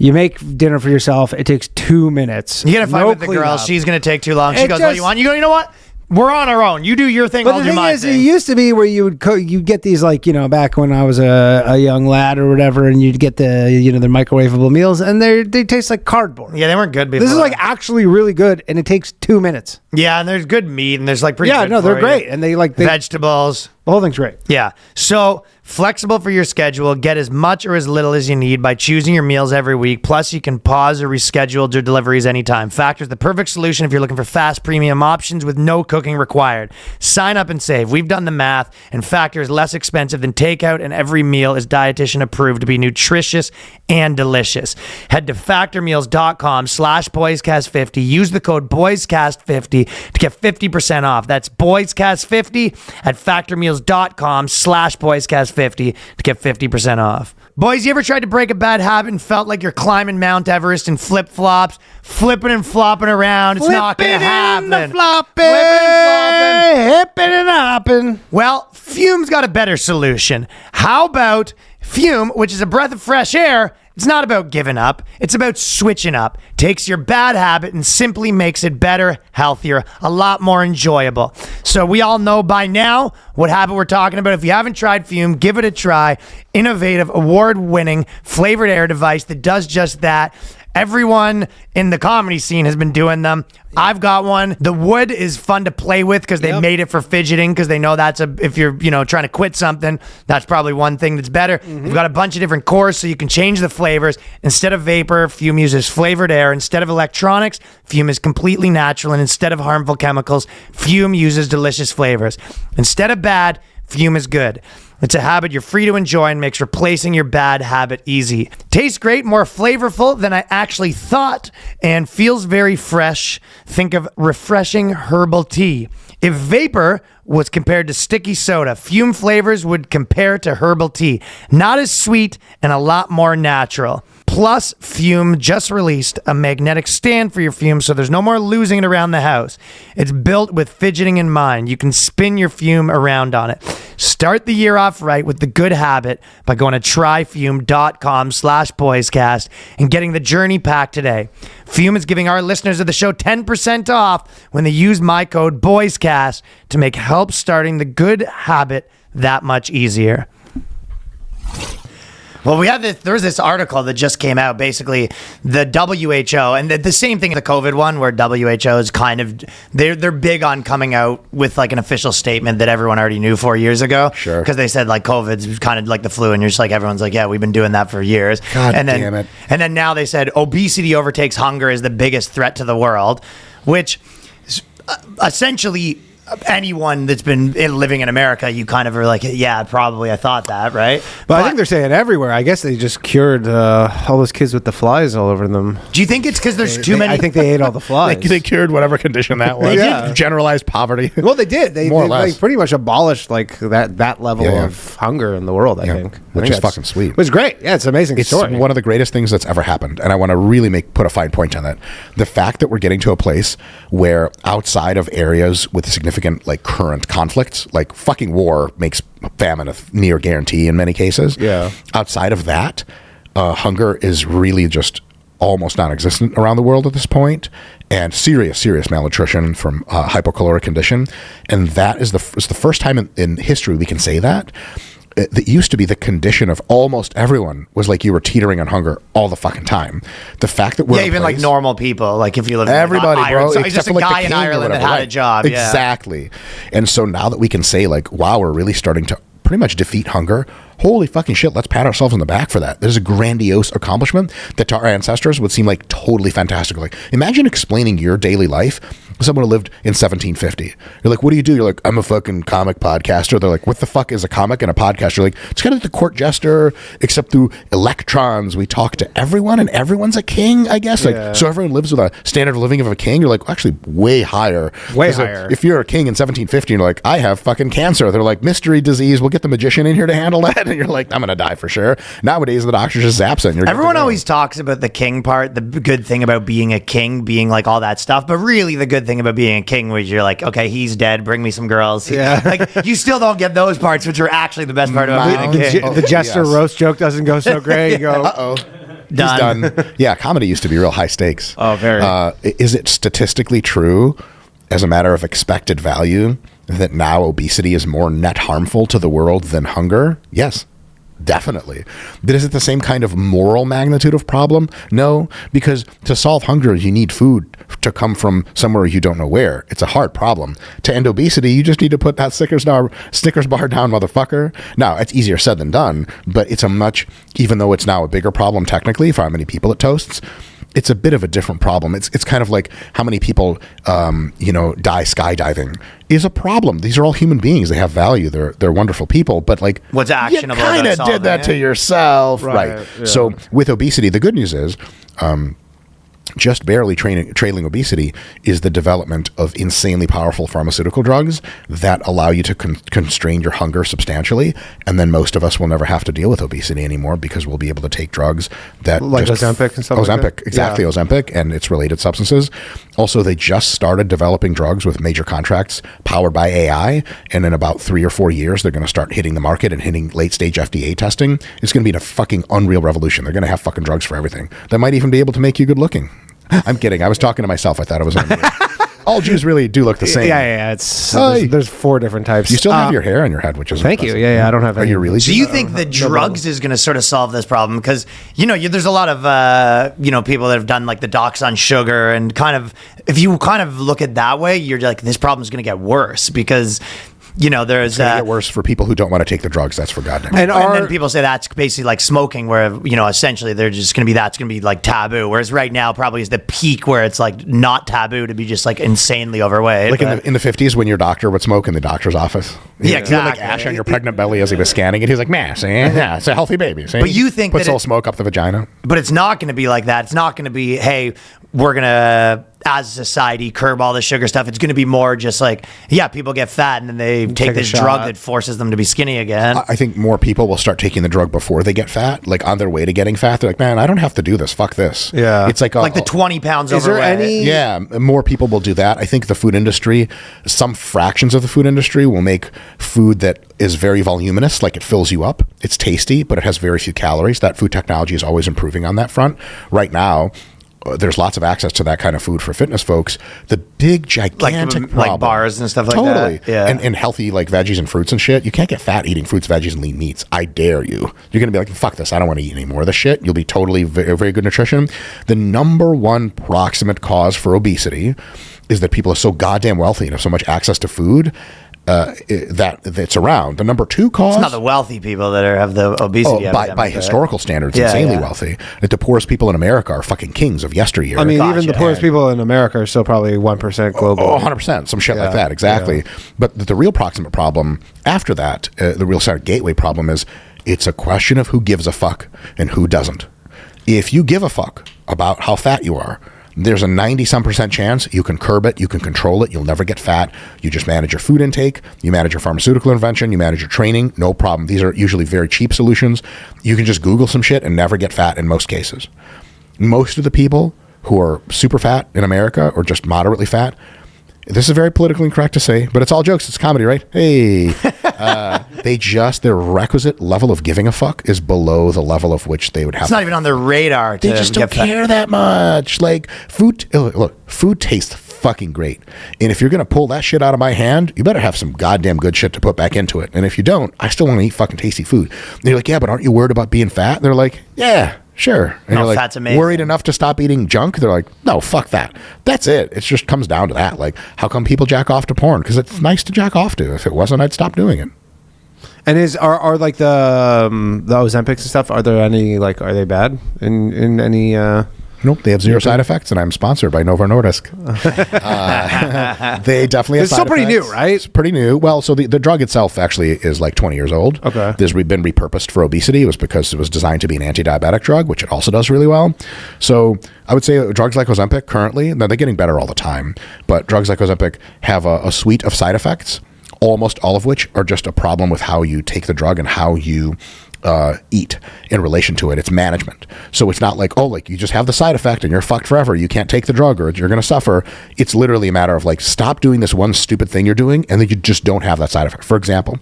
you make dinner for yourself. It takes 2 minutes. You gotta fight with the girl. cleanup. She's gonna take too long. She It goes, "What do you just- want?" You go, "You know what? We're on our own. You do your thing. But I'll the do thing my is, it thing." used to be where you would you get these like back when I was a young lad or whatever, and you'd get the the microwavable meals, and they taste like cardboard. Yeah, they weren't good before. This is like actually really good, and it takes 2 minutes. yeah, and there's good meat, and there's like pretty. Yeah, good no, they're for great, you. and they vegetables. the whole thing's great. Yeah. So flexible for your schedule. Get as much or as little as you need by choosing your meals every week. Plus, you can pause or reschedule your deliveries anytime. Factor's the perfect solution if you're looking for fast premium options with no cooking required. Sign up and save. We've done the math, and Factor is less expensive than takeout, and every meal is dietitian approved to be nutritious and delicious. Head to factormeals.com/boyscast50. Use the code boyscast50 to get 50% off. That's boyscast50 at factormeals.com/boyscast50 to get 50% off. Boys, you ever tried to break a bad habit and felt like you're climbing Mount Everest in flip-flops, flipping and flopping around? It's not going to happen. Flipping and flopping. Hipping and hopping. Well, Fume's got a better solution. How about Fume, which is a breath of fresh air? It's not about giving up. It's about switching up. Takes your bad habit and simply makes it better, healthier, a lot more enjoyable. So we all know by now what habit we're talking about. If you haven't tried Fume, give it a try. Innovative, award-winning flavored air device that does just that. Everyone in the comedy scene has been doing them. I've got one. The wood is fun to play with because they made it for fidgeting, because they know that's if you're trying to quit something, that's probably one thing that's better. We've got a bunch of different cores so you can change the flavors. Instead of vapor, Fume uses flavored air. Instead of electronics, Fume is completely natural. And instead of harmful chemicals, Fume uses delicious flavors. Instead of bad, Fume is good. It's a habit you're free to enjoy and makes replacing your bad habit easy. Tastes great, more flavorful than I actually thought, and feels very fresh. Think of refreshing herbal tea. If vapor was compared to sticky soda, Fume flavors would compare to herbal tea. Not as sweet and a lot more natural. Plus, Fume just released a magnetic stand for your Fume, so there's no more losing it around the house. It's built with fidgeting in mind. You can spin your Fume around on it. Start the year off right with the good habit by going to tryfume.com/boyscast and getting the journey pack today. Fume is giving our listeners of the show 10% off when they use my code BOYSCAST to make help starting the good habit that much easier. Well, there was this article that just came out, basically the WHO, and the same thing, the COVID one, where WHO is kind of, they're big on coming out with like an official statement that everyone already knew 4 years ago. Sure. Because they said like COVID's kind of like the flu, and you're just like, everyone's like, yeah, we've been doing that for years. God and then, damn it. And then now they said obesity overtakes hunger is the biggest threat to the world, which essentially anyone that's been living in America, you kind of are like, yeah, probably, I thought that, right? But I think they're saying everywhere. I guess they just cured all those kids with the flies all over them. Do you think it's because there's too many? I think they ate all the flies. They cured whatever condition that was. Yeah. Generalized poverty. Well, they did. They More or less. pretty much abolished like that level Yeah, yeah. of hunger in the world. I think, which think is that's- fucking sweet. It was great. Yeah, it's an amazing It's story. one of the greatest things that's ever happened, and I want to really put a fine point on that. The fact that we're getting to a place where outside of areas with significant like current conflicts, like fucking war makes famine a near guarantee in many cases. Yeah. Outside of that, hunger is really just almost non-existent around the world at this point, and serious malnutrition from hypocaloric condition. And that is the first time in history we can say that. That used to be the condition of almost everyone was like you were teetering on hunger all the fucking time. The fact that we're even like normal people, like if you live in everybody, like, bro, Ireland, so except just a for, like, guy the in king or Ireland that whatever, had a right. job. Exactly. And so now that we can say like, wow, we're really starting to pretty much defeat hunger. Holy fucking shit, let's pat ourselves on the back for that. There's a grandiose accomplishment that to our ancestors would seem like totally fantastic. Like, imagine explaining your daily life to someone who lived in 1750. You're like, what do you do? You're like, I'm a fucking comic podcaster. They're like, what the fuck is a comic and a podcast? You're like, it's kind of like the court jester, except through electrons. We talk to everyone and everyone's a king, I guess. Like, so everyone lives with a standard of living of a king. You're like, well, actually way higher. Way 'Cause, higher. If you're a king in 1750, you're like, I have fucking cancer. They're like, mystery disease. We'll get the magician in here to handle that. And you're like, I'm going to die for sure. Nowadays, the doctor just zaps it. And you're good Everyone to go. always talks about the king part, the good thing about being a king, being like all that stuff. But really, the good thing about being a king was you're like, okay, he's dead. Bring me some girls. Yeah. Like you still don't get those parts, which are actually the best part about being a king. The jester yes. roast joke doesn't go so great. You go, Uh-oh. Done. He's done. Yeah, comedy used to be real high stakes. Oh, very. Is it statistically true, as a matter of expected value, that now obesity is more net harmful to the world than hunger? Yes. Definitely. But is it the same kind of moral magnitude of problem? No, because to solve hunger, you need food to come from somewhere you don't know where. It's a hard problem. To end obesity, you just need to put that Snickers bar down, motherfucker. Now, it's easier said than done, but it's a much, even though it's now a bigger problem technically for how many people it toasts, it's a bit of a different problem. It's kind of like how many people, die skydiving is a problem. These are all human beings. They have value. They're wonderful people. But like, What's actionable You kind about of did that solving to it? yourself, Right, right? yeah. So with obesity, the good news is. Just barely trailing obesity is the development of insanely powerful pharmaceutical drugs that allow you to constrain your hunger substantially, and then most of us will never have to deal with obesity anymore because we'll be able to take drugs that Like Ozempic and stuff like that? Ozempic, exactly, Yeah. Ozempic and its related substances. Also, they just started developing drugs with major contracts powered by AI, and in about 3 or 4 years, they're going to start hitting the market and hitting late-stage FDA testing. It's going to be a fucking unreal revolution. They're going to have fucking drugs for everything. They might even be able to make you good-looking. I'm kidding. I was talking to myself. I thought it was all Jews really do look the same. yeah. It's Hi. there's 4 different types. You still have your hair on your head, which is Thank you. impressive. Yeah, I don't have. Are any. you really? So you think the drugs is going to sort of solve this problem? Because, there's a lot of, people that have done like the docs on sugar and kind of, if you kind of look at that way, you're like, this problem is going to get worse because, there's... It's going to get worse for people who don't want to take the drugs. That's for goddamn. And And then people say that's basically like smoking, where essentially they're just going to be that's going to be like taboo. Whereas right now probably is the peak where it's like not taboo to be just like insanely overweight. Like but- in the 50s when your doctor would smoke in the doctor's office. Yeah, You had, exactly. like ash on your pregnant belly as he was scanning it. He's like, man, see? Yeah, it's a healthy baby. See? But you think puts that a little smoke up the vagina. But it's not going to be like that. It's not going to be, hey, we're going to, as a society, curb all the sugar stuff. It's going to be more just like, yeah, people get fat and then they take a this shot. drug that forces them to be skinny again. I think more people will start taking the drug before they get fat, like on their way to getting fat. They're like, man, I don't have to do this. Fuck this. Yeah. It's like like the 20 pounds Is there overweight. any- Yeah, more people will do that. I think the food industry, some fractions of the food industry will make food that is very voluminous, like it fills you up. It's tasty, but it has very few calories. That food technology is always improving on that front. Right now, there's lots of access to that kind of food for fitness folks. The big, gigantic like problem, bars and stuff like totally. that. Yeah. And healthy like veggies and fruits and shit. You can't get fat eating fruits, veggies, and lean meats. I dare you. You're going to be like, fuck this. I don't want to eat any more of this shit. You'll be totally very, very good nutrition. The number one proximate cause for obesity is that people are so goddamn wealthy and have so much access to food that's around. The number 2 cause... It's not the wealthy people that have the obesity. by epidemic, right? historical standards, Yeah, insanely yeah. wealthy. Like the poorest people in America are fucking kings of yesteryear. I mean, Gotcha. even the poorest people in America are still probably 1% global. Oh, 100%. Some shit like Yeah, that. Exactly. yeah. But the real proximate problem after that, the real sort of gateway problem is it's a question of who gives a fuck and who doesn't. If you give a fuck about how fat you are, there's a 90-some% chance you can curb it, you can control it, you'll never get fat. You just manage your food intake, you manage your pharmaceutical intervention, you manage your training, no problem. These are usually very cheap solutions. You can just Google some shit and never get fat in most cases. Most of the people who are super fat in America or just moderately fat, this is very politically incorrect to say, but it's all jokes. It's comedy, right? Hey. Their requisite level of giving a fuck is below the level of which they would have. It's not even on their radar. They just don't care that much. Like food tastes fucking great. And if you're going to pull that shit out of my hand, you better have some goddamn good shit to put back into it. And if you don't, I still want to eat fucking tasty food. And you're like, yeah, but aren't you worried about being fat? And they're like, yeah. Sure. And No, you're like, fat's amazing. worried enough to stop eating junk? They're like, no, fuck that. That's it. It just comes down to that. Like, how come people jack off to porn? Because it's nice to jack off to. If it wasn't, I'd stop doing it. And are like the Ozempics and stuff? Are there any are they bad in any? Nope, they have zero side effects, and I'm sponsored by Novo Nordisk. They definitely have It's still side pretty new, effects. right? It's pretty new. Well, so the drug itself actually is like 20 years old. Okay. This has been repurposed for obesity. It was because it was designed to be an anti-diabetic drug, which it also does really well. So I would say drugs like Ozempic currently, now they're getting better all the time, but drugs like Ozempic have a suite of side effects, almost all of which are just a problem with how you take the drug and how you eat in relation to it. It's management. So it's not like, oh, like you just have the side effect and you're fucked forever. You can't take the drug or you're going to suffer. It's literally a matter of like, stop doing this one stupid thing you're doing and then you just don't have that side effect. For example,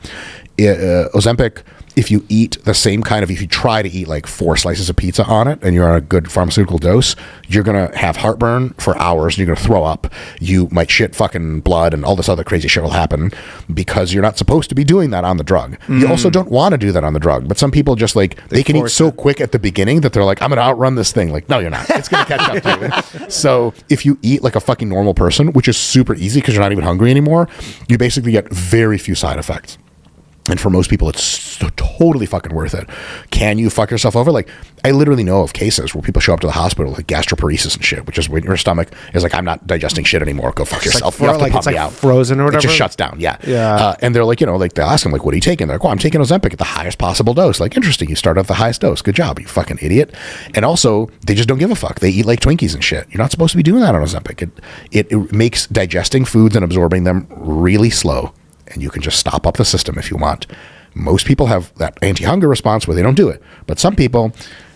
Ozempic, if you eat the same kind of, if you try to eat like 4 slices of pizza on it and you're on a good pharmaceutical dose, you're going to have heartburn for hours and you're going to throw up. You might shit fucking blood and all this other crazy shit will happen because you're not supposed to be doing that on the drug. You also don't want to do that on the drug. But some people just like, they can eat so quick at the beginning that they're like, I'm going to outrun this thing. Like, no, you're not. It's going to catch up to you. So if you eat like a fucking normal person, which is super easy because you're not even hungry anymore, you basically get very few side effects. And for most people, it's so totally fucking worth it. Can you fuck yourself over? Like, I literally know of cases where people show up to the hospital with like gastroparesis and shit, which is when your stomach is like, I'm not digesting shit anymore. Go fuck yourself. You have to pump me out. Frozen or whatever. It just shuts down. Yeah. Yeah. And they're like, like they ask them, like, what are you taking? They're like, well, I'm taking Ozempic at the highest possible dose. Like, interesting. You start at the highest dose. Good job, you fucking idiot. And also, they just don't give a fuck. They eat like Twinkies and shit. You're not supposed to be doing that on Ozempic. It makes digesting foods and absorbing them really slow. And you can just stop up the system if you want. Most people have that anti-hunger response where they don't do it. But some people,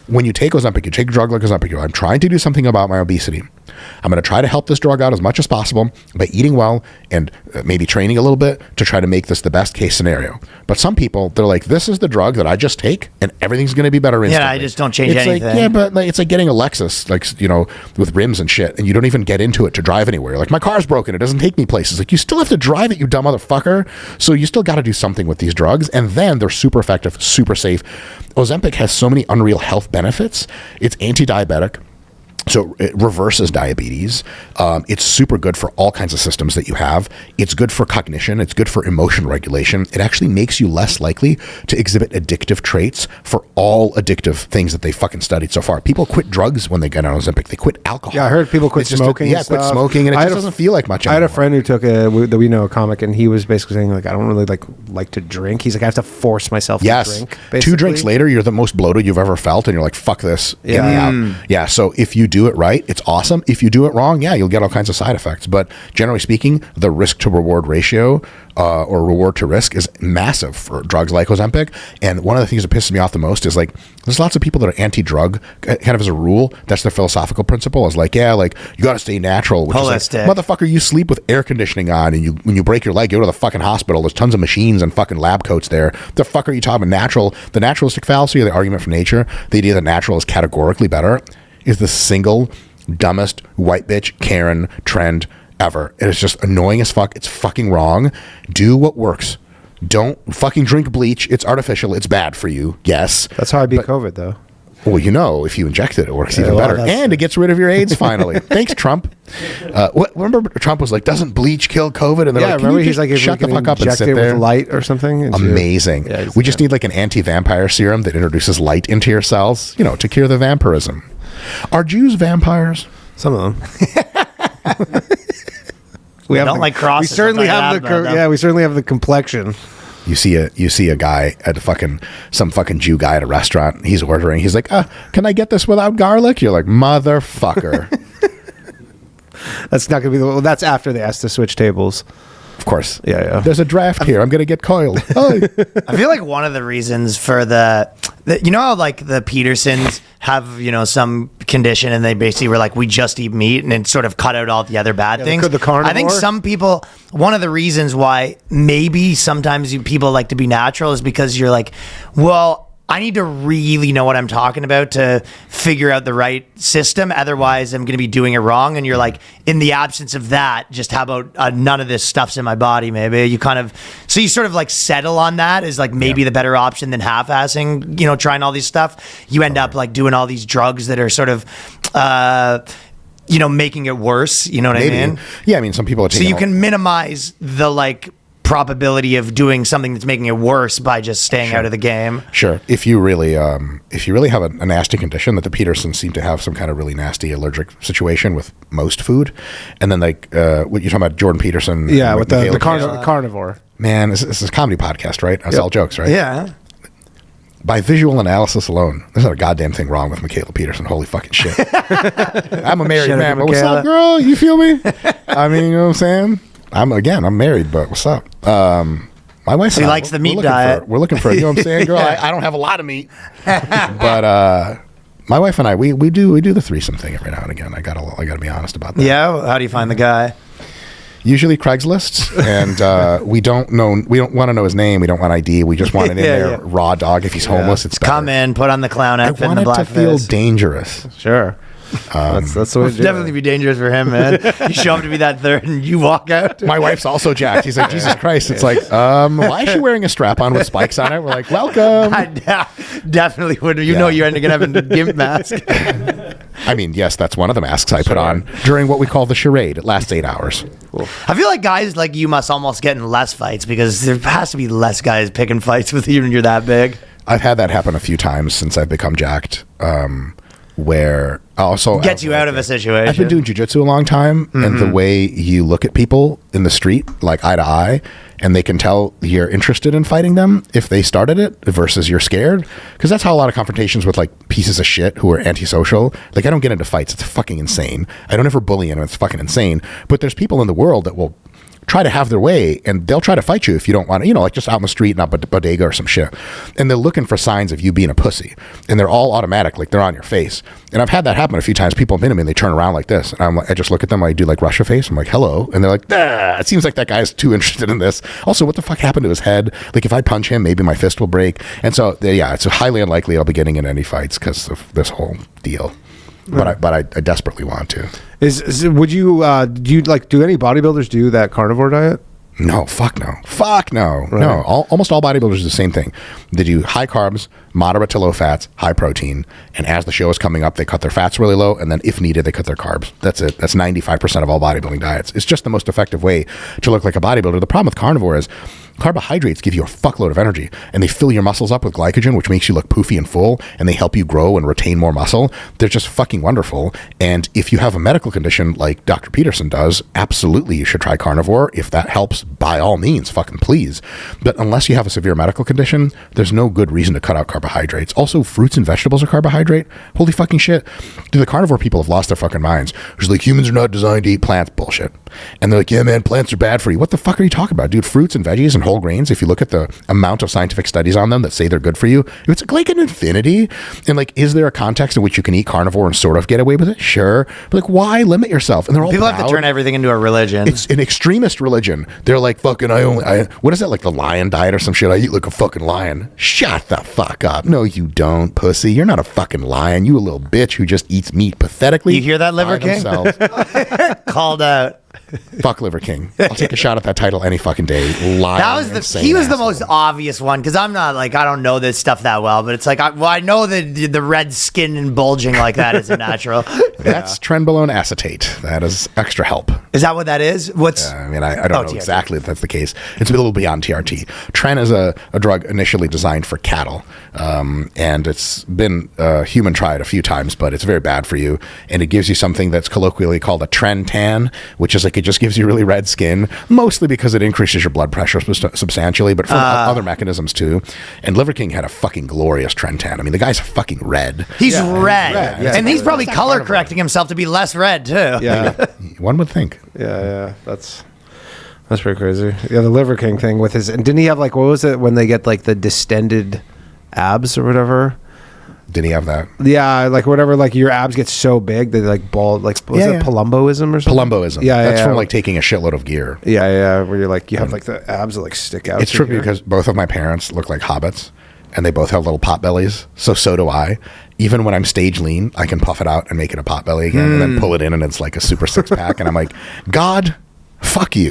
when you take Ozempic, you take a drug like Ozempic, I'm trying to do something about my obesity. I'm going to try to help this drug out as much as possible by eating well and maybe training a little bit to try to make this the best case scenario. But some people, they're like, this is the drug that I just take and everything's going to be better instantly. Yeah, I just don't change it's anything. Like, yeah, but like, it's like getting a Lexus, like, with rims and shit, and you don't even get into it to drive anywhere. Like, my car's broken. It doesn't take me places. Like, you still have to drive it, you dumb motherfucker. So you still got to do something with these drugs. And then they're super effective, super safe. Ozempic has so many unreal health benefits. It's anti-diabetic. So it reverses diabetes. It's super good for all kinds of systems that you have. It's good for cognition. It's good for emotion regulation. It actually makes you less likely to exhibit addictive traits for all addictive things that they fucking studied so far. People quit drugs when they get on Ozempic. They quit alcohol. Yeah, I heard people quit smoking. Quit smoking, and it just doesn't feel like much anymore. I had a friend who took that we know, a comic, and he was basically saying like, I don't really like to drink. He's like, I have to force myself to drink. Basically. 2 drinks later, you're the most bloated you've ever felt, and you're like, fuck this. Get me out. Yeah, so if you do it right, it's awesome. If you do it wrong, you'll get all kinds of side effects. But generally speaking, the risk to reward ratio or reward to risk is massive for drugs like Ozempic. And one of the things that pisses me off the most is like, there's lots of people that are anti-drug kind of as a rule. That's their philosophical principle is like, you got to stay natural. Which Holistic. is like, motherfucker, you sleep with air conditioning on and when you break your leg, you go to the fucking hospital. There's tons of machines and fucking lab coats there. The fuck are you talking about? Natural? The naturalistic fallacy or the argument from nature, the idea that natural is categorically better is the single dumbest white bitch Karen trend ever. It is just annoying as fuck. It's fucking wrong. Do what works. Don't fucking drink bleach. It's artificial. It's bad for you. Yes. That's how I beat COVID, though. Well, if you inject it, it works even better. And it gets rid of your AIDS finally. Thanks, Trump. Remember Trump was like, doesn't bleach kill COVID? And they're like, remember he's like, shut the fuck up and sit it there. With light or something. Amazing. We just need like an anti-vampire serum that introduces light into your cells, to cure the vampirism. Are Jews vampires? Some of them. We don't like crosses. We certainly have we certainly have the complexion. You see a guy at some fucking Jew guy at a restaurant. He's ordering. He's like, can I get this without garlic? You're like, motherfucker. That's not going to be that's after they ask to switch tables. Of course. Yeah. There's a draft here. I'm going to get coiled. I feel like one of the reasons for the You know how like the Petersons have, you know, some condition and they basically were like, we just eat meat and it sort of cut out all the other bad things. the carnivore? I think some people, one of the reasons why maybe sometimes people like to be natural is because you're like, well, I need to really know what I'm talking about to figure out the right system. Otherwise, I'm going to be doing it wrong. And you're like, in the absence of that, just how about none of this stuff's in my body, maybe? You kind of, so you sort of like settle on that as like maybe the better option than half-assing, you know, trying all these stuff. You end up like doing all these drugs that are sort of, you know, making it worse. You know what I mean? Yeah, I mean, some people are taking So you can minimize the like probability of doing something that's making it worse by just staying out of the game. Sure. If you really have a nasty condition that the Petersons seem to have some kind of really nasty allergic situation with most food, and then like what you're talking about, Jordan Peterson. Yeah, with the Michaela carnivore. Man, this is a comedy podcast, right? That's all jokes, right? Yeah. By visual analysis alone, there's not a goddamn thing wrong with Michaela Peterson. Holy fucking shit. I'm a married man, but what's up, girl? You feel me? I mean, you know what I'm saying? I'm married, but what's up? My wife. He likes the meat diet. We're looking for, you know what I'm saying, girl? I don't have a lot of meat, but my wife and I, we do the threesome thing every now and again. I gotta be honest about that. Yeah. How do you find the guy? Usually Craigslist, and we don't want to know his name. We don't want ID. We just want it in there, raw dog. If he's homeless, it's better. Come in, put on the clown outfit and the black to feel face. dangerous. Sure. That's the way to do Definitely be dangerous for him, man. You show him to be that third and you walk out. My wife's also jacked. He's like, Jesus Christ. It's like, why is she wearing a strap on with spikes on it? We're like, welcome. I definitely would. You know you're ending up having a gimp mask. I mean, yes, that's one of the masks I put on during what we call the charade. It lasts 8 hours. I feel like guys like you must almost get in less fights because there has to be less guys picking fights with you when you're that big. I've had that happen a few times since I've become jacked. Where also gets you out of a situation. I've been doing jiu-jitsu a long time, and the way you look at people in the street, like eye to eye, and they can tell you're interested in fighting them if they started it versus you're scared, because that's how a lot of confrontations with like pieces of shit who are antisocial. Like, I don't get into fights. It's fucking insane. I don't ever bully anyone. It's fucking insane. But there's people in the world that will try to have their way, and they'll try to fight you if you don't want to, you know, like just out in the street, not bodega or some shit. And they're looking for signs of you being a pussy. And they're all automatic, like they're on your face. And I've had that happen a few times. People have been to me and they turn around like this. And I just look at them, I do like Russia face. I'm like, hello. And they're like, it seems like that guy's too interested in this. Also, what the fuck happened to his head? Like, if I punch him, maybe my fist will break. And so, yeah, it's highly unlikely I'll be getting in any fights because of this whole deal. But I desperately want to. Would you do any bodybuilders do that carnivore diet? No, fuck no. Right. No. Almost all bodybuilders do the same thing. They do high carbs, moderate to low fats, high protein, and as the show is coming up, they cut their fats really low, and then if needed, they cut their carbs. That's it. That's 95% of all bodybuilding diets. It's just the most effective way to look like a bodybuilder. The problem with carnivore is carbohydrates give you a fuckload of energy, and they fill your muscles up with glycogen, which makes you look poofy and full, and they help you grow and retain more muscle. They're just fucking wonderful. And if you have a medical condition like Dr. Peterson does, absolutely you should try carnivore. If that helps, by all means, fucking please. But unless you have a severe medical condition, there's no good reason to cut out carbohydrates. Also, fruits and vegetables are carbohydrate. Holy fucking shit. Dude, the carnivore people have lost their fucking minds. It's like, humans are not designed to eat plants. Bullshit. And they're like, yeah, man, plants are bad for you. What the fuck are you talking about? Dude, fruits and veggies and whole grains, if you look at the amount of scientific studies on them that say they're good for you, it's like an infinity. And like, is there a context in which you can eat carnivore and sort of get away with it? Sure. But like, why limit yourself? And they're all people proud. have to turn everything into a religion. It's an extremist religion. They're like, fucking, what is that, like the lion diet or some shit? I eat like a fucking lion. Shut the fuck up. No, you don't, pussy. You're not a fucking lion. You a little bitch who just eats meat pathetically. You hear that, Liver King? Called out. Fuck Liver King. I'll take a shot at that title any fucking day. He was the most obvious one, because I'm not like, I don't know this stuff that well, but it's like, I know that the red skin and bulging like that isn't natural. That's trenbolone acetate. That is extra help. Is that what that is? I don't know exactly if that's the case. It's a little beyond TRT. Tren is a drug initially designed for cattle, and it's been human tried a few times, but it's very bad for you, and it gives you something that's colloquially called a tren tan, which is like, it just gives you really red skin, mostly because it increases your blood pressure substantially, but from other mechanisms too. And Liver King had a fucking glorious tren tan. I mean, the guy's fucking red. He's red. And he's probably color correcting himself to be less red too. Yeah. One would think. Yeah. That's pretty crazy. Yeah, the Liver King thing with his, and didn't he have like, what was it when they get like the distended abs or whatever. Did he have that? Yeah, like whatever. Like your abs get so big they like bald. Like was it Palumboism or something? Palumboism. Yeah, That's yeah. from like taking a shitload of gear. Yeah. Where you're like you have like the abs that like stick out. It's trippy because both of my parents look like hobbits, and they both have little pot bellies. So do I. Even when I'm stage lean, I can puff it out and make it a pot belly again, and then pull it in, and it's like a super six pack. And I'm like, God, fuck you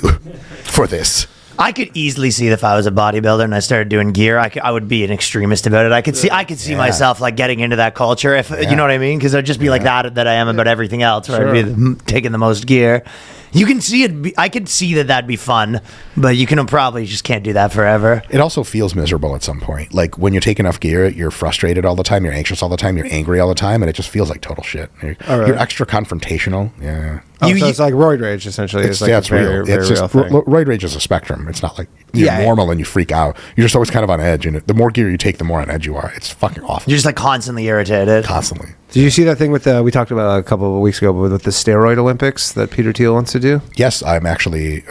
for this. I could easily see if I was a bodybuilder and I started doing gear, I would be an extremist about it. I could see myself like getting into that culture, if you know what I mean, because I'd just be like that I am about everything else, where I'd be taking the most gear. You can see it. I could see that'd be fun, but you can probably just can't do that forever. It also feels miserable at some point. Like when you're taking enough gear, you're frustrated all the time, you're anxious all the time, you're angry all the time, and it just feels like total shit. You're extra confrontational. Yeah. So it's like roid rage essentially. It's like it's very, real. very It's just real thing. roid rage is a spectrum. It's not like you're normal and you freak out. You're just always kind of on edge, and the more gear you take, the more on edge you are. It's fucking awful. You're just like constantly irritated. Constantly. Did you see that thing with we talked about a couple of weeks ago with the steroid Olympics that Peter Thiel wants to do? Yes, I'm actually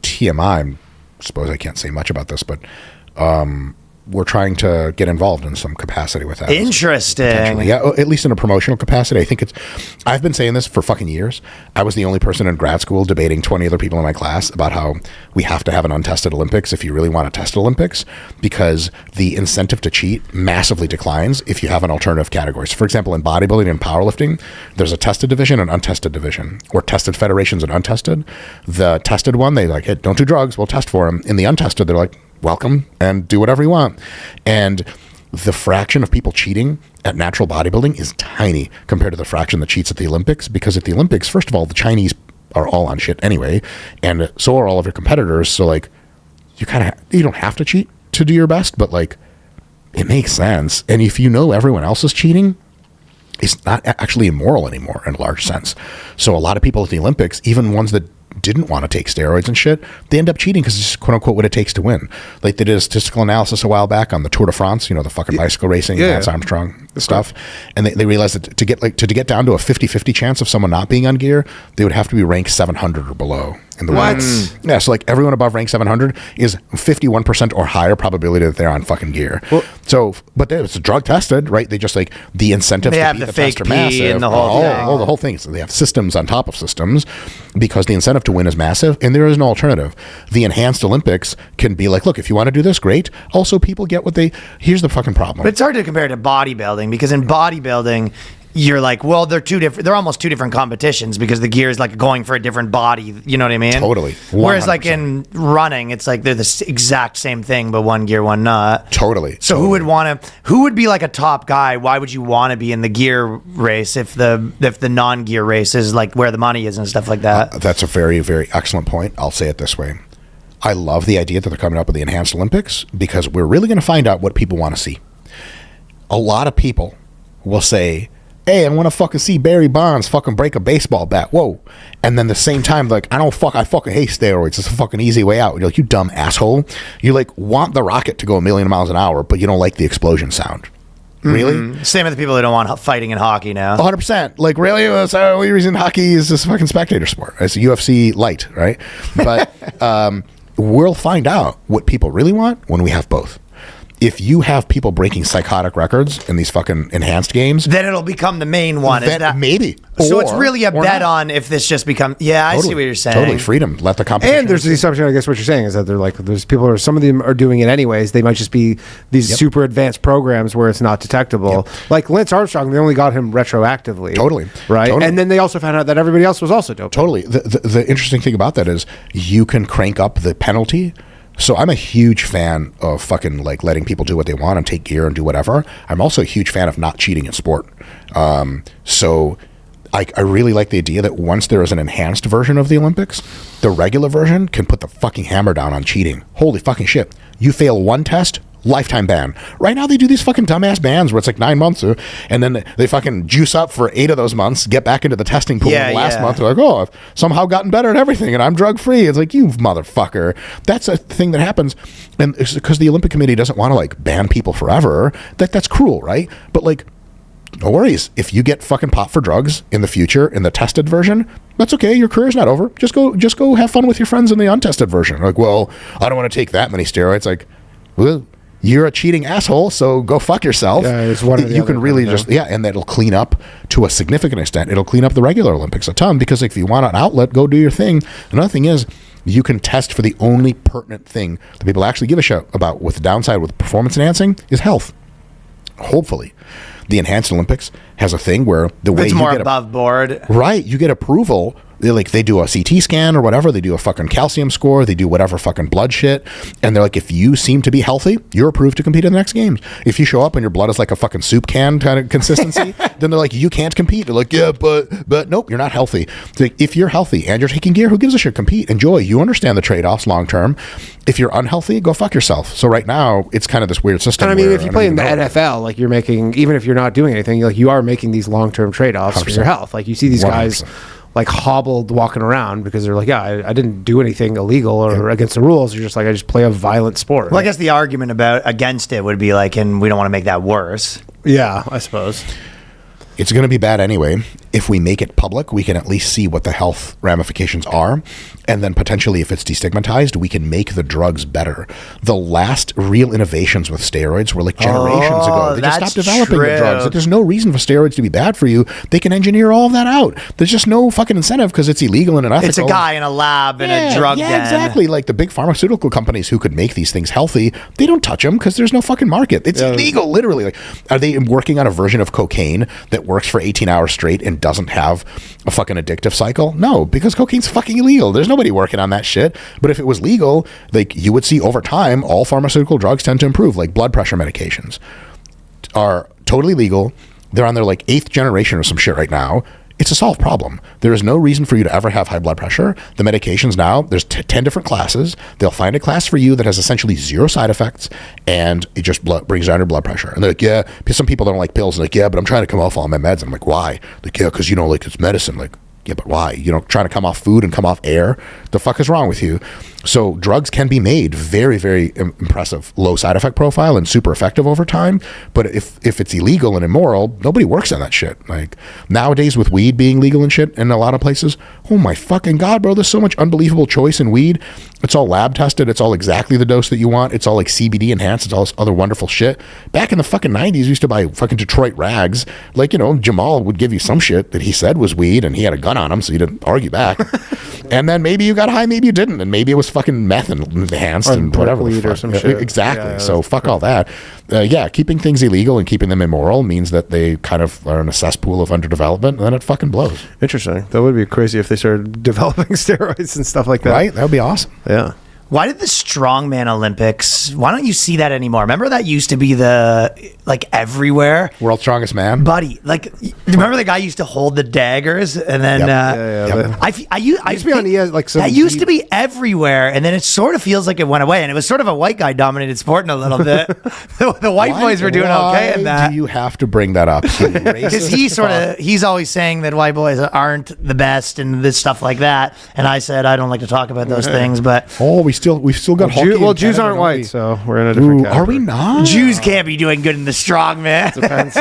TMI. I suppose I can't say much about this, but we're trying to get involved in some capacity with that. Interesting. Potentially. Yeah, at least in a promotional capacity. I think I've been saying this for fucking years. I was the only person in grad school debating 20 other people in my class about how we have to have an untested Olympics if you really want to test Olympics, because the incentive to cheat massively declines if you have an alternative categories. For example, in bodybuilding and powerlifting, there's a tested division and untested division, or tested federations and untested. The tested one, they like, hey, don't do drugs, we'll test for them. In the untested, they're like, welcome and do whatever you want. And the fraction of people cheating at natural bodybuilding is tiny compared to the fraction that cheats at the Olympics, because at the Olympics, first of all, the Chinese are all on shit anyway, and so are all of your competitors. So like you don't have to cheat to do your best, but like it makes sense. And if you know everyone else is cheating, it's not actually immoral anymore in a large sense. So a lot of people at the Olympics, even ones that didn't want to take steroids and shit, they end up cheating because it's quote unquote what it takes to win. Like they did a statistical analysis a while back on the Tour de France, the fucking bicycle racing, Lance Armstrong stuff. And they realized that to get down to a 50-50 chance of someone not being on gear, they would have to be ranked 700 or below in the world. Yeah, so like everyone above rank 700 is 51% or higher probability that they're on fucking gear. Well, so, but it's drug tested, right? They just like the incentive They to have beat the test fake are pee massive. and the whole thing. Oh, the whole thing. So they have systems on top of systems because the incentive to win is massive, and there is no alternative. The enhanced Olympics can be like, look, if you want to do this, great. Also, people get what here's the fucking problem. But it's hard to compare to bodybuilding, because in bodybuilding, you're like, well, they're almost two different competitions, because the gear is like going for a different body. You know what I mean? Totally. 100%. Whereas like in running, it's like they're the exact same thing, but one gear, one not. Totally. So who would be like a top guy? Why would you want to be in the gear race if the non-gear race is like where the money is and stuff like that? That's a very, very excellent point. I'll say it this way. I love the idea that they're coming up with the enhanced Olympics, because we're really going to find out what people want to see. A lot of people will say, hey, I want to fucking see Barry Bonds fucking break a baseball bat. Whoa. And then the same time, like, I fucking hate steroids. It's a fucking easy way out. You're like, you dumb asshole. You like want the rocket to go 1,000,000 miles an hour, but you don't like the explosion sound. Really? Same with the people that don't want fighting in hockey now. 100%. Like, really? The only reason hockey is this fucking spectator sport. It's a UFC light, right? But we'll find out what people really want when we have both. If you have people breaking psychotic records in these fucking enhanced games, then it'll become the main one. Maybe. So it's really a bet not. on if this just becomes. Yeah, I see what you're saying. Totally freedom. Let the competition. And there's the assumption, I guess what you're saying is that they're like, there's people, or some of them are doing it anyways. They might just be these super advanced programs where it's not detectable. Like Lance Armstrong, they only got him retroactively. Totally. Right? Totally. And then they also found out that everybody else was also doping. Totally. The interesting thing about that is you can crank up the penalty. So I'm a huge fan of fucking like letting people do what they want and take gear and do whatever. I'm also a huge fan of not cheating in sport. So I really like the idea that once there is an enhanced version of the Olympics, the regular version can put the fucking hammer down on cheating. Holy fucking shit. You fail one test, lifetime ban. Right now they do these fucking dumbass bans where it's like 9 months, and then they fucking juice up for 8 of those months, get back into the testing pool in the last month. They're like, oh, I've somehow gotten better at everything and I'm drug free. It's like, you motherfucker. That's a thing that happens, and it's because the Olympic Committee doesn't want to like ban people forever. That's cruel, right? But like, no worries. If you get fucking popped for drugs in the future in the tested version, that's okay. Your career's not over. Just go have fun with your friends in the untested version. Like, well, I don't want to take that many steroids. Like, well, you're a cheating asshole, so go fuck yourself. Yeah, it's one or the you other can really kind of just, and that'll clean up to a significant extent. It'll clean up the regular Olympics a ton, because if you want an outlet, go do your thing. Another thing is, you can test for the only pertinent thing that people actually give a shit about with the downside with performance enhancing is health. Hopefully. The Enhanced Olympics has a thing where the way It's you more get above board. right, you get approval. They do a CT scan or whatever. They do a fucking calcium score. They do whatever fucking blood shit. And they're like, if you seem to be healthy, you're approved to compete in the next games. If you show up and your blood is like a fucking soup can kind of consistency, then they're like, you can't compete. They're like, yeah, but nope, you're not healthy. It's like, if you're healthy and you're taking gear, who gives a shit? Compete, enjoy. You understand the trade-offs long term. If you're unhealthy, go fuck yourself. So right now, it's kind of this weird system. And I mean, where if you play in the NFL, like you're making, even if you're not doing anything, like you are making these long-term trade-offs for 100%. your health. Like you see these guys 100%. like hobbled walking around because they're like, yeah, I didn't do anything illegal or against the rules. You're just like, I just play a violent sport. Well, I guess the argument against it would be like, and we don't want to make that worse. Yeah, I suppose. It's going to be bad anyway. If we make it public, we can at least see what the health ramifications are. And then potentially, if it's destigmatized, we can make the drugs better. The last real innovations with steroids were like generations ago. They just that's stopped developing the true. drugs. There's no reason for steroids to be bad for you. They can engineer all of that out. There's just no fucking incentive because it's illegal and unethical. It's a guy in a lab in a drug den. Exactly. Like the big pharmaceutical companies who could make these things healthy, they don't touch them because there's no fucking market. It's illegal, literally. Like, are they working on a version of cocaine that works for 18 hours straight and doesn't have a fucking addictive cycle? No, because cocaine's fucking illegal. There's nobody working on that shit. But if it was legal, like you would see over time, all pharmaceutical drugs tend to improve. Like blood pressure medications are totally legal. They're on their like 8th generation or some shit right now. It's a solved problem. There is no reason for you to ever have high blood pressure. The medications now, there's 10 different classes. They'll find a class for you that has essentially 0 side effects, and it just brings down your blood pressure. And they're like, yeah, because some people don't like pills. They're like, yeah, but I'm trying to come off all my meds. I'm like, why? Like, yeah, because, like, it's medicine. Like, yeah, but why? Trying to come off food and come off air? The fuck is wrong with you? So drugs can be made very, very impressive, low side effect profile and super effective over time. But if it's illegal and immoral, nobody works on that shit. Like nowadays with weed being legal and shit in a lot of places, oh my fucking God, bro, there's so much unbelievable choice in weed. It's all lab tested. It's all exactly the dose that you want. It's all like CBD enhanced. It's all this other wonderful shit. Back in the fucking 90s, we used to buy fucking Detroit rags. Like, Jamal would give you some shit that he said was weed and he had a gun on him, so you didn't argue back. And then maybe you got high, maybe you didn't. And maybe it was fucking meth enhanced and whatever. Weed or some shit. Exactly. Yeah, so fuck all that. Keeping things illegal and keeping them immoral means that they kind of are in a cesspool of underdevelopment, and then it fucking blows. Interesting. That would be crazy if they started developing steroids and stuff like that. Right? That would be awesome. Yeah. Why did the strongman Olympics, why don't you see that anymore? Remember that used to be everywhere? World's Strongest Man. Buddy, remember the guy used to hold the daggers and then Yep. I used to be on ES, like some that used to be everywhere, and then it sort of feels like it went away, and it was sort of a white guy dominated sport in a little bit. the white boys were doing okay in that. Do you have to bring that up? Because he's always saying that white boys aren't the best and this stuff like that, and I said I don't like to talk about those things, but we've still got hockey. Well, in Jews Canada, aren't don't white, we? so we're in a different category. Are we not? Jews can't be doing good in the strongman. Depends.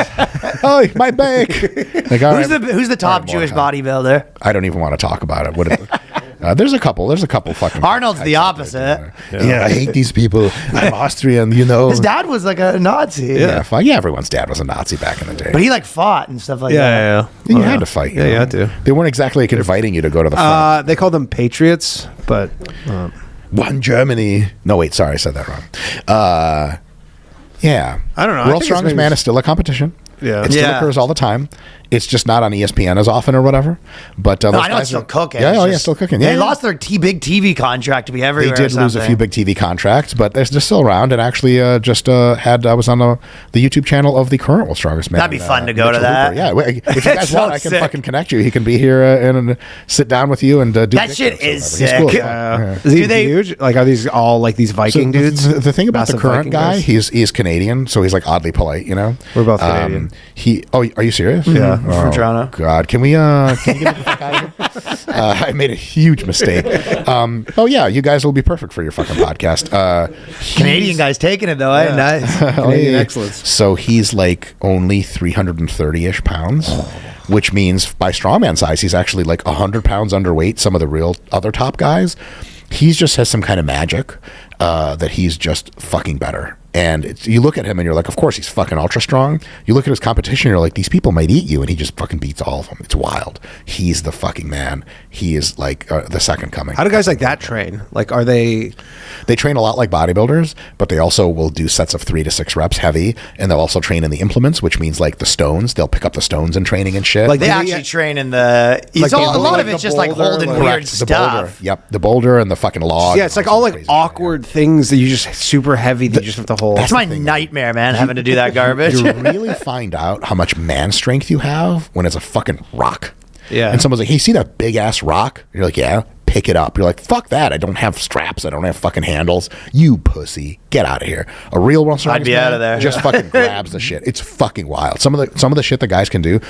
Oh, my back. Who's the top Jewish bodybuilder? I don't even want to talk about it. There's a couple fucking. Arnold's the opposite. Yeah, I hate these people. I'm Austrian, His dad was like a Nazi. Yeah, everyone's dad was a Nazi back in the day. But he fought and stuff like that. You had to fight. You had to. They weren't exactly inviting you to go to the front. They called them patriots, but One Germany. No, wait, sorry, I said that wrong. Yeah. I don't know. World's Strongest Man is still a competition. Yeah. It still occurs all the time. It's just not on ESPN as often or whatever. But No, I know it's still cooking. Yeah, still cooking. Yeah, They lost their big TV contract to be They everywhere. did lose a few big TV contracts, but they're still around. And actually, I was on the YouTube channel of the current World's Strongest Man. That'd be fun to go to Mitchell that. Hooper. Yeah, if you guys so want, I can sick. fucking connect you. He can be here and sit down with you and do That shit pictures or is whatever. He's sick. cool. Yeah. is he Do they- huge? Like, are these all like these Viking So dudes? The thing about the Massive current Viking guy, guys? he's Canadian, so he's like oddly polite, We're both Canadian. Are you serious? Yeah, from Toronto. God, can we get the fuck out of here? I made a huge mistake. You guys will be perfect for your fucking podcast. Canadian guy's taking it though. Eh? Nice. Canadian excellence. So he's like only 330-ish pounds, which means by strongman size, he's actually like 100 pounds underweight some of the real other top guys. He just has some kind of magic. that he's just fucking better. And you look at him and you're like, of course he's fucking ultra strong. You look at his competition, you're like, these people might eat you, and he just fucking beats all of them. It's wild. He's the fucking man. He is like the second coming. How do guys like that train? Like, are they? They train a lot like bodybuilders, but they also will do sets of 3 to 6 reps heavy, and they'll also train in the implements, which means like the stones. They'll pick up the stones in training and shit. Like they actually train in the. Like A lot like of it's the just like boulder, holding like- weird Correct, the stuff. boulder. Yep, the boulder and the fucking log. Yeah, it's like all like awkward things that you just super heavy that you just have to hold. That's my nightmare, man, having to do that garbage. You really find out how much man strength you have when it's a fucking rock. Yeah. And someone's like, hey, see that big ass rock? And you're like, yeah. Pick it up. You're like, fuck that. I don't have straps. I don't have fucking handles. You pussy. Get out of here. A real world strongest I'd be man out of there. just fucking grabs the shit. It's fucking wild. Some of the shit the guys can do.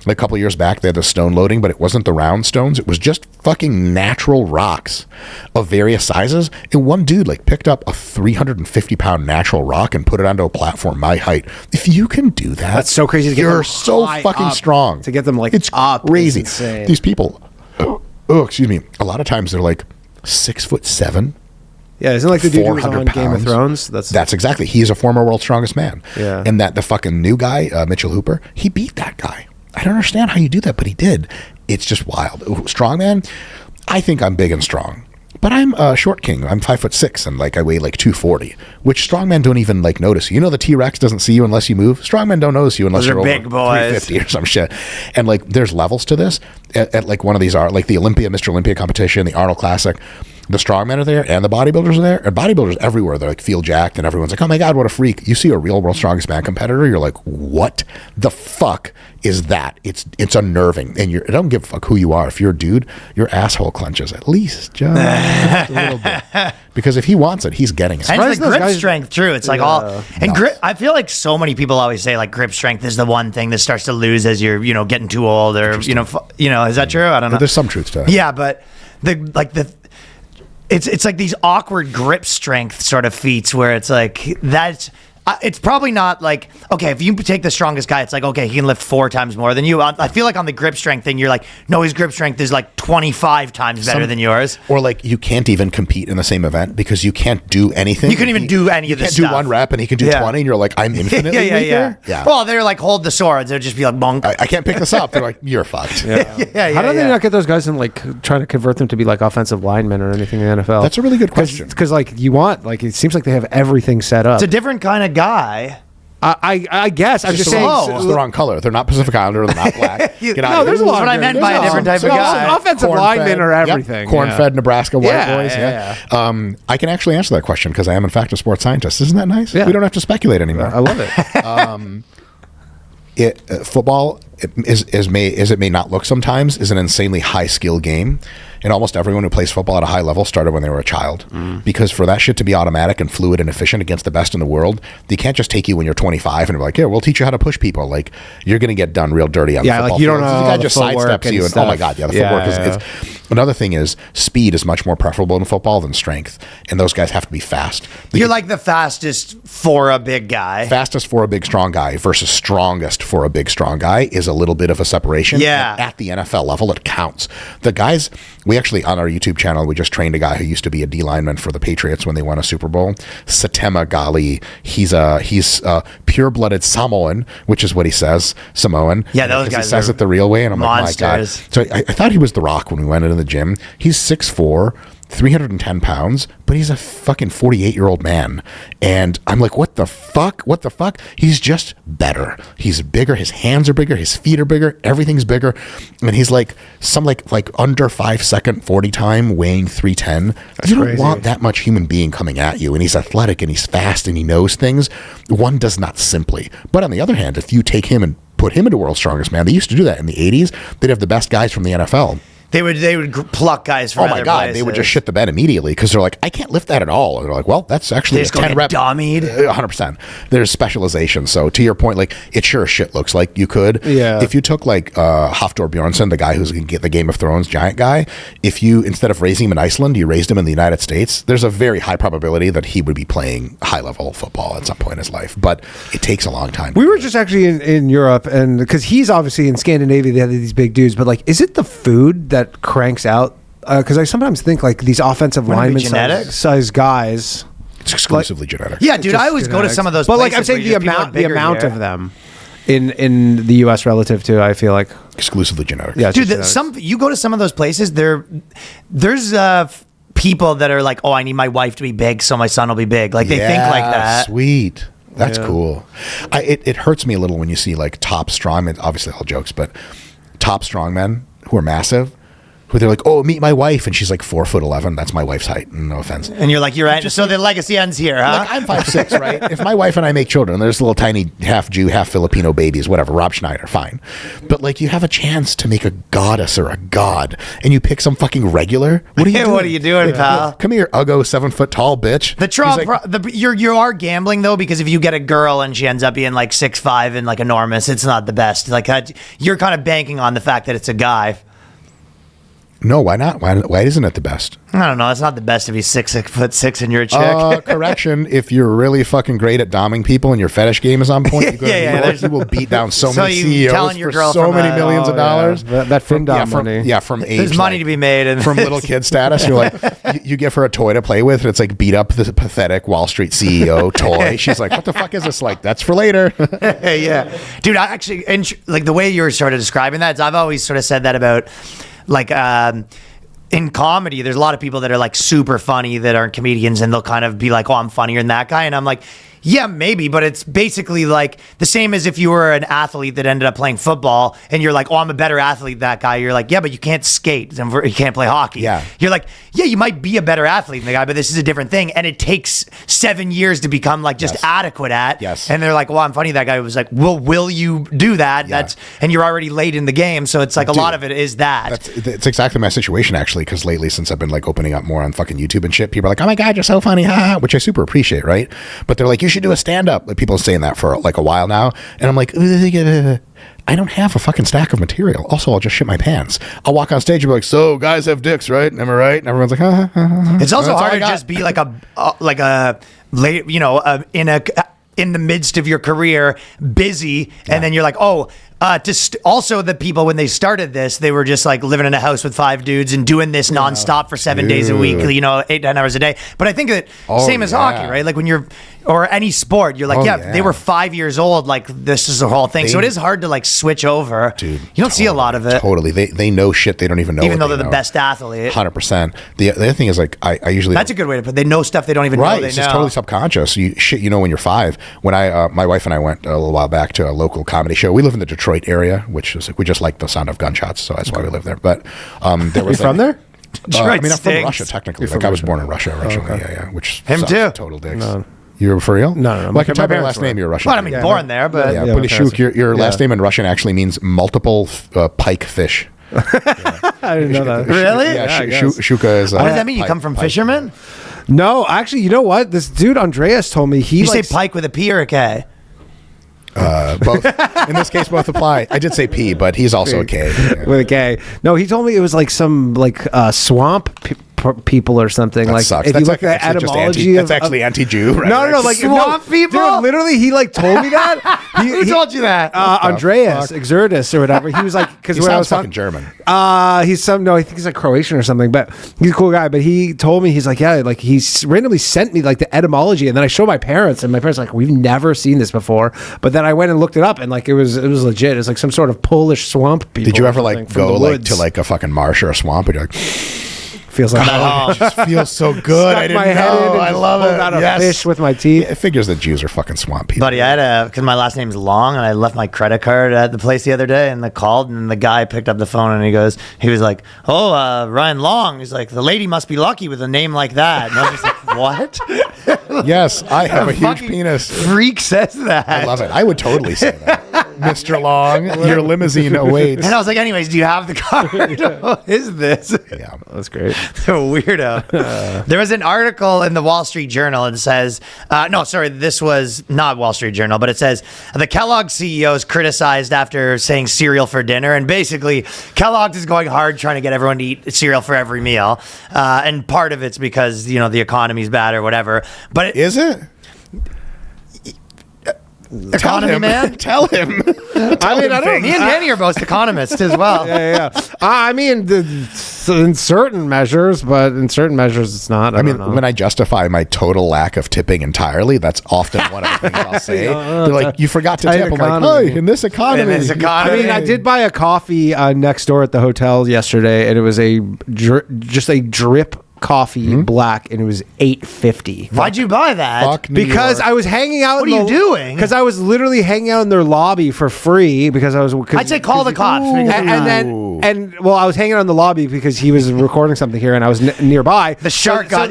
Like a couple years back, they had the stone loading, but it wasn't the round stones. It was just fucking natural rocks of various sizes. And one dude like picked up a 350-pound natural rock and put it onto a platform my height. If you can do that, That's so crazy to get You're them so high fucking up. strong. To get them, like, it's up is crazy. insane. These people. Oh, excuse me. A lot of times they're like 6'7". Yeah, isn't it like the dude who was 400 on Game of pounds. Thrones? That's exactly. He is a former world's strongest man. Yeah. And that the fucking new guy, Mitchell Hooper, he beat that guy. I don't understand how you do that, but he did. It's just wild. Strong man. I think I'm big and strong. But I'm a short king. I'm 5'6" and like I weigh like 240, which strongmen don't even like notice. You know, the T-Rex doesn't see you unless you move. Strongmen don't notice you unless Those are you're big over boys. 350 or some shit. And like, there's levels to this. At like one of these are like the Mr. Olympia competition, the Arnold Classic. The strongmen are there and the bodybuilders are there, and bodybuilders everywhere. They're like feel jacked, and everyone's like, "Oh my god, what a freak!" You see a real world strongest man competitor, you're like, "What the fuck is that?" It's unnerving, and I don't give a fuck who you are. If you're a dude, your asshole clenches at least just a little bit, because if he wants it, he's getting it. And Surprised it's those like grip guys- strength, true. It's like all and grip. I feel like so many people always say like grip strength is the one thing that starts to lose as you're getting too old, or is that true? I don't know. There's some truth to it. Yeah, but it's like these awkward grip strength sort of feats where it's like that's. It's probably not like, okay, if you take the strongest guy, it's like, okay, he can lift 4 times more than you. I feel like on the grip strength thing, you're like, no, his grip strength is like 25 times better than yours. Or like you can't even compete in the same event because you can't do anything. You couldn't even do any of You this can't stuff. do 1 rep and he can do 20 and you're like, I'm infinitely weaker. Yeah. Well, they're like, hold the swords. They'll just be like, bonk. I can't pick this up. They're like, you're fucked. yeah, How do they not get those guys and like trying to convert them to be like offensive linemen or anything in the NFL? That's a really good question. Because like you want, like it seems like they have everything set up. It's a different kind of guy. I guess I'm just It's saying. the wrong color. They're not Pacific Islander. They're not black. Get out No, of there's here. a lot. That's what I meant by a different type of No, guy. offensive linemen are everything. Yep. Corn-fed Nebraska white Yeah, boys. yeah, Yeah. I can actually answer that question because I am in fact a sports scientist. Isn't that nice? Yeah. We don't have to speculate anymore. I love it. Football it may not look sometimes is an insanely high skill game, and almost everyone who plays football at a high level started when they were a child. Because for that shit to be automatic and fluid and efficient against the best in the world, they can't just take you when you're 25 and be like, "Here, we'll teach you how to push people." Like you're gonna get done real dirty on the Yeah, like football you don't field. know The all guy the just footwork sidesteps and you, and oh stuff. my god, yeah, the Yeah, footwork is. Another thing is speed is much more preferable in football than strength, and those guys have to be fast. You're like the fastest for a big guy. Fastest for a big strong guy versus strongest for a big strong guy is a little bit of a separation. Yeah. And at the NFL level, it counts. The guys, we actually on our YouTube channel, we just trained a guy who used to be a D lineman for the Patriots when they won a Super Bowl. Satema Gali. He's pure-blooded Samoan, which is what he says. Samoan. Yeah, those 'Cause guys He says are it the real way, and I'm monsters. like, my God. So I thought he was The Rock when we went into the gym. He's 6'4", 310 pounds, but he's a fucking 48-year-old man. And I'm like, what the fuck? What the fuck? He's just better. He's bigger. His hands are bigger. His feet are bigger. Everything's bigger. And he's like some like under 5 second 40 time weighing 310. You don't crazy. want that much human being coming at you. And he's athletic and he's fast and he knows things. One does not simply. But on the other hand, if you take him and put him into World's Strongest Man, they used to do that in the 80s. They'd have the best guys from the NFL. They would pluck guys from Oh my other God, places. they would just shit the bed immediately because they're like, I can't lift that at all. And they're like, well, that's actually They a just go 10 get rep. dummied. 100%. There's specialization. So to your point, like it sure as shit looks like you could. Yeah. If you took like Hafthor Bjornsson, the guy who's going to get the Game of Thrones giant guy, if you, instead of raising him in Iceland, you raised him in the United States, there's a very high probability that he would be playing high level football at some point in his life. But it takes a long time. We were just actually in Europe, and because he's obviously in Scandinavia, they have these big dudes. But like, is it the food that cranks out? Because I sometimes think like these offensive Wouldn't it be lineman genetics? size guys. It's exclusively genetic. Yeah, dude, I always go to some of those But places. like I'm saying, where the just people are amount bigger of here. them in the U.S. relative to, I feel like, Exclusively genetic. yeah, it's Dude, just genetics. you go to some of those places. There's people that are like, oh, I need my wife to be big, so my son will be big. Like they think like that. Sweet. That's cool. It hurts me a little when you see like top strongmen, obviously all jokes, but top strongmen who are massive, who they're like, oh, meet my wife, and she's like 4'11". That's my wife's height. No offense. And you're like, so the legacy ends here, huh? Like I'm 5'6", right? If my wife and I make children, there's little tiny half Jew, half Filipino babies, whatever. Rob Schneider, fine. But like, you have a chance to make a goddess or a god, and you pick some fucking regular. What are you doing? What are you doing, pal? Come here, uggo, 7 foot tall bitch. You are gambling though, because if you get a girl and she ends up being like 6'5" and like enormous, it's not the best. Like you're kind of banking on the fact that it's a guy. No, why not? Why isn't it the best? I don't know. It's not the best if he's 6'6" and you're a chick. Correction. If you're really fucking great at doming people and your fetish game is on point, you go to New York, you will beat down so many you CEOs telling your for girl so from many a- millions of dollars. That FinDom money. Yeah, from age. There's money like, to be made, and from little kid status. You're like, you give her a toy to play with, and it's like beat up the pathetic Wall Street CEO toy. She's like, what the fuck is this? Like, that's for later. Yeah, dude. I actually, and like the way you were sort of describing that, I've always sort of said that about like. In comedy, there's a lot of people that are like super funny that aren't comedians, and they'll kind of be like, oh, I'm funnier than that guy. And I'm like, yeah, maybe, but it's basically like the same as if you were an athlete that ended up playing football and you're like, oh, I'm a better athlete than that guy. You're like, yeah, but you can't skate and you can't play hockey. Yeah. You're like, yeah, you might be a better athlete than the guy, but this is a different thing. And it takes 7 years to become like just adequate at. Yes. And they're like, well, I'm funny. That guy was like, well, will you do that? Yeah. And you're already late in the game. So it's like a lot of it is that. It's exactly my situation, actually, because lately, since I've been like opening up more on fucking YouTube and shit, people are like, oh my God, you're so funny, ha, which I super appreciate, right? But they're like, you should do a stand-up. Like, people are saying that for like a while now. And I'm like, I don't have a fucking stack of material. Also, I'll just shit my pants. I'll walk on stage and be like, so guys have dicks, right? Am I right? And everyone's like, ha, ha, ha, ha. It's also That's all hard I to got. just be like in the midst of your career, busy, and then you're like, oh. Also, the people, when they started this, they were just like living in a house with 5 dudes and doing this nonstop for 7 days a week, 8-10 hours a day. But I think that same as hockey, right? Like when you're, or any sport, you're like, they were 5 years old. Like this is the whole thing. So it is hard to like switch over. Dude, you don't see a lot of it. Totally. They know shit they don't even know. Even though what they're they the know. best athlete. 100%. The other thing is like, I usually. That's a good way to put it. They know stuff they don't even know Right, they it's know. just totally subconscious. When you're 5. When my wife and I went a little while back to a local comedy show. We live in the Detroit area, which is like, we just like the sound of gunshots, so that's why we live there. But there was You from there? I mean, I'm from stinks. Russia technically. Like I was born in Russia originally. Yeah. Which Him sucks. too. Total dicks. You were for real? No. Well, I can type in your parents last name. were. You're Russian. Well, I mean, born there, but Yeah, Yeah, my Polishuk, parents- your last yeah. name in Russian actually means multiple pike fish. I didn't know that. Really? Yeah, I guess. Shuka is. what does that mean? You come from fishermen? No, actually, you know what? This dude Andreas told me he You say likes- pike with a P or a K? Both. In this case, both apply. I did say P, but he's also a K. Yeah. with a K. No, he told me it was like some swamp people or something. That like sucks. if you That's look at actually just etymology that's actually anti-Jew. Right? No, like Swamp people? Dude, literally, he like told me that. Who told you that? Andreas Exertus or whatever. He was like, because He when I sounds was fucking talking, German. he's I think he's like Croatian or something, but he's a cool guy. But he told me, he's like, yeah, like he randomly sent me like the etymology, and then I showed my parents, and my parents were like, we've never seen this before. But then I went and looked it up, and like it was legit. It's like some sort of Polish swamp people. Did you or ever something like from go the like woods. to like a fucking marsh or a swamp and you're like, Feels like oh, it just feels so good. Stuck I didn't my head in know. and I just love pulled it. out a Yes. fish with my teeth. It figures that Jews are fucking swamp people. Buddy, I had because my last name's Long, and I left my credit card at the place the other day, and I called, and the guy picked up the phone, and he was like, "Oh, Ryan Long." He's like, "The lady must be lucky with a name like that." And I was just like, "What?" Yes, I have a huge Fucking penis. Freak says that. I love it. I would totally say that. Mr. Long, your limousine awaits. And I was like, "Anyways, do you have the card? What is this?" Yeah. That's great. Weirdo. There was an article in the Wall Street Journal and says, this was not Wall Street Journal, but it says the Kelloggs CEO is criticized after saying cereal for dinner. And basically, Kellogg's is going hard trying to get everyone to eat cereal for every meal. And part of it's because, the economy's bad or whatever. But Is it? economy, man. Tell him. I mean, I don't. Me and Danny are both economists as well. Yeah. I mean, in certain measures, but in certain measures it's not. I mean, don't know. when I justify my total lack of tipping entirely, that's often one of the things I'll say. They're like, you forgot to tight tip. I'm like, economy. hey, in this economy. In this economy. I mean, I did buy a coffee next door at the hotel yesterday, and it was just a drip coffee, black, and it was $8.50. Why'd you buy that? Fuck New Because York. I was hanging out. What are you doing? Because I was literally hanging out in their lobby for free. Because I was. I'd say call the cops. I was hanging out in the lobby because he was recording something here, and I was nearby. The shark got.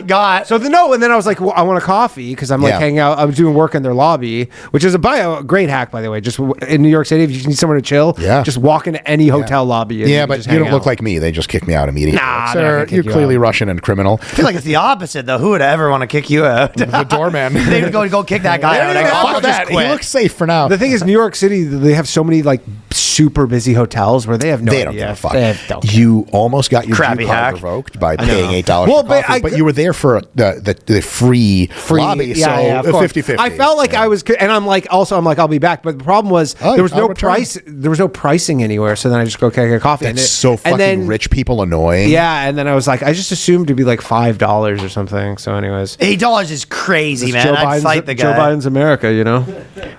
And then I was like, well, I want a coffee because I'm like hanging out. I was doing work in their lobby, which is a great hack, by the way. Just in New York City, if you need somewhere to chill, just walk into any hotel lobby. And but just you hang don't look out. like me. They just kick me out immediately. Nah, Like, they're not sir, gonna kick you're you clearly out. Russian and criminal. I feel like it's the opposite, though. Who would ever want to kick you out? The doorman. They would go kick that guy out. Like, Fuck I'll that. just He quit. looks safe for now. The thing is, New York City, they have so many like super busy hotels where they have no They idea. don't give a fuck. They don't care. You almost got your Crappy Jew card hack. revoked by paying $8 Well, for but coffee, I- but you were there for the free lobby, so of course. 50-50. I felt like I was, and I'm like, I'll be back. But the problem was Oh, there was I'll no return. price. There was no pricing anywhere. So then I just go get a coffee. That's and so fucking and then, rich people annoying. Yeah, and then I was like, I just assumed to be like $5 or something. So, anyways, $8 is crazy, it's man. I'd fight the guy. Joe Biden's America, you know.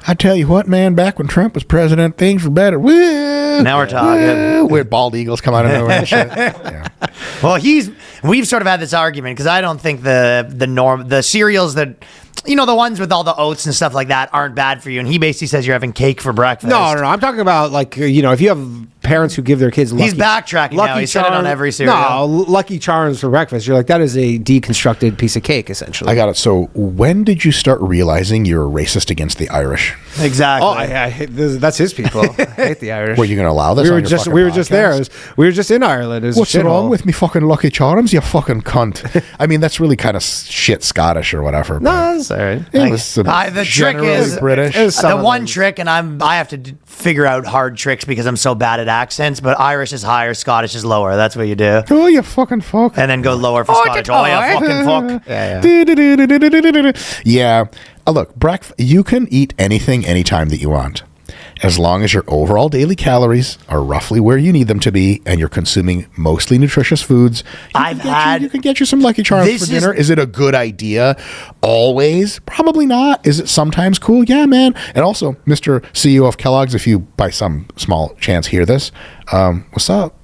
I tell you what, man, back when Trump was president, things were better. Woo! Now we're talking. Woo! Weird bald eagles come out of nowhere and shit. Yeah. Well, we've sort of had this argument because I don't think the cereals that, the ones with all the oats and stuff like that aren't bad for you. And he basically says you're having cake for breakfast. No. I'm talking about like if you have parents who give their kids. He's backtracking now. He said it on every cereal. No, Lucky Charms for breakfast. You're like, that is a deconstructed piece of cake, essentially. I got it. So when did you start realizing you were racist against the Irish? Exactly. Oh, I hate that's his people. I hate the Irish. Were you going to allow this? We on were your just fucking we were just there. podcast? We were just in Ireland. It was a What's wrong shithole. with me fucking Lucky Charms, you fucking cunt? I mean, that's really kind of shit Scottish or whatever. No, but that's all right. it was some the trick generally is British. it was the some of one them. trick, and I have to figure out hard tricks because I'm so bad at accents. But Irish is higher, Scottish is lower. That's what you do, Oh, you fucking fuck. and then go lower for Scottish. Oh, yeah, fucking fuck. Yeah. Look, you can eat anything anytime that you want. As long as your overall daily calories are roughly where you need them to be and you're consuming mostly nutritious foods, you can get you some Lucky Charms for dinner. Is it a good idea? Always? Probably not. Is it sometimes cool? Yeah, man. And also, Mr. CEO of Kellogg's, if you by some small chance hear this, what's up?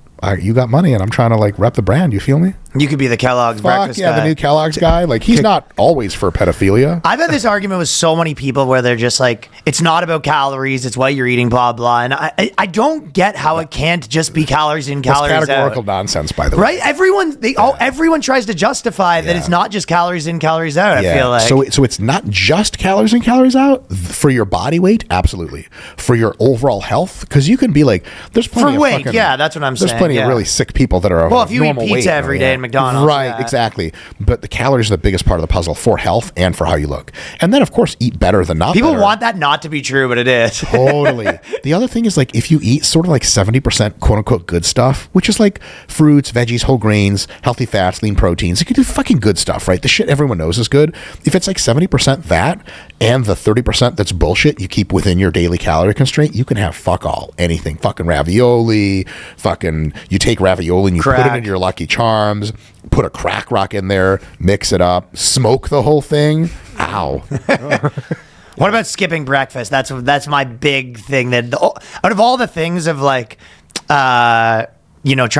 You got money and I'm trying to like rep the brand. You feel me? You could be the Kellogg's Fuck breakfast yeah, guy. the new Kellogg's guy. Like, he's not always for pedophilia. I've had this argument with so many people where they're just like, it's not about calories, it's what you're eating, blah, blah. And I don't get how it can't just be calories in, That's calories categorical out. nonsense, by the way. Right? Everyone tries to justify that it's not just calories in, calories out, I feel like. So it's not just calories in, calories out. For your body weight, absolutely. For your overall health, because you can be like, there's plenty For of weight, fucking, yeah, that's what I'm saying. There's plenty of really sick people that are Well, if you eat normal pizza weight, every day in McDonald's, right? yeah. Exactly. But the calories are the biggest part of the puzzle for health and for how you look. And then, of course, eat better than not. People better. want that not to be true, but it is. Totally. The other thing is, like, if you eat sort of like 70% quote unquote good stuff, which is like fruits, veggies, whole grains, healthy fats, lean proteins, you can do fucking good stuff, right? The shit everyone knows is good. If it's like 70% that and the 30% that's bullshit you keep within your daily calorie constraint, you can have fuck all, anything. Fucking ravioli, you take ravioli and you put it into your Lucky Charms, put a crack rock in there, mix it up, smoke the whole thing. Ow. What about skipping breakfast? That's my big thing. That out of all the things of like, trying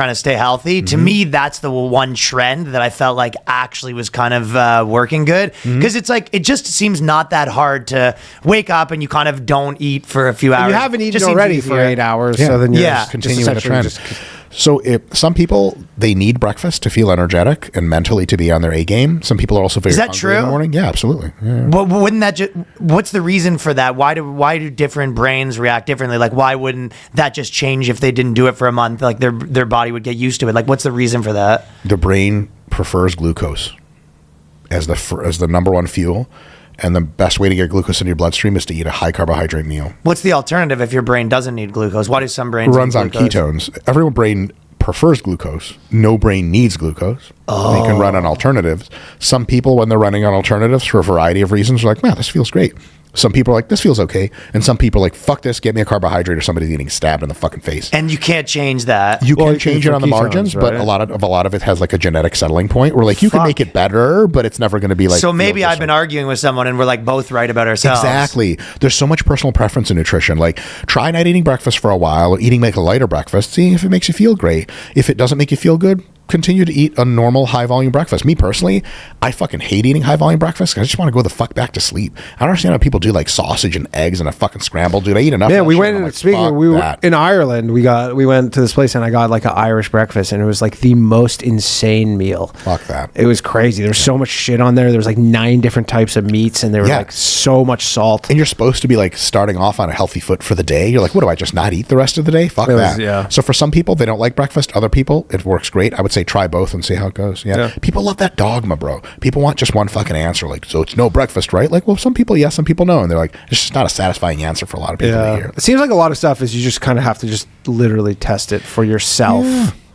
to stay healthy, to me, that's the one trend that I felt like actually was kind of working good. Because it's like, it just seems not that hard to wake up and you kind of don't eat for a few hours. You haven't eaten Just seems already for easier. 8 hours, Yeah. so then you're Yeah. just Continuing the essentially trend. So some people, they need breakfast to feel energetic and mentally to be on their A game. Some people are also very Is that hungry in true? the morning. Yeah, absolutely. Yeah. Well, wouldn't that what's the reason for that? Why do different brains react differently? Like, why wouldn't that just change if they didn't do it for a month? Like their body would get used to it. Like, what's the reason for that? The brain prefers glucose as the number one fuel. And the best way to get glucose into your bloodstream is to eat a high carbohydrate meal. What's the alternative if your brain doesn't need glucose? Why do some brains Runs need on glucose? ketones. Every brain prefers glucose. No brain needs glucose. They can run on alternatives. Some people, when they're running on alternatives for a variety of reasons, are like, man, this feels great. Some people are like, this feels okay. And some people are like, fuck this, get me a carbohydrate, or somebody's getting stabbed in the fucking face. And you can't change that. You Well, can you change can it on the for ketones, margins, but right? a lot of it has like a genetic settling point where like you can make it better, but it's never going to be like. So maybe feel I've been arguing with someone and we're like both right about ourselves. Exactly. There's so much personal preference in nutrition. Like, try not eating breakfast for a while, or eating like a lighter breakfast. See if it makes you feel great. If it doesn't make you feel good, continue to eat a normal high volume breakfast. Me personally, I fucking hate eating high volume breakfast. I just want to go the fuck back to sleep. I don't understand how people do like sausage and eggs and a fucking scramble, dude. I eat enough. Yeah, of that we shit. went. I'm like, Speaking, fuck we were that. in Ireland. We went to this place and I got like an Irish breakfast, and it was like the most insane meal. Fuck that. It was crazy. There was so much shit on there. There was like 9 different types of meats, and there was Yeah. like so much salt. And you're supposed to be like starting off on a healthy foot for the day. You're like, what do I just not eat the rest of the day? Fuck It was- that. yeah. So for some people, they don't like breakfast. Other people, it works great. I would say try both and see how it goes. Yeah. Yeah. People love that dogma, bro. People want just one fucking answer. Like, so it's no breakfast, right? Like, well, some people yes, some people no. And they're like, it's just not a satisfying answer for a lot of people to hear. It seems like a lot of stuff is you just kind of have to just literally test it for yourself.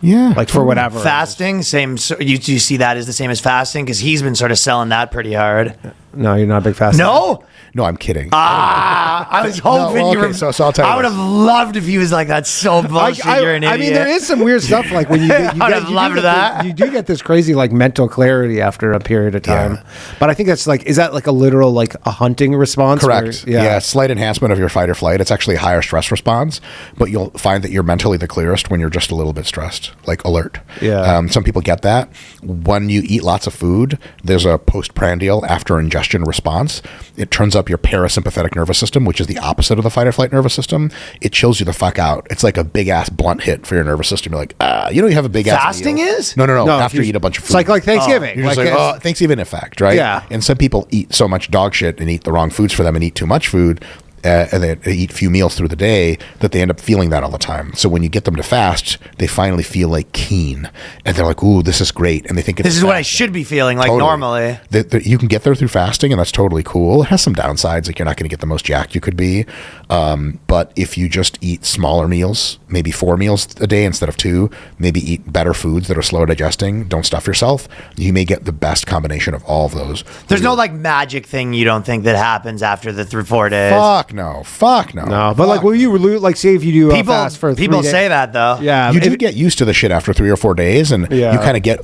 Yeah. Like for whatever. Fasting, same. So you see that as the same as fasting? Because he's been sort of selling that pretty hard. No, you're not a big fast. No? No, I'm kidding. I was hoping well, you were. okay, so I'll tell you I would this. have loved if he was like, that's so bullshit. You're an idiot. I mean, there is some weird stuff like when you I would have loved that. You do get this crazy like mental clarity after a period of time. Yeah. But I think that's like, is that like a literal like a hunting response? Correct. Where- Yeah. Slight enhancement of your fight or flight. It's actually a higher stress response, but you'll find that you're mentally the clearest when you're just a little bit stressed, like alert. Yeah. Some people get that. When you eat lots of food, there's a postprandial after ingestion response. It turns up your parasympathetic nervous system, which is the opposite of the fight or flight nervous system. It chills you the fuck out. It's like a big ass blunt hit for your nervous system. You're like, you know, you have a big ass Fasting meal. is? No. No, After you you- eat a bunch of food. It's like Thanksgiving. You're just like, it's- Thanksgiving effect, right? Yeah. And some people eat so much dog shit and eat the wrong foods for them and eat too much food. And they eat few meals through the day that they end up feeling that all the time. So when you get them to fast, they finally feel like keen, and they're like, "Ooh, this is great," and they think it's This is what I fasting. should be feeling like Totally. normally. You can get there through fasting, and that's totally cool. It has some downsides, like you're not going to get the most jacked you could be. But if you just eat smaller meals, maybe 4 meals a day instead of 2, maybe eat better foods that are slow digesting, don't stuff yourself, you may get the best combination of all of those. There's no like magic thing you don't think that happens after the 3-4 days. Fuck no. No, but like, will you like say if you do People, fast for 3 people days? say that though. Yeah, You if- do get used to the shit after 3 or 4 days, and Yeah. you kind of get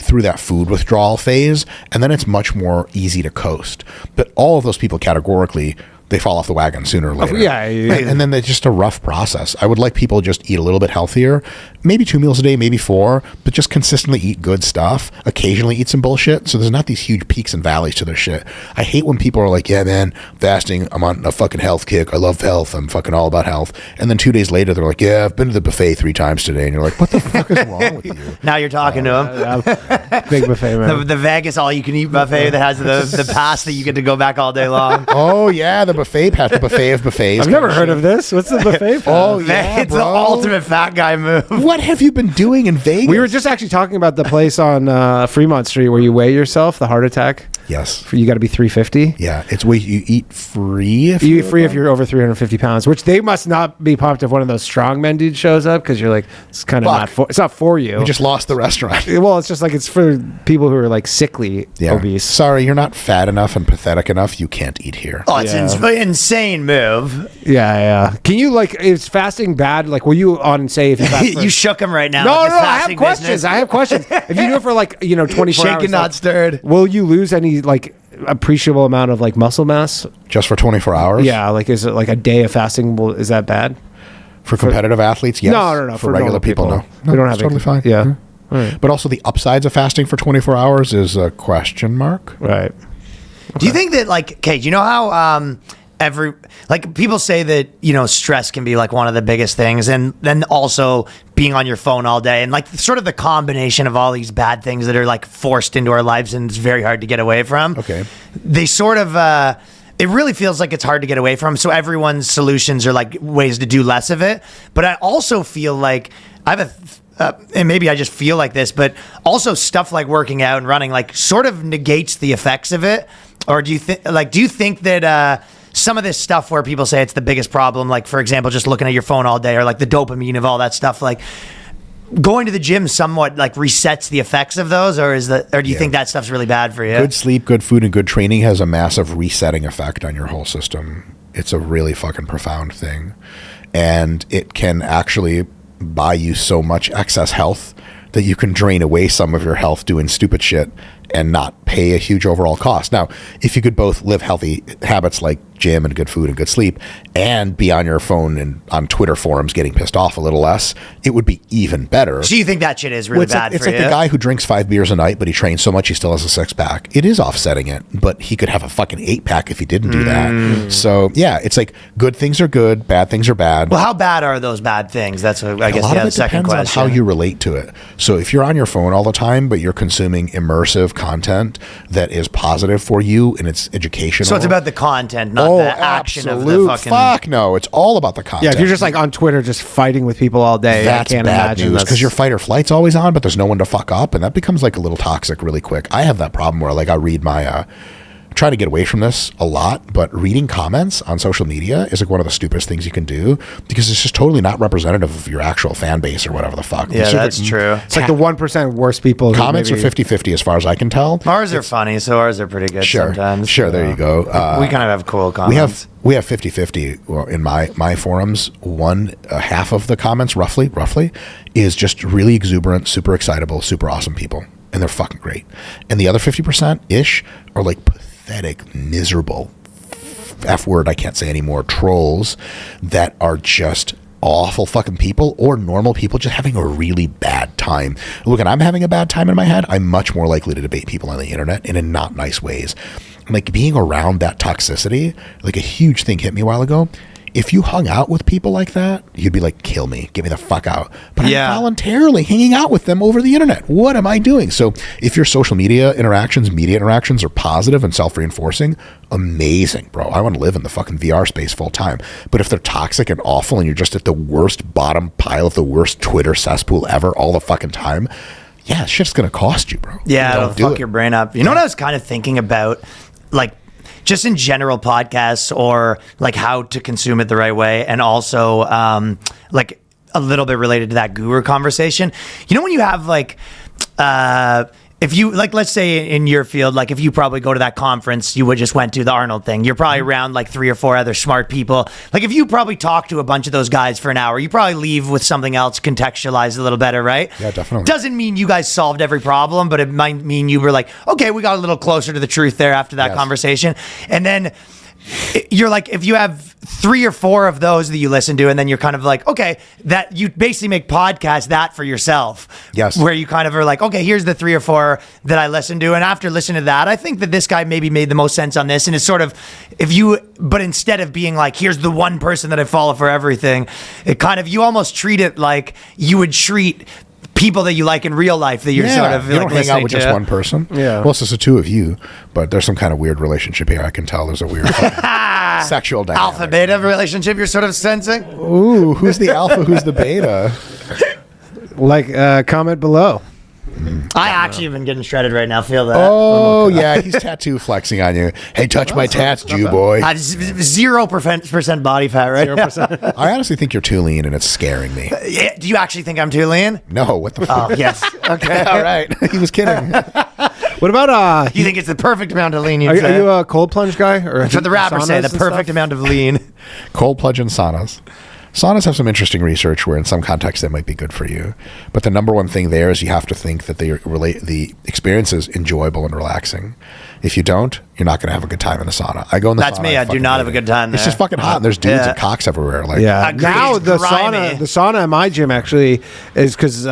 through that food withdrawal phase, and then it's much more easy to coast. But all of those people categorically, they fall off the wagon sooner or later. yeah. And then it's just a rough process. I would like people to just eat a little bit healthier, maybe 2 meals a day, maybe 4, but just consistently eat good stuff. Occasionally eat some bullshit, so there's not these huge peaks and valleys to their shit. I hate when people are like, yeah, man, fasting, I'm on a fucking health kick. I love health. I'm fucking all about health. And then 2 days later, they're like, yeah, I've been to the buffet 3 times today. And you're like, what the fuck is wrong with you? Now you're talking to him. big buffet man. The Vegas all-you-can-eat buffet that has the pass that you get to go back all day long. Oh, yeah, the buffet pass, the buffet of buffets. I've never heard of this. What's the buffet? Oh, yeah, It's the bro. ultimate fat guy move. What have you been doing in Vegas? We were just actually talking about the place on Fremont Street where you weigh yourself, the heart attack. Yes. You got to be 350. Yeah, it's where you eat free. If You eat you're free if you're over 350 pounds, which they must not be pumped if one of those strongmen dudes shows up because you're like, it's kind of Fuck. not for, it's not for you. We just lost the restaurant. Well, it's just like it's for people who are like sickly, Yeah. obese. Sorry, you're not fat enough and pathetic enough. You can't eat here. Oh, it's Yeah. an insane move. Yeah. Can you like, is fasting bad? Like, will you on say if you fast for, You shook him right now. No, with the I have fasting questions. business. I have questions. If you do it for like 24 Shaken, hours, not like, stirred. will you lose any like appreciable amount of like muscle mass? Just for 24 hours? Yeah, like is it like a day of fasting? Is that bad? For competitive athletes, yes. No. For regular normal people, no. They don't it's have totally it. fine. Yeah. But also the upsides of fasting for 24 hours is a question mark. Right. Do you think that like, okay, do you know how people say that, stress can be like one of the biggest things, and then also being on your phone all day and like sort of the combination of all these bad things that are like forced into our lives and it's very hard to get away from. Okay. They sort of, it really feels like it's hard to get away from. So everyone's solutions are like ways to do less of it. But I also feel like I have and maybe I just feel like this, but also stuff like working out and running like sort of negates the effects of it. Or do you think that, some of this stuff where people say it's the biggest problem, like for example, just looking at your phone all day or like the dopamine of all that stuff, like going to the gym somewhat like resets the effects of those, or do you think that stuff's really bad for you? Good sleep, good food, and good training has a massive resetting effect on your whole system. It's a really fucking profound thing. And it can actually buy you so much excess health that you can drain away some of your health doing stupid shit and not pay a huge overall cost. Now, if you could both live healthy habits like gym and good food and good sleep and be on your phone and on Twitter forums getting pissed off a little less, it would be even better. So you think that shit is really bad it's for like you? the guy who drinks 5 beers a night, but he trains so much he still has a 6-pack. It is offsetting it, but he could have a fucking 8-pack if he didn't do that. So yeah, it's like good things are good, bad things are bad. Well, how bad are those bad things? That's what I guess the second question. On how you relate to it. So if you're on your phone all the time, but you're consuming immersive content that is positive for you and it's educational. So it's about the content, not the action of the fucking... Fuck no, it's all about the content. Yeah, if you're just like on Twitter just fighting with people all day, that's I can't bad imagine news because your fight or flight's always on, but there's no one to fuck up, and that becomes like a little toxic really quick. I have that problem where like I read my try to get away from this a lot, but reading comments on social media is like one of the stupidest things you can do because it's just totally not representative of your actual fan base or whatever the fuck. Yeah, that's true. It's like the 1% worst people. Comments are 50-50 as far as I can tell. Ours are funny, so ours are pretty good sometimes. Sure, there you go. We kind of have cool comments. We have 50-50 well, in my forums. Half of the comments, roughly, is just really exuberant, super excitable, super awesome people. And they're fucking great. And the other 50%-ish are like pathetic, miserable, F word I can't say anymore, trolls that are just awful fucking people or normal people just having a really bad time. Look, and I'm having a bad time in my head. I'm much more likely to debate people on the internet and in not nice ways. Like being around that toxicity, like a huge thing hit me a while ago. If you hung out with people like that, you'd be like, kill me, get me the fuck out. But I'm voluntarily hanging out with them over the internet. What am I doing? So if your social media interactions are positive and self-reinforcing, amazing, bro. I want to live in the fucking VR space full time. But if they're toxic and awful and you're just at the worst bottom pile of the worst Twitter cesspool ever all the fucking time, yeah, shit's going to cost you, bro. Yeah, it'll fuck your brain up. You know what I was kind of thinking about? Like, just in general podcasts or like how to consume it the right way. And also like a little bit related to that guru conversation. You know, when you have like, if you like, let's say in your field, like if you probably go to that conference you just went to, the Arnold thing, you're probably around like 3 or 4 other smart people. Like if you probably talk to a bunch of those guys for an hour, you probably leave with something else contextualized a little better, right? Yeah, definitely. Doesn't mean you guys solved every problem, but it might mean you were like, okay, we got a little closer to the truth there after that conversation. And then you're like, if you have 3 or 4 of those that you listen to, and then you're kind of like, okay, that you basically make podcasts that for yourself. Yes. Where you kind of are like, okay, here's the 3 or 4 that I listened to. And after listening to that, I think that this guy maybe made the most sense on this. And it's sort of, but instead of being like, here's the one person that I follow for everything, it kind of, you almost treat it like you would treat people that you like in real life that you're sort of you like don't hang out with to. just one person. Yeah. Well, it's just the 2 of you, but there's some kind of weird relationship here. I can tell there's a weird sexual dynamic. Alpha beta relationship you're sort of sensing. Ooh, who's the alpha? Who's the beta? Like, comment below. I actually have been getting shredded right now. Feel that? Oh yeah, he's tattoo flexing on you. Hey, touch my tats, Jew boy. I have 0% body fat right now. I honestly think you're too lean, and it's scaring me. Yeah, do you actually think I'm too lean? No, what the fuck? Oh, yes. Okay. All right, he was kidding. What about You think it's the perfect amount of lean? are you a cold plunge guy? Or That's what the rappers say, the perfect amount of lean. Cold plunge and saunas. Saunas have some interesting research where in some contexts they might be good for you. But the number one thing there is you have to think that the experience is enjoyable and relaxing. If you don't, you're not going to have a good time in the sauna. I go in the sauna. That's me. I do not have a good time there. It's just fucking hot and there's dudes and cocks everywhere. Like, Yeah. Agreed. Now the Grimy. sauna in my gym actually is because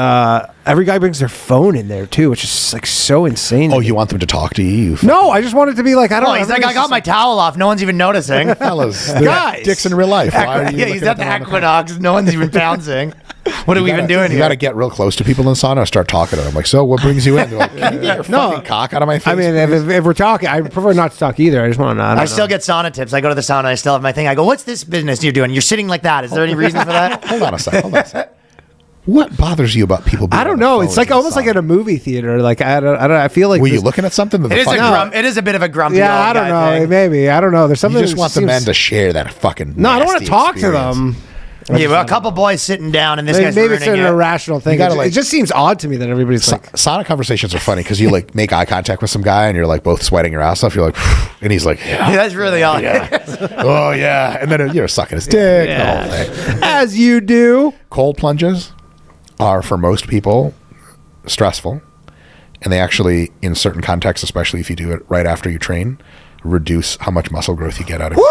every guy brings their phone in there too, which is like so insane. oh, you want them to talk to you? No, I just want it to be like, I don't Oh, know. he's like, I got my towel off. No one's even noticing. fellas. They're Guys. dicks in real life. Why are you Yeah, looking he's at at the them on Equinox. No one's even pouncing. What are we even doing You here? got to get real close to people in the sauna and start talking to them. Like, so what brings you in? They're like, can you get your fucking cock out of my face? I mean, if we're talking, I prefer not to talk either. I just want to. I still get sauna tips. I go to the sauna. I still have my thing. I go, what's this business you're doing? You're sitting like that. Is there any reason for that? Hold on a sec. What bothers you about people being I don't on the know. phone It's like in the almost like sauna? at a movie theater. Like I don't. I feel like Were you looking at something? That It the is, fucking- it is a bit of a grumpy Yeah, old I don't guy know. thing. Maybe I don't know. There's something. You just want the seems- men to share that fucking. No, I don't want nasty to talk experience. to them. Yeah, well, a couple boys sitting down, and this guy's Maybe it's ruining an it. irrational thing. You gotta, It like- just seems odd to me that everybody's like, Sauna conversations are funny because you like make eye contact with some guy and you're like both sweating your ass off. You're like, and he's like, yeah, That's really all. oh yeah, and then you're sucking his dick. The whole thing. as you do. Cold plunges are for most people stressful, and they actually, in certain contexts, especially if you do it right after you train, reduce how much muscle growth you get out of it.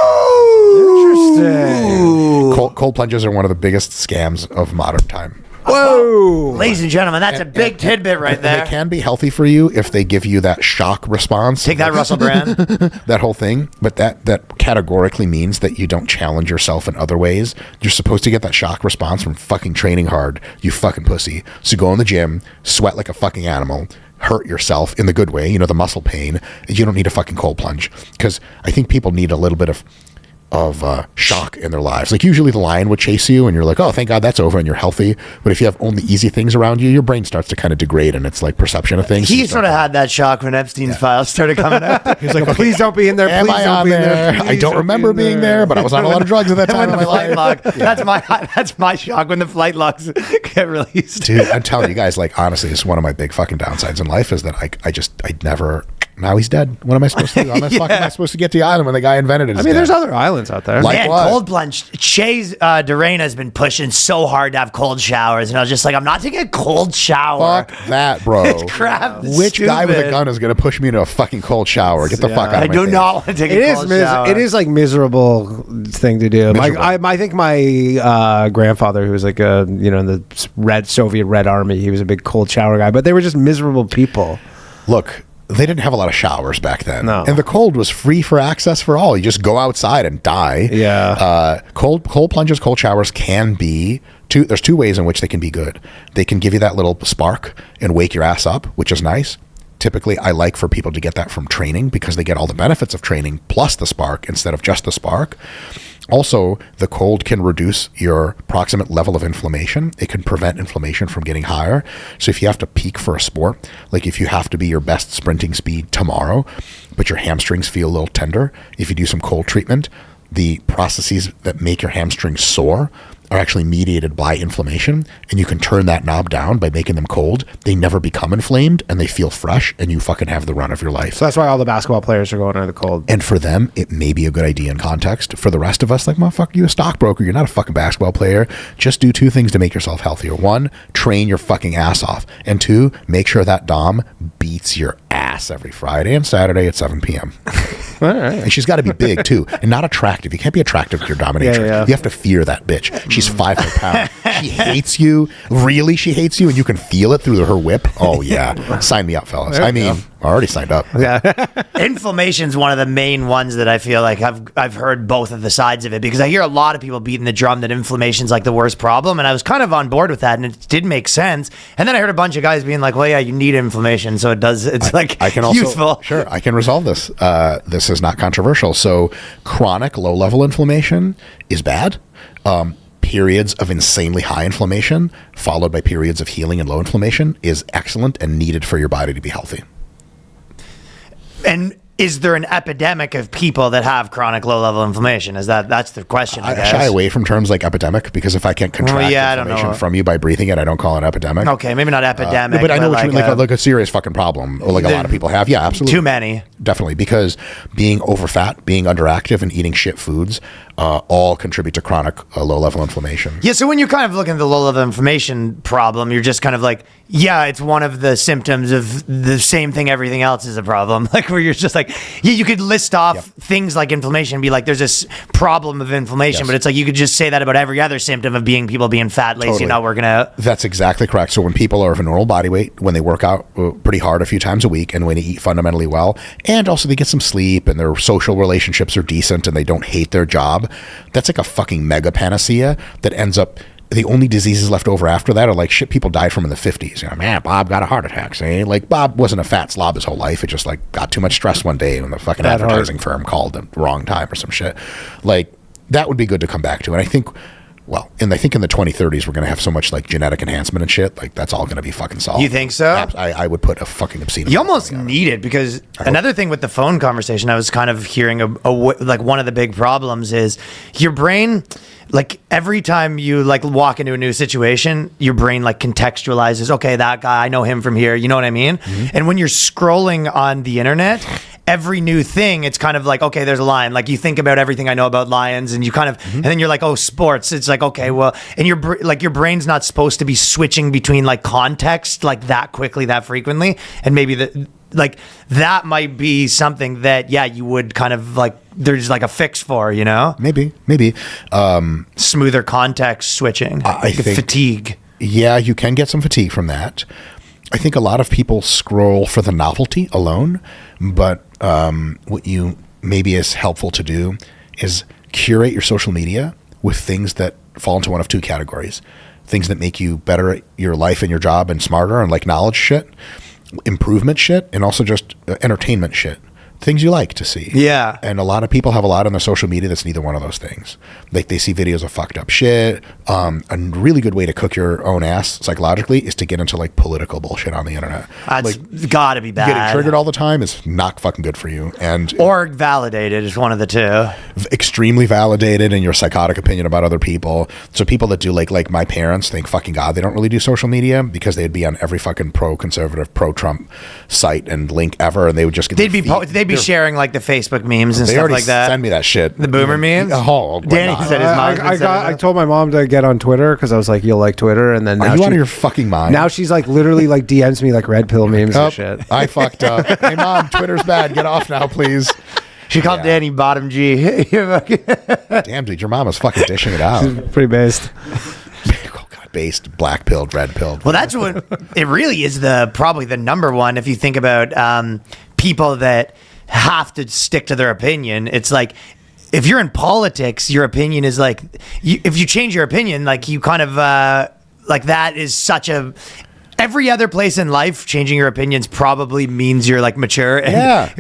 Interesting. Cold plunges are one of the biggest scams of modern time. Whoa. Ladies and gentlemen, that's a big tidbit right And there. they can be healthy for you if they give you that shock response. Take that, Russell Brand. That whole thing, but that categorically means that you don't challenge yourself in other ways. You're supposed to get that shock response from fucking training hard, you fucking pussy. So go in the gym, sweat like a fucking animal, hurt yourself in the good way, the muscle pain. You don't need a fucking cold plunge, because I think people need a little bit of shock in their lives. Like usually the lion would chase you and you're like, oh, thank God that's over and you're healthy. But if you have only easy things around you, your brain starts to kind of degrade and it's like perception of things. He sort of had that shock when Epstein's files started coming out. He's like, please don't be in there. Am Please I don't on be in there? there. I don't remember being there, but I was on a lot of drugs at that time When in the my flight life. log. That's my shock when the flight logs get released. Dude, I'm telling you guys, like, honestly, it's one of my big fucking downsides in life is that I never, now he's dead. What am I supposed to do? How the fuck am I supposed to get to the island when the guy invented it? I mean, there's other islands out there. Like Man, what? cold plunge. Chase Dorena has been pushing so hard to have cold showers, and I was just like, I'm not taking a cold shower. Fuck that, bro. It's crap. It's Which guy with a stupid. gun is going to push me into a fucking cold shower? Get the fuck out of I my do face. not want to take It a is cold shower. it is like miserable thing to do. I think my grandfather, who was like in the Soviet Red Army, he was a big cold shower guy. But they were just miserable people. Look, they didn't have a lot of showers back then. No. And the cold was free for access for all. You just go outside and die. Yeah. Cold plunges, cold showers can be there's two ways in which they can be good. They can give you that little spark and wake your ass up, which is nice. Typically, I like for people to get that from training because they get all the benefits of training plus the spark instead of just the spark. Also, the cold can reduce your proximate level of inflammation. It can prevent inflammation from getting higher. So if you have to peak for a sport, like if you have to be your best sprinting speed tomorrow, but your hamstrings feel a little tender, if you do some cold treatment, the processes that make your hamstrings sore are actually mediated by inflammation, and you can turn that knob down by making them cold. They never become inflamed, and they feel fresh, and you fucking have the run of your life. So that's why all the basketball players are going into the cold. And for them, it may be a good idea in context. For the rest of us, like, motherfucker, you a stockbroker. You're not a fucking basketball player. Just do two things to make yourself healthier. One, train your fucking ass off. And two, make sure that Dom beats your ass every Friday and Saturday at 7 p.m. All right. And she's got to be big, too. And not attractive. You can't be attractive to your dominatrix. Yeah. You have to fear that bitch. She's 500 pounds. She hates you. Really, she hates you, and you can feel it through her whip. Oh, yeah. Sign me up, fellas. I mean, I already signed up. Yeah. Inflammation's one of the main ones that I feel like I've heard both of the sides of it, because I hear a lot of people beating the drum that inflammation's like the worst problem, and I was kind of on board with that, and it did make sense. And then I heard a bunch of guys being like, well, yeah, you need inflammation, so it's I can also, useful. Sure, I can resolve this. This is not controversial. So chronic low-level inflammation is bad. Periods of insanely high inflammation followed by periods of healing and low inflammation is excellent and needed for your body to be healthy. And is there an epidemic of people that have chronic low-level inflammation? That's the question, I I guess. shy away from terms like epidemic because if I can't contract I don't inflammation know. from you by breathing it, I don't call it epidemic. Okay, maybe not epidemic, But I know what you mean, a- like a serious fucking problem, or like a lot of people have. Yeah, absolutely. too many. Definitely, because being overfat, being underactive, and eating shit foods all contribute to chronic low-level inflammation. Yeah, so when you're kind of looking at the low-level inflammation problem, you're just kind of like, yeah, it's one of the symptoms of the same thing everything else is a problem. Like where you're just like, yeah, you could list off things like inflammation and be like, there's this problem of inflammation, Yes. but it's like you could just say that about every other symptom of people being fat, lazy, Totally. not working out. That's exactly correct. So when people are of a normal body weight, when they work out pretty hard a few times a week, and when they eat fundamentally well, and also they get some sleep, and their social relationships are decent, and they don't hate their job, that's like a fucking mega panacea that ends up, the only diseases left over after that are like shit people died from in the 50s. You know, man, Bob got a heart attack. See? Like, Bob wasn't a fat slob his whole life. It just like got too much stress one day when the fucking Bad advertising firm called at the wrong time or some shit. Like, that would be good to come back to. And I think well, and I think in the 2030s we're going to have so much like genetic enhancement and shit. Like that's all going to be fucking solved. You think so? I would put a fucking obscene. You amount almost of money on it. need it because another thing with the phone conversation, I was kind of hearing like one of the big problems is your brain. Like every time you like walk into a new situation, your brain like contextualizes, okay, that guy, I know him from here. You know what I mean? And when you're scrolling on the internet, every new thing, it's kind of like, okay, there's a lion. Like you think about everything I know about lions and you kind of, and then you're like, oh, sports. It's like, okay, well, and your brain's not supposed to be switching between like context like that quickly, that frequently. And maybe like that might be something that, yeah, you would kind of like, there's like a fix for, you know? Maybe. Smoother context switching. I think fatigue. Yeah, you can get some fatigue from that. I think a lot of people scroll for the novelty alone, but what you maybe is helpful to do is curate your social media with things that fall into one of two categories. Things that make you better at your life and your job and smarter and like knowledge shit, improvement shit, and also just entertainment shit. Things you like to see. Yeah. And a lot of people have a lot on their social media that's neither one of those things. Like they see videos of fucked up shit. A really good way to cook your own ass psychologically is to get into like political bullshit on the internet. That's like, gotta be bad. getting triggered all the time is not fucking good for you. And Or validated is one of the two. extremely validated in your psychotic opinion about other people. So people that do like my parents, thank fucking God they don't really do social media because they'd be on every fucking pro-conservative, pro-Trump site and link ever, and they would just get They'd be sharing like the Facebook memes and they stuff already like that. send me that shit. The boomer memes? Oh, why Danny not? said his mom. I told my mom to get on Twitter because I was like, you'll like Twitter, and then now Are you she, out of your fucking mind? now she's like literally like DMs me like red pill memes Oh, and shit. I fucked up. Hey mom, Twitter's bad. Get off now, please. She called Danny Bottom G. Damn, dude, your mom was fucking dishing it out. Pretty based. Oh, God, based, black pilled, red pilled. Well, that's what it really is. Probably the number one. If you think about people that have to stick to their opinion, it's like if you're in politics, your opinion is like if you change your opinion, like you kind of like that is such a. Every other place in life, changing your opinions probably means you're like mature. And, Yeah.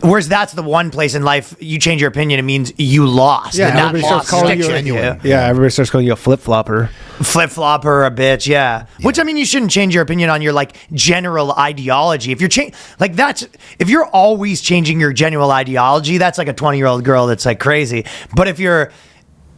Whereas that's the one place in life you change your opinion, it means you lost. Yeah, and that everybody starts loss calling sticks you with genuine. Yeah, everybody starts calling you a flip flopper. Flip flopper, a bitch, yeah. Which I mean, you shouldn't change your opinion on your like general ideology. If you're if you're always changing your general ideology, that's like a 20-year-old girl that's like crazy. But if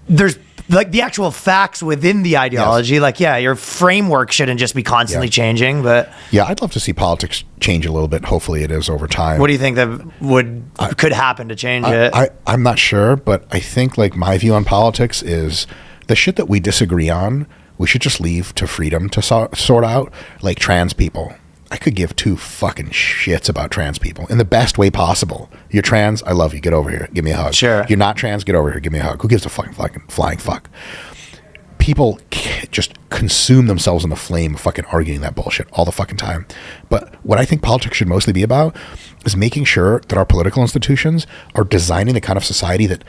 there's like the actual facts within the ideology, like your framework shouldn't just be constantly changing. But Yeah, I'd love to see politics change a little bit. Hopefully, it is over time. what do you think that could happen to change it? I'm not sure, but I think like my view on politics is the shit that we disagree on, we should just leave to freedom to sort out. Like trans people. I could give two fucking shits about trans people in the best way possible. You're trans, I love you. Get over here. Give me a hug. Sure. You're not trans, get over here. Give me a hug. Who gives a fucking flying fuck? People just consume themselves in the flame of fucking arguing that bullshit all the fucking time. But what I think politics should mostly be about is making sure that our political institutions are designing the kind of society that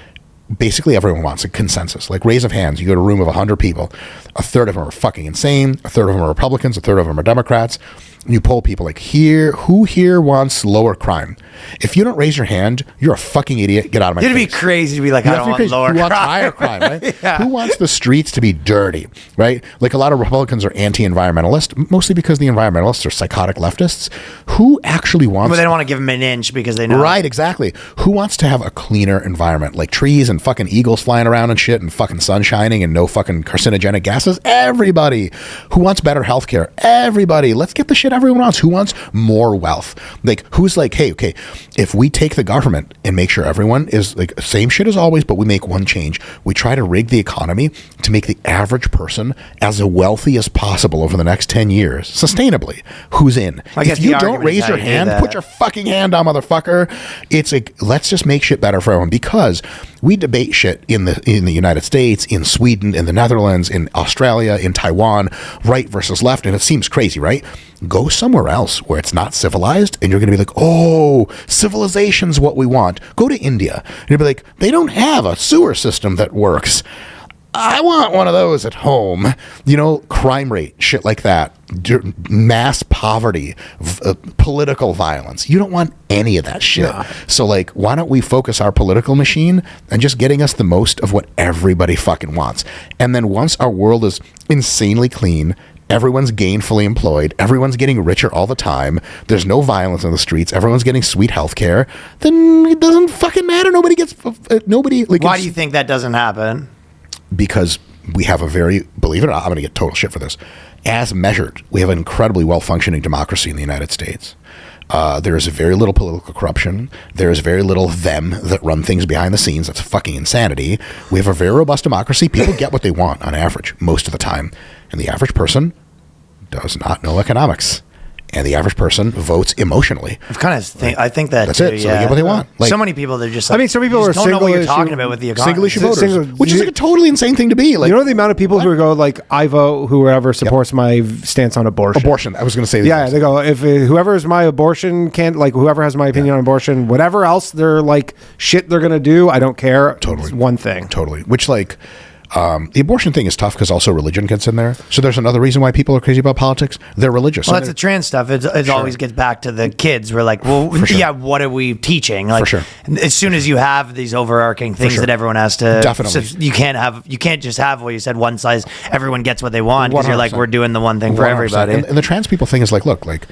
basically everyone wants, a consensus. Like raise of hands, you go to a room of 100 people, a third of them are fucking insane, a third of them are Republicans, a third of them are Democrats. You poll people like, who here wants lower crime? If you don't raise your hand, you're a fucking idiot. Get out of my It'd face. be crazy to be like, You I have don't to be want crazy. lower Who wants crime. higher crime, right? Yeah. Who wants the streets to be dirty, right? Like a lot of Republicans are anti-environmentalist, mostly because the environmentalists are psychotic leftists. Who actually wants... But they don't want to give them an inch because they know. Right, exactly. Who wants to have a cleaner environment? Like trees and fucking eagles flying around and shit and fucking sun shining and no fucking carcinogenic gases? Everybody. Who wants better healthcare? Everybody. Let's get the shit everyone wants. Who wants more wealth? Like, who's like, hey, okay, if we take the government and make sure everyone is like same shit as always, but we make one change. We try to rig the economy to make the average person as wealthy as possible over the next 10 years, sustainably. Who's in? I guess If you the don't argument is raise how your you do hand, that. put your fucking hand on, motherfucker. It's like, let's just make shit better for everyone, because we debate shit in the United States, in Sweden, in the Netherlands, in Australia, in Taiwan, right versus left, and it seems crazy, right? Go somewhere else where it's not civilized, and you're going to be like, oh, civilization's what we want. Go to India, and you'll be like, they don't have a sewer system that works. I want one of those at home. Crime rate, shit like that, mass poverty, political violence. You don't want any of that shit. No. So like, why don't we focus our political machine on just getting us the most of what everybody fucking wants? And then once our world is insanely clean, everyone's gainfully employed, everyone's getting richer all the time, there's no violence on the streets, everyone's getting sweet health care, then it doesn't fucking matter. Nobody gets Why do you think that doesn't happen? Because we have a very, believe it or not, I'm going to get total shit for this, as measured, we have an incredibly well-functioning democracy in the United States. There is very little political corruption. There is very little them that run things behind the scenes. That's fucking insanity. We have a very robust democracy. People get what they want on average most of the time. And the average person does not know economics. And the average person votes emotionally. I think that that's too, it. So they get what they want. Like, so many people, they're just like, I mean, some people you are just don't know what you're single talking issue- about with the economy. single issue voters, which is like a totally insane thing to be. Like, You know the amount of people who go like, I vote whoever supports my stance on abortion. abortion. I was going to say. Yeah, they go, if whoever is my abortion whoever has my opinion on abortion, whatever else they're like shit they're gonna do, I don't care. Totally. It's one thing. Totally. Which like. The abortion thing is tough because also religion gets in there. So there's another reason why people are crazy about politics. They're religious. Well, that's the trans stuff. It always gets back to the kids. We're like, well, yeah, what are we teaching? Like, sure. As soon as you have these overarching things sure. that everyone has to, Definitely. so you can't just have what you said, one size. Everyone gets what they want because you're like, 100%. we're doing the one thing for 100%. everybody. And the trans people thing is like, look, like.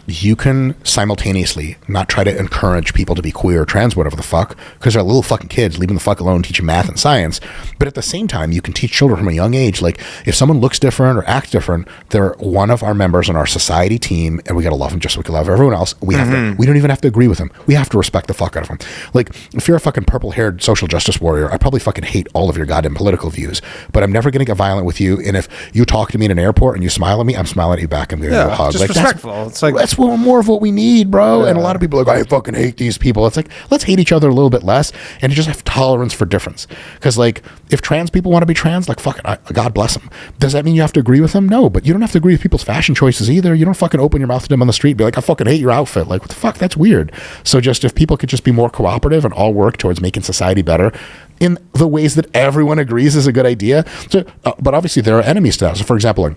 You can simultaneously not try to encourage people to be queer or trans, whatever the fuck, because they're little fucking kids, leave them the fuck alone, teaching math and science. But at the same time, you can teach children from a young age, like if someone looks different or acts different, they're one of our members on our society team, and we gotta love them just like we love everyone else. We have to. We don't even have to agree with them. We have to respect the fuck out of them. Like if you're a fucking purple-haired social justice warrior, I probably fucking hate all of your goddamn political views, but I'm never gonna get violent with you. And if you talk to me in an airport and you smile at me, I'm smiling at you back and giving you a hug. Just Like respectful. It's like that's more of what we need, bro. And a lot of people are like, I fucking hate these people. It's like, let's hate each other a little bit less and just have tolerance for difference. Because like, if trans people want to be trans, like fuck it, God bless them. Does that mean you have to agree with them? No, but you don't have to agree with people's fashion choices either. You don't fucking open your mouth to them on the street and be like, I fucking hate your outfit. Like, what the fuck? That's weird. So just if people could just be more cooperative and all work towards making society better in the ways that everyone agrees is a good idea. So, but obviously there are enemies to that. So for example, like,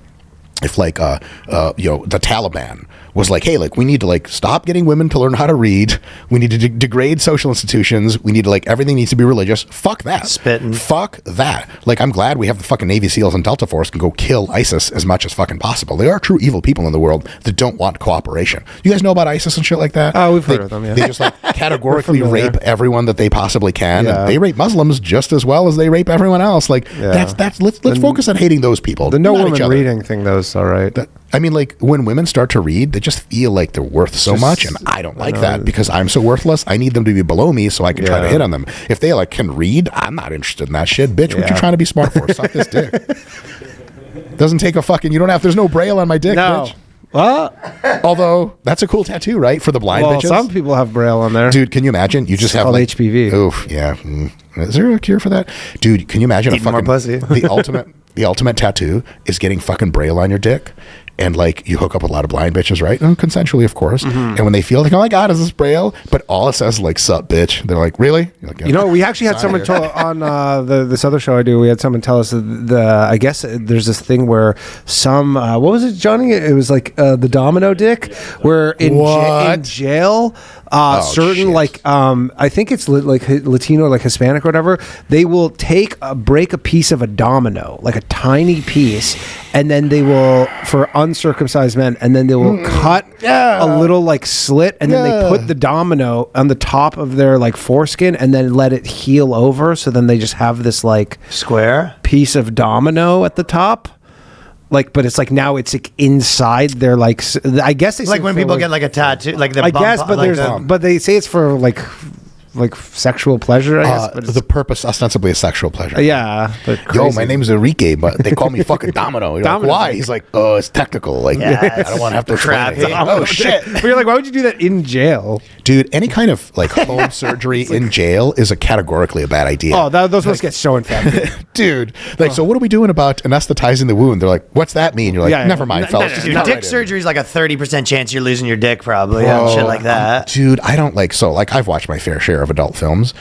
if like the Taliban was like, hey, like we need to like stop getting women to learn how to read, we need to degrade social institutions, we need to like everything needs to be religious. Fuck that. Spitting. Fuck that. Like I'm glad we have the fucking Navy SEALs and Delta Force can go kill ISIS as much as fucking possible. There are true evil people in the world that don't want cooperation. You guys know about ISIS and shit like that? Oh, we've heard of them, yeah. They just like categorically rape everyone that they possibly can. Yeah. And they rape Muslims just as well as they rape everyone else. Like let's focus on hating those people. the no not each woman other. reading thing though is all right. I mean, like when women start to read, they just feel like they're worth so much, and I don't like that because I'm so worthless. I need them to be below me so I can try to hit on them. If they like can read, I'm not interested in that shit, bitch. What you trying to be smart for? Suck this dick. Doesn't take a fucking. You don't have. There's no braille on my dick, bitch. What? Although that's a cool tattoo, right? For the blind Well, bitches. some people have braille on there. Dude, can you imagine? You just have called like HPV. Oof, yeah. Is there a cure for that? Dude, can you imagine Eat more pussy. the ultimate tattoo is getting fucking braille on your dick. And like you hook up with a lot of blind bitches, right? And consensually, of course. And when they feel like, oh my God, is this braille? But all it says is like, sup, bitch. They're like, really? You're like, yeah. You know, we actually had someone tell on this other show I do. We had someone tell us I guess there's this thing where some what was it, Johnny? It was like the domino dick, where in jail, certain shit. like I think it's like Latino, like Hispanic or whatever. They will break a piece of a domino, like a tiny piece, and then they will for uncircumcised men, and then they will cut a little like slit, and then they put the domino on the top of their like foreskin, and then let it heal over. So then they just have this like Square. piece of domino at the top. Like, but it's like now it's like inside their like. I guess they Like say when for, people get like a tattoo, like the I bump, guess, but like there's but they say it's for like sexual pleasure. I guess, but the purpose ostensibly is sexual pleasure. yeah. But Yo, crazy. my name's Enrique, but they call me fucking Domino. You're Domino. like, why? He's like, oh, it's technical. Like, I don't want to have to explain it. Crap. It's like, oh, shit. But you're like, why would you do that in jail? Dude, any kind of like home surgery in jail is categorically a bad idea. Oh, those must get so infected. Dude, like, so what are we doing about anesthetizing the wound? They're like, what's that mean? You're like, Yeah, yeah. never mind, fellas. Just Dude, cut dick right in. surgery is like a 30% chance you're losing your dick, probably. And Bro, shit like that. Dude, I don't like, so like I've watched my fair share of adult films.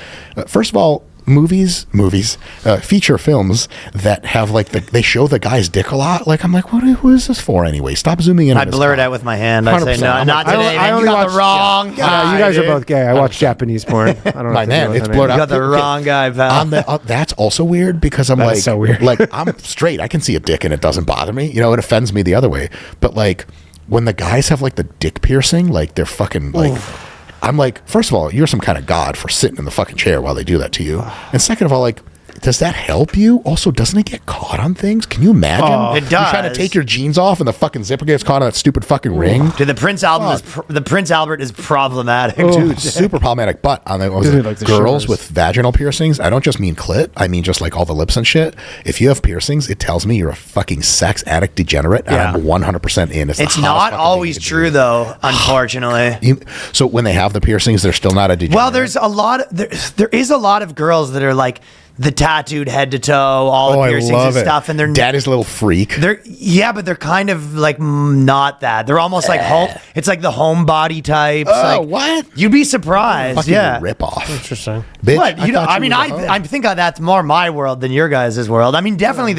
First of all, feature films that have like they show the guy's dick a lot. Like I'm like, who is this for anyway? Stop zooming in. I blur it out with my hand. I say 100%. no, not today. I Man. You only got watch- the wrong guy. you guys are dude. both gay. I watch Japanese porn. I don't know. My man, it's blurred You out. got the wrong guy, pal. That's also weird because I'm That like, is so weird. like I'm straight. I can see a dick and it doesn't bother me. You know, it offends me the other way. But like when the guys have like the dick piercing, like they're fucking like. I'm like, first of all, you're some kind of god for sitting in the fucking chair while they do that to you. And second of all, like, does that help you? Also, doesn't it get caught on things? Can you imagine? It You're trying to does. take your jeans off and the fucking zipper gets caught on that stupid fucking ring. Dude, the Prince Albert is problematic. Dude, super problematic. But on the Gives me, like, the girls shivers. with vaginal piercings, I don't just mean clit. I mean just like all the lips and shit. If you have piercings, it tells me you're a fucking sex addict degenerate. Yeah. And I'm 100% in. It's the It's hottest not fucking always thing you can true, do. though, unfortunately. So when they have the piercings, they're still not a degenerate. Well, there's a lot. There is a lot of girls that are like the tattooed head to toe, all the I piercings love and it. stuff, and they're Daddy's a little freak. but they're kind of like not that. They're almost like home. It's like the homebody types. Oh, like, what? You'd be surprised. Fucking Yeah. rip off. Interesting. Bitch, What you know? thought I you mean, were I the hoe. I think that's more my world than your guys' world. I mean, definitely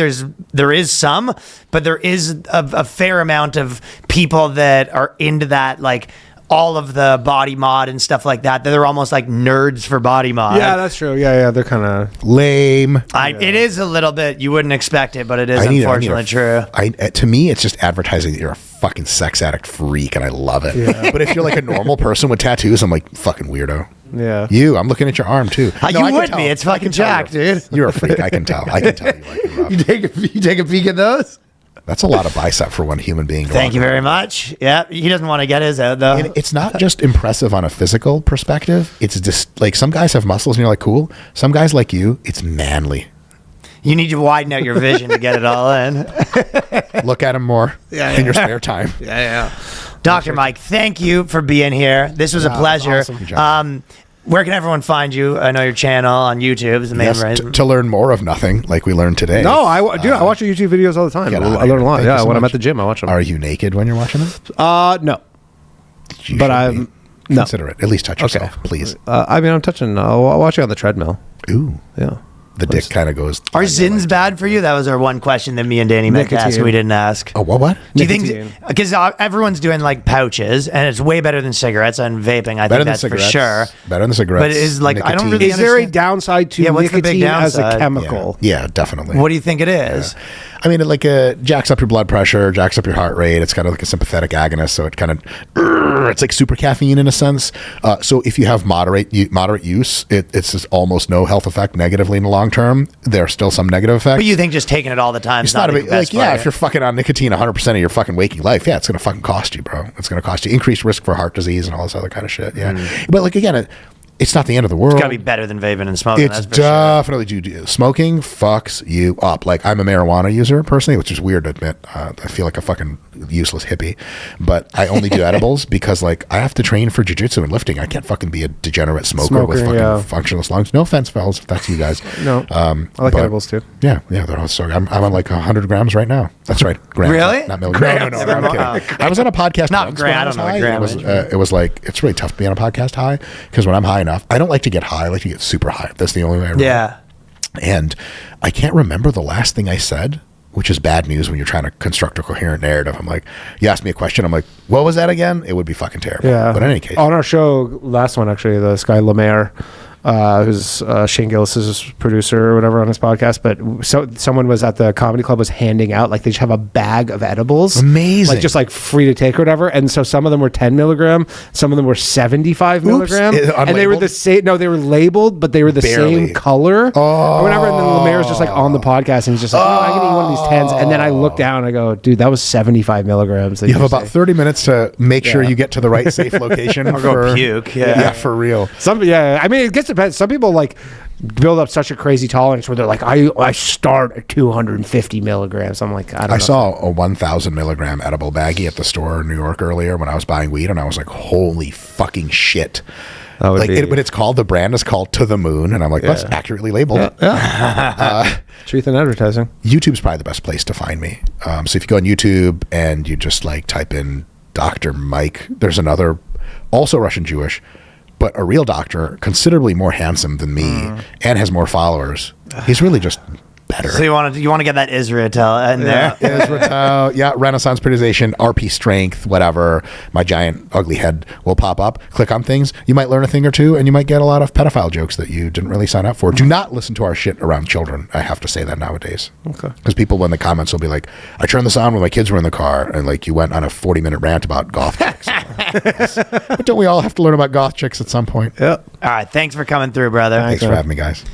there is some, but there is a fair amount of people that are into that, like all of the body mod and stuff like that. They're almost like nerds for body mod. Yeah, that's true. Yeah, they're kind of. Lame. It is a little bit. You wouldn't expect it, but it is I need unfortunately true. To me, it's just advertising that you're a fucking sex addict freak, and I love it. But if you're like a normal person with tattoos, I'm like, fucking weirdo. Yeah. I'm looking at your arm too. You I can would tell. be. It's I fucking can tell jacked, you're- dude. You're a freak. I can tell. I can tell you like you're rough. You take a peek at those. That's a lot of bicep for one human being. to Thank walk you around. very much. Yeah, he doesn't want to get his out though. And it's not just impressive on a physical perspective. It's just like some guys have muscles and you're like, cool. Some guys like you, it's manly. You need to widen out your vision to get it all in. Look at him more in your spare time. Dr. Mike, thank you for being here. This was a pleasure. awesome. Where can everyone find you? I know your channel on YouTube is the main Yes, reason. to learn more of nothing like we learned today. No, I watch your YouTube videos all the time. Get I outta learn here. a lot. Thank you Yeah, so when I'm much. at the gym, I watch them. Are you naked when you're watching them? No. You But should I'm- be. no. Consider it. At least touch Okay. yourself, please. I mean, I'm touching. I'll watch it on the treadmill. Ooh. Yeah. The dick kind of goes. Are Zins bad for you? That was our one question that me and Danny meant to ask. Nicotine. We didn't ask. Oh, what? Do you Nicotine. think because everyone's doing like pouches and it's way better than cigarettes and vaping? I Better think than that's for cigarettes. sure. Better than cigarettes. But it is like I don't Nicotine. really Is there a understand. downside to Yeah, what's the big nicotine as a downside? chemical? Yeah, definitely. What do you think it is? I mean, it like jacks up your blood pressure, jacks up your heart rate. It's kind of like a sympathetic agonist, so it kind of it's like super caffeine in a sense. So if you have moderate use, it's just almost no health effect negatively in the long term. There are still some negative effects. But you think just taking it all the time is it's not a the big, best like, yeah, for if you? you're fucking on nicotine 100% of your fucking waking life, yeah, it's going to fucking cost you, bro. It's going to cost you increased risk for heart disease and all this other kind of shit. Yeah. But like, again, it's not the end of the world. It's got to be better than vaping and smoking. It's that's for sure. definitely smoking fucks you up. Like I'm a marijuana user personally, which is weird to admit. I feel like a fucking useless hippie, but I only do edibles because like I have to train for jiu-jitsu and lifting. I can't fucking be a degenerate smoker with fucking functionless lungs. No offense, fellas, if that's you guys. No, I like but- edibles too. Yeah, they're all so. I'm on like 100 grams right now. That's right, grams, Really? Not milligrams. No, I'm kidding. I was on a podcast. Not once gram, when I was don't know what high. gram It was, is. it was like it's really tough to be on a podcast high because when I'm high enough, I don't like to get high. I like to get super high. That's the only way I roll. Yeah. And I can't remember the last thing I said, which is bad news when you're trying to construct a coherent narrative. I'm like, you asked me a question. I'm like, what was that again? It would be fucking terrible. Yeah. But in any case, on our show, last one actually, this guy Lemaire, who's Shane Gillis's producer or whatever on his podcast. But someone was at the comedy club was handing out like they just have a bag of edibles, Amazing. like just like free to take or whatever. And so some of them were 10 milligram, some of them were 75 milligram, and they were unlabeled? the same. No, they were labeled, but they were the Barely. same color or whatever. And then Lemaire was just like on the podcast and he's just like, oh, I can eat one of these 10s. And then I look down and I go, dude, that was 75 milligrams. that you have were about saying. 30 minutes to make sure Yeah. you get to the right safe location. Or go puke, yeah. Yeah, for real. Yeah, I mean, it gets depends. Some people like build up such a crazy tolerance where they're like, I start at 250 milligrams. I'm like, I don't know. I saw a 1,000 milligram edible baggie at the store in New York earlier when I was buying weed, and I was like, holy fucking shit. That would Like be- but it's called, the brand is called To the Moon, and I'm like, that's accurately labeled. Truth in advertising. YouTube's probably the best place to find me. So if you go on YouTube and you just like type in Dr. Mike, there's another, also Russian Jewish, but a real doctor, considerably more handsome than me and has more followers. He's really just better. So you want to get that Israetel in there? Israetel, Renaissance periodization, RP strength, whatever. My giant ugly head will pop up. Click on things. You might learn a thing or two, and you might get a lot of pedophile jokes that you didn't really sign up for. Do not listen to our shit around children. I have to say that nowadays. Okay. Because people in the comments will be like, I turned this on when my kids were in the car, and like you went on a 40-minute rant about goth chicks. But don't we all have to learn about goth chicks at some point? Yeah. All right. Thanks for coming through, brother. Thanks for having me, guys.